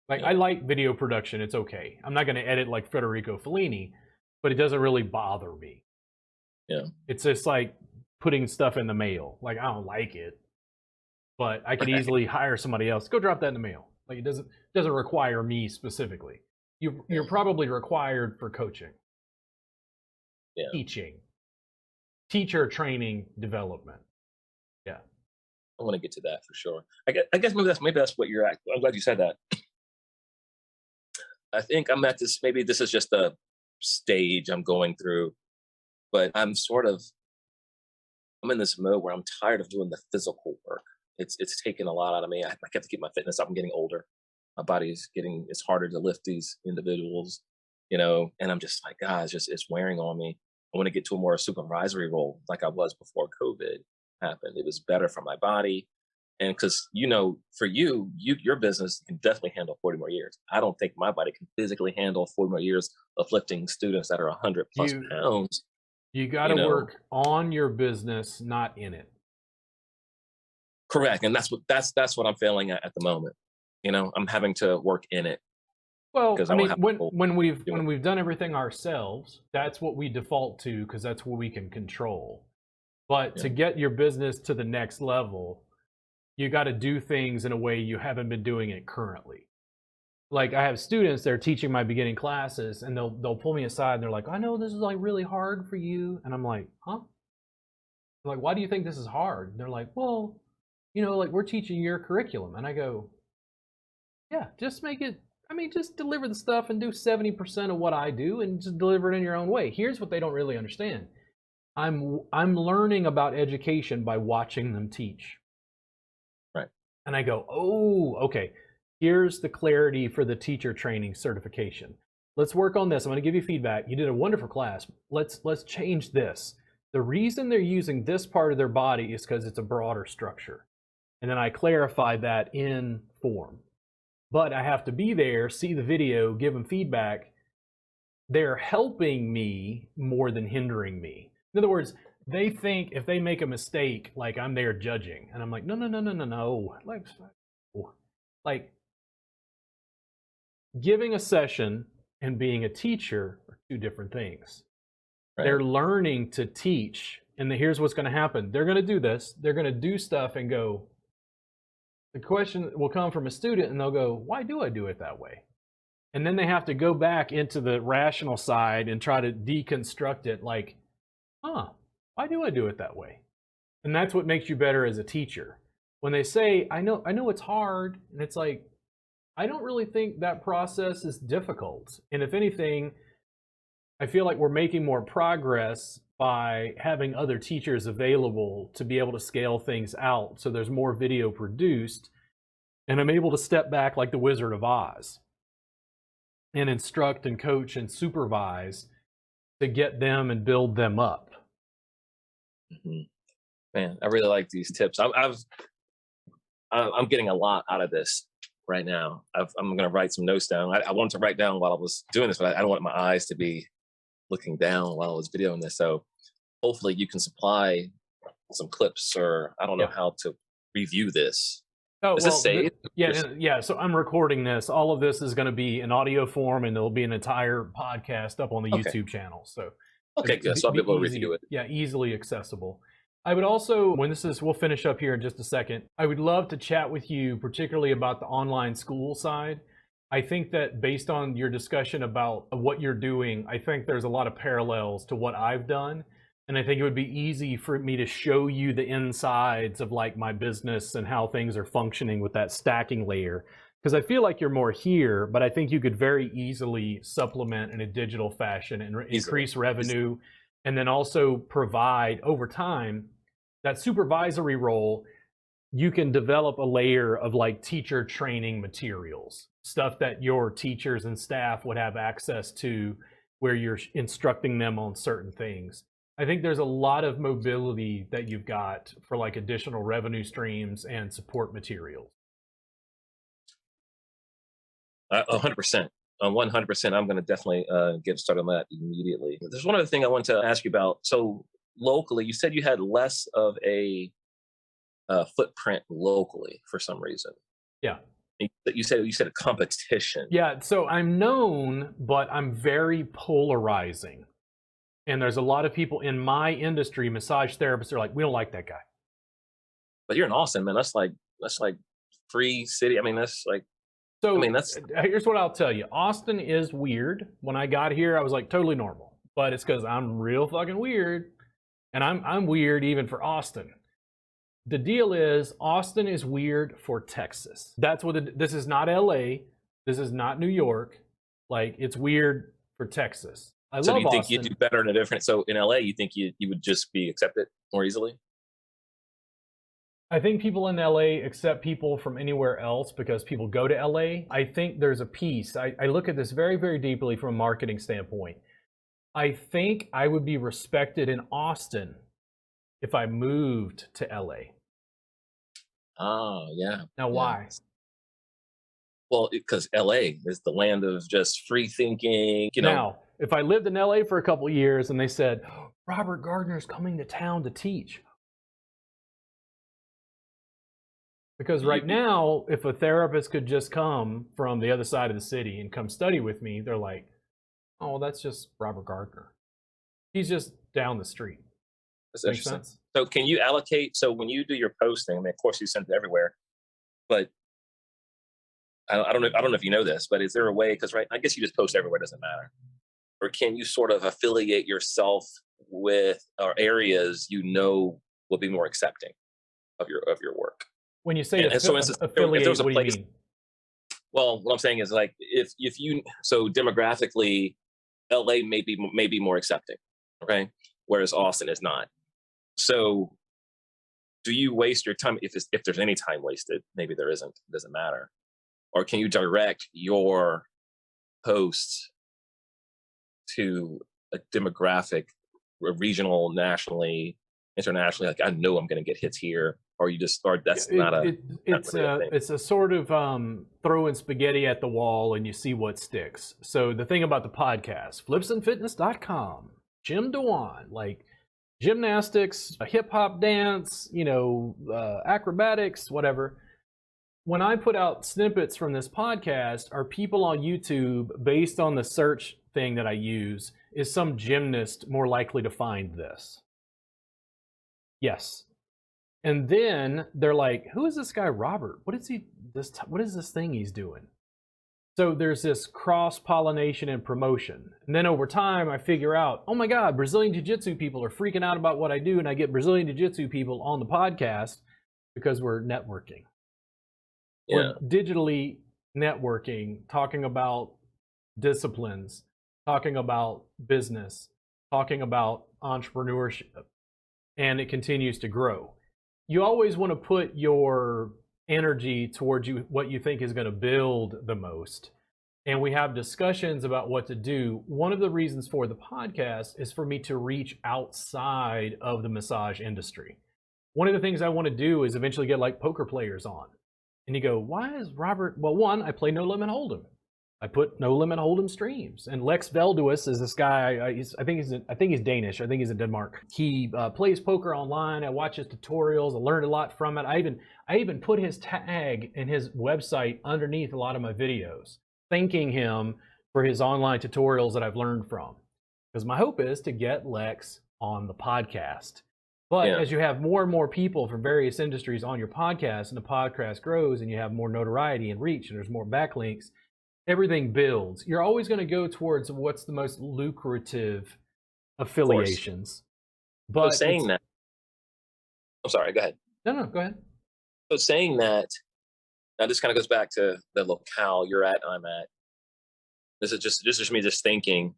Like, I like video production. It's okay. I'm not going to edit like Federico Fellini, but it doesn't really bother me. Yeah. It's just like putting stuff in the mail. Like, I don't like it, but I could easily hire somebody else. Go drop that in the mail. Like, it doesn't require me specifically. You're probably required for coaching, teaching, teacher training, development. Yeah. I want to get to that for sure. I guess maybe that's what you're at. I'm glad you said that. I think I'm at this. Maybe this is just a stage I'm going through. But I'm in this mode where I'm tired of doing the physical work. It's taken a lot out of me. I have to keep my fitness up. I'm getting older. My body's it's harder to lift these individuals, and I'm just like, God, it's wearing on me. I want to get to a more supervisory role like I was before COVID happened. It was better for my body. And because, for your business can definitely handle 40 more years. I don't think my body can physically handle 40 more years of lifting students that are 100 plus pounds. You got to work on your business, not in it. Correct. And that's what I'm failing at the moment. I'm having to work in it. Well, I mean, when we've done everything ourselves, that's what we default to because that's what we can control. But to get your business to the next level, you got to do things in a way you haven't been doing it currently. Like I have students that are teaching my beginning classes, and they'll pull me aside and they're like, "I know this is like really hard for you," and I'm like, "Huh?" I'm like, "Why do you think this is hard?" And they're like, "Well, like we're teaching your curriculum," and I go, "Yeah, just make it. I mean, just deliver the stuff and do 70% of what I do, and just deliver it in your own way." Here's what they don't really understand: I'm learning about education by watching them teach. Right. And I go, "Oh, okay. Here's the clarity for the teacher training certification. Let's work on this. I'm going to give you feedback. You did a wonderful class. Let's change this. The reason they're using this part of their body is because it's a broader structure." And then I clarify that in form. But I have to be there, see the video, give them feedback. They're helping me more than hindering me. In other words, they think if they make a mistake, like I'm there judging. And I'm like, no. Like giving a session and being a teacher are two different things. Right. They're learning to teach. And here's what's going to happen. They're going to do this. They're going to do stuff and go, the question will come from a student and they'll go, "Why do I do it that way?" And then they have to go back into the rational side and try to deconstruct it like, why do I do it that way? And that's what makes you better as a teacher. When they say, I know it's hard, and it's like, I don't really think that process is difficult. And if anything, I feel like we're making more progress by having other teachers available to be able to scale things out. So there's more video produced, and I'm able to step back like the Wizard of Oz and instruct and coach and supervise to get them and build them up. Mm-hmm. Man, I really like these tips. I'm getting a lot out of this right now. I'm going to write some notes down. I wanted to write down while I was doing this, but I don't want my eyes to be looking down while I was videoing this. So hopefully you can supply some clips, or I don't know how to review this. Oh, is this saved? Yeah. So I'm recording this. All of this is going to be in audio form, and there'll be an entire podcast up on the YouTube channel. So good. So I'll be able to review it. Yeah, easily accessible. I would also, we'll finish up here in just a second. I would love to chat with you, particularly about the online school side. I think that based on your discussion about what you're doing, I think there's a lot of parallels to what I've done. And I think it would be easy for me to show you the insides of like my business and how things are functioning with that stacking layer. Because I feel like you're more here, but I think you could very easily supplement in a digital fashion and increase revenue, and then also provide over time that supervisory role. You can develop a layer of like teacher training materials, stuff that your teachers and staff would have access to, where you're instructing them on certain things. I think there's a lot of mobility that you've got for like additional revenue streams and support materials. 100%. 100%. I'm going to definitely get started on that immediately. There's one other thing I want to ask you about. So locally, you said you had less of a footprint locally for some reason. Yeah. You said a competition. Yeah. So I'm known, but I'm very polarizing. And there's a lot of people in my industry, massage therapists, are like, we don't like that guy. But you're in Austin, man. That's like free city. I mean, that's like. So here's what I'll tell you. Austin is weird. When I got here, I was like totally normal, but it's because I'm real fucking weird, and I'm weird even for Austin. The deal is, Austin is weird for Texas. That's what this is not LA. This is not New York. Like, it's weird for Texas. So do you think you'd do better in a different? So in LA, you think you would just be accepted more easily? I think people in LA accept people from anywhere else because people go to LA. I think there's a piece. I look at this very, very deeply from a marketing standpoint. I think I would be respected in Austin if I moved to LA. Oh, yeah. Now, Yeah. why? Well, because LA is the land of just free thinking, Now, if I lived in LA for a couple of years and they said, Robert Gardner's coming to town to teach. Because right now, if a therapist could just come from the other side of the city and come study with me, they're like, oh, well, that's just Robert Gardner. He's just down the street. That's Make interesting. sense? So can you allocate, so when you do your posting, I mean, of course you send it everywhere, but I don't know if you know this, but is there a way, because I guess you just post everywhere, doesn't matter. Or can you sort of affiliate yourself with or areas will be more accepting of your work? When you say So instance, affiliate, if there was a what do you place, mean? well, what I'm saying is like if you, so demographically, LA may be more accepting, okay, whereas Austin is not. So do you waste your time, if there's any time wasted? Maybe there isn't. It doesn't matter. Or can you direct your posts to a demographic, regional, nationally, internationally? Like, I know I'm going to get hits here, or you just start. That's not a. It's a sort of throwing spaghetti at the wall and you see what sticks. So the thing about the podcast, flipsandfitness.com, Jim Dawan, like gymnastics, hip hop dance, acrobatics, whatever. When I put out snippets from this podcast, are people on YouTube, based on the search thing that I use, is some gymnast more likely to find this? Yes. And then they're like, who is this guy Robert? What is this thing he's doing? So there's this cross-pollination and promotion. And then over time, I figure out, oh my God, Brazilian Jiu-Jitsu people are freaking out about what I do. And I get Brazilian Jiu-Jitsu people on the podcast because we're networking. Yeah. We're digitally networking, talking about disciplines, talking about business, talking about entrepreneurship, and it continues to grow. You always want to put your energy towards what you think is going to build the most. And we have discussions about what to do. One of the reasons for the podcast is for me to reach outside of the massage industry. One of the things I want to do is eventually get like poker players on. And you go, why is Robert? Well, one, I play No Limit Hold'em. I put No Limit Hold'em streams. And Lex Velduis is this guy. I think he's Danish. I think he's in Denmark. He plays poker online. I watch his tutorials. I learned a lot from it. I even put his tag and his website underneath a lot of my videos, thanking him for his online tutorials that I've learned from. Because my hope is to get Lex on the podcast. But as you have more and more people from various industries on your podcast, and the podcast grows, and you have more notoriety and reach, and there's more backlinks, everything builds. You're always going to go towards what's the most lucrative affiliations. But so saying that, I'm sorry, go ahead. No, go ahead. So saying that, now this kind of goes back to the locale you're at, I'm at. This is just me just thinking,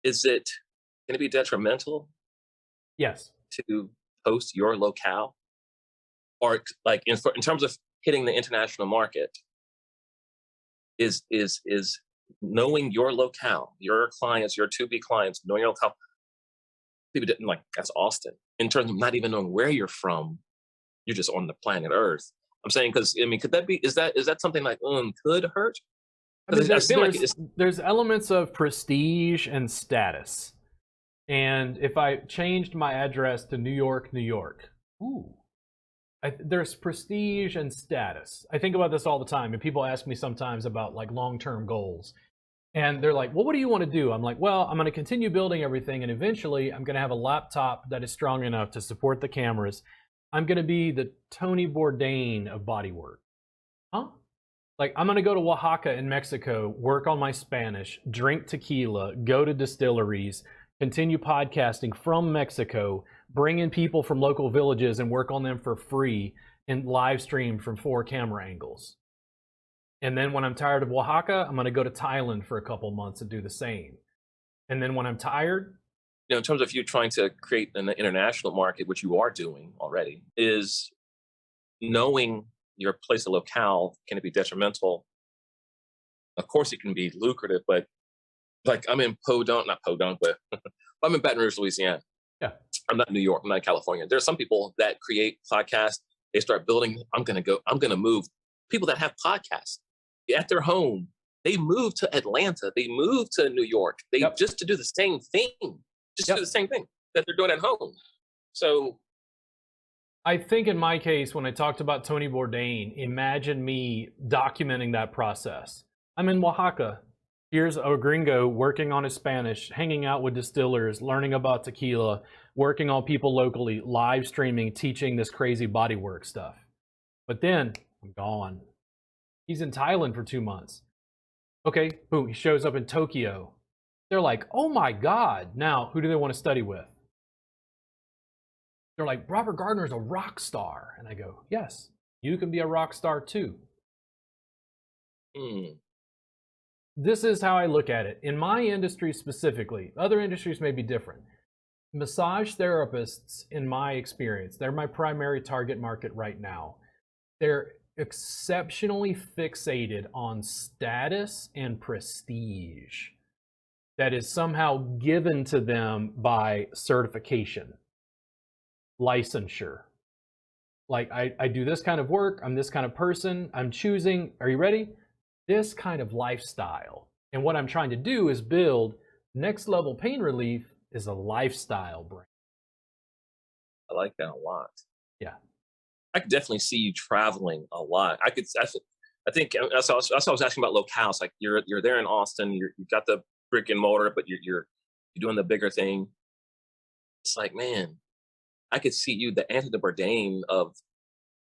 is it going to be detrimental? Yes. To post your locale, or like in terms of hitting the international market, is knowing your locale, your clients, your to-be clients, knowing your locale. People didn't like, that's Austin. In terms of not even knowing where you're from, you're just on the planet Earth. I'm saying, because I mean, could that be? Is that something like could hurt? I mean, there's elements of prestige and status. And if I changed my address to New York, there's prestige and status. I think about this all the time, and people ask me sometimes about like long-term goals. And they're like, well, what do you want to do? I'm like, well, I'm going to continue building everything, and eventually I'm going to have a laptop that is strong enough to support the cameras. I'm going to be the Tony Bourdain of bodywork. Huh? Like, I'm going to go to Oaxaca in Mexico, work on my Spanish, drink tequila, go to distilleries, continue podcasting from Mexico, bring in people from local villages and work on them for free, and live stream from 4 camera angles. And then when I'm tired of Oaxaca, I'm going to go to Thailand for a couple months and do the same. And then when I'm tired, in terms of you trying to create an international market, which you are doing already, is knowing your place of locale. Can it be detrimental? Of course it can be lucrative, but Like I'm in Podunk, not Podunk, but I'm in Baton Rouge, Louisiana. Yeah. I'm not in New York. I'm not in California. There's some people that create podcasts. They start building. I'm going to move. People that have podcasts at their home, they move to Atlanta. They move to New York. They Yep. just to do the same thing. Just to do the same thing that they're doing at home. So I think in my case, when I talked about Tony Bourdain, imagine me documenting that process. I'm in Oaxaca. Here's a gringo working on his Spanish, hanging out with distillers, learning about tequila, working on people locally, live streaming, teaching this crazy bodywork stuff. But then I'm gone. He's in Thailand for 2 months. Okay, boom, he shows up in Tokyo. They're like, oh my God. Now, who do they want to study with? They're like, Robert Gardner's a rock star. And I go, yes, you can be a rock star too. This is how I look at it. In my industry specifically, other industries may be different. Massage therapists, in my experience, they're my primary target market right now. They're exceptionally fixated on status and prestige that is somehow given to them by certification, licensure. Like, I do this kind of work, I'm this kind of person, I'm choosing, are you ready? This kind of lifestyle. And what I'm trying to do is build Next Level Pain Relief is a lifestyle brand. I like that a lot. Yeah. I could definitely see you traveling a lot. I think that's what I was asking about locales. Like you're there in Austin, you've got the brick and mortar, but you're doing the bigger thing. It's like, man, I could see you the Anthony Bourdain of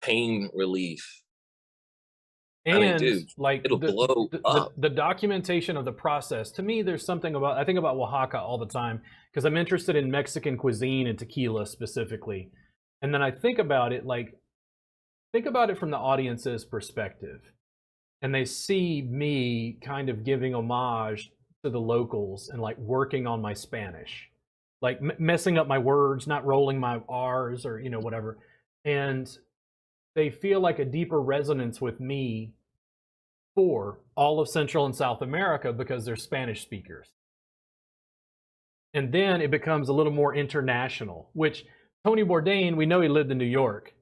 pain relief. And I mean, dude, like it'll blow up. The documentation of the process, to me, there's something about, I think about Oaxaca all the time because I'm interested in Mexican cuisine and tequila specifically. And then I think about it from the audience's perspective. And they see me kind of giving homage to the locals and like working on my Spanish, like messing up my words, not rolling my R's or, whatever. And they feel like a deeper resonance with me for all of Central and South America because they're Spanish speakers. And then it becomes a little more international, which Tony Bourdain, we know he lived in New York,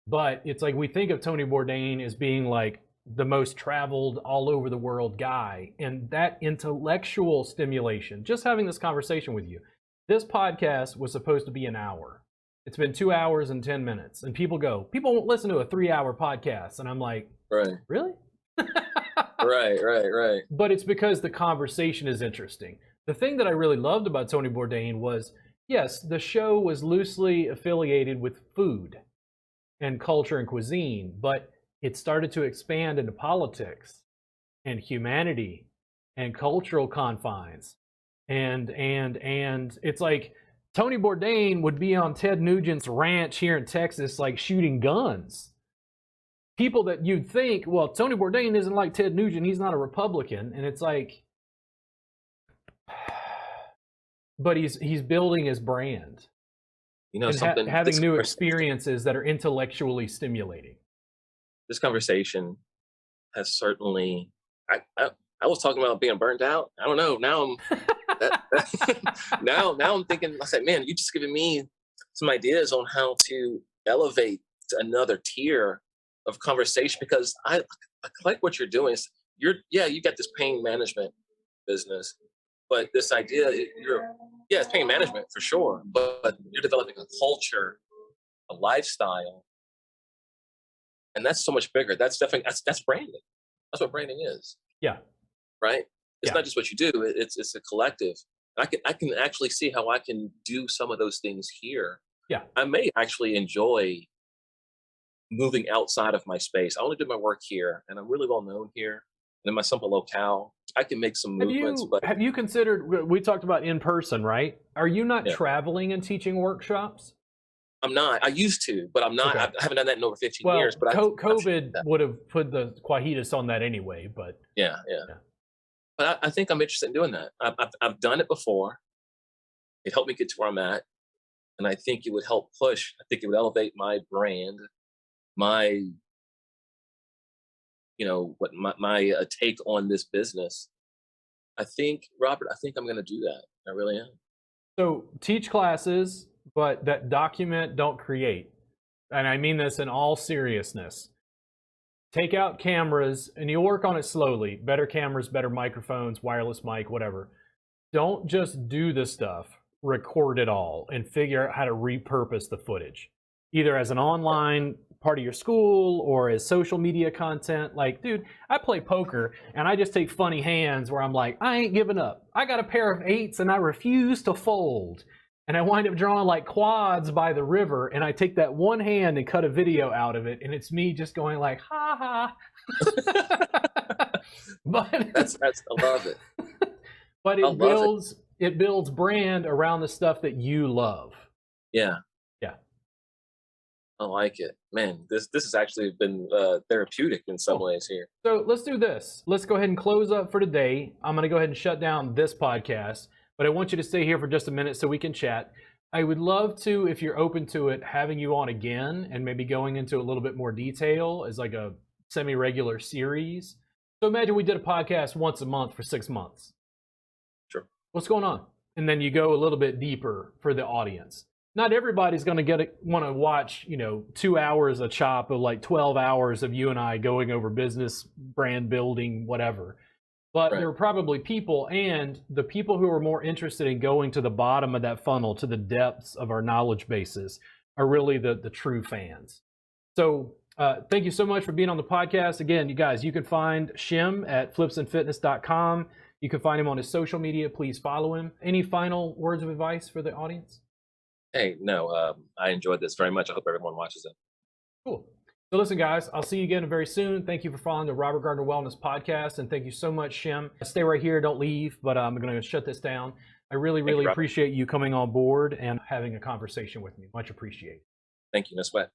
but it's like we think of Tony Bourdain as being like the most traveled all over the world guy. And that intellectual stimulation, just having this conversation with you, this podcast was supposed to be an hour. It's been 2 hours and 10 minutes. And people won't listen to a 3-hour podcast. And I'm like, right. Really? Right. But it's because the conversation is interesting. The thing that I really loved about Tony Bourdain was, yes, the show was loosely affiliated with food and culture and cuisine, but it started to expand into politics and humanity and cultural confines. And it's like Tony Bourdain would be on Ted Nugent's ranch here in Texas, like shooting guns. People that you'd think, well, Tony Bourdain isn't like Ted Nugent, he's not a Republican. And it's like, but he's building his brand. And having new experiences that are intellectually stimulating. This conversation has certainly, I was talking about being burnt out. I don't know. Now I'm thinking, I said, man, you just given me some ideas on how to elevate to another tier of conversation, because I like what you're doing. You got this pain management business, but this idea, it's pain management for sure, but you're developing a culture, a lifestyle, and that's so much bigger. That's definitely, that's branding. That's what branding is. Yeah. Right? It's not just what you do, it's a collective. I can actually see how I can do some of those things here. Yeah. I may actually enjoy moving outside of my space. I only do my work here, and I'm really well known here. And in my simple locale, I can make some movements. Have you considered, we talked about in person, right? Are you not traveling and teaching workshops? I'm not. I used to, but I'm not. Okay. I haven't done that in over 15 years. But COVID would have put the Quahitas on that anyway. But yeah. But I think I'm interested in doing that. I've done it before. It helped me get to where I'm at, and I think it would help push. I think it would elevate my brand, my take on this business. Robert, I think I'm going to do that. I really am. So teach classes, but that document, don't create. And I mean this in all seriousness. Take out cameras, and you'll work on it slowly. Better cameras, better microphones, wireless mic, whatever. Don't just do the stuff. Record it all and figure out how to repurpose the footage, either as an online part of your school or as social media content. Like, dude, I play poker and I just take funny hands where I'm like, I ain't giving up. I got a pair of 8s and I refuse to fold. And I wind up drawing like quads by the river, and I take that one hand and cut a video out of it, and it's me just going like, ha ha. But I love it. But it builds brand around the stuff that you love. Yeah. Yeah. I like it. Man, this has actually been therapeutic in some ways here. So let's do this. Let's go ahead and close up for today. I'm going to go ahead and shut down this podcast, but I want you to stay here for just a minute so we can chat. I would love to, if you're open to it, having you on again and maybe going into a little bit more detail as like a semi-regular series. So imagine we did a podcast once a month for 6 months. Sure. What's going on? And then you go a little bit deeper for the audience. Not everybody's going to want to watch, 2 hours a chop of like 12 hours of you and I going over business, brand building, whatever. But Right. there are probably people, and the people who are more interested in going to the bottom of that funnel, to the depths of our knowledge bases, are really the true fans. So thank you so much for being on the podcast. Again, you guys, you can find Shim at flipsandfitness.com. You can find him on his social media. Please follow him. Any final words of advice for the audience? Hey, no, I enjoyed this very much. I hope everyone watches it. Cool. So listen, guys, I'll see you again very soon. Thank you for following the Robert Gardner Wellness Podcast, and thank you so much, Shim. Stay right here. Don't leave, but I'm going to shut this down. I really, really appreciate you coming on board and having a conversation with me. Much appreciated. Thank you. No sweat.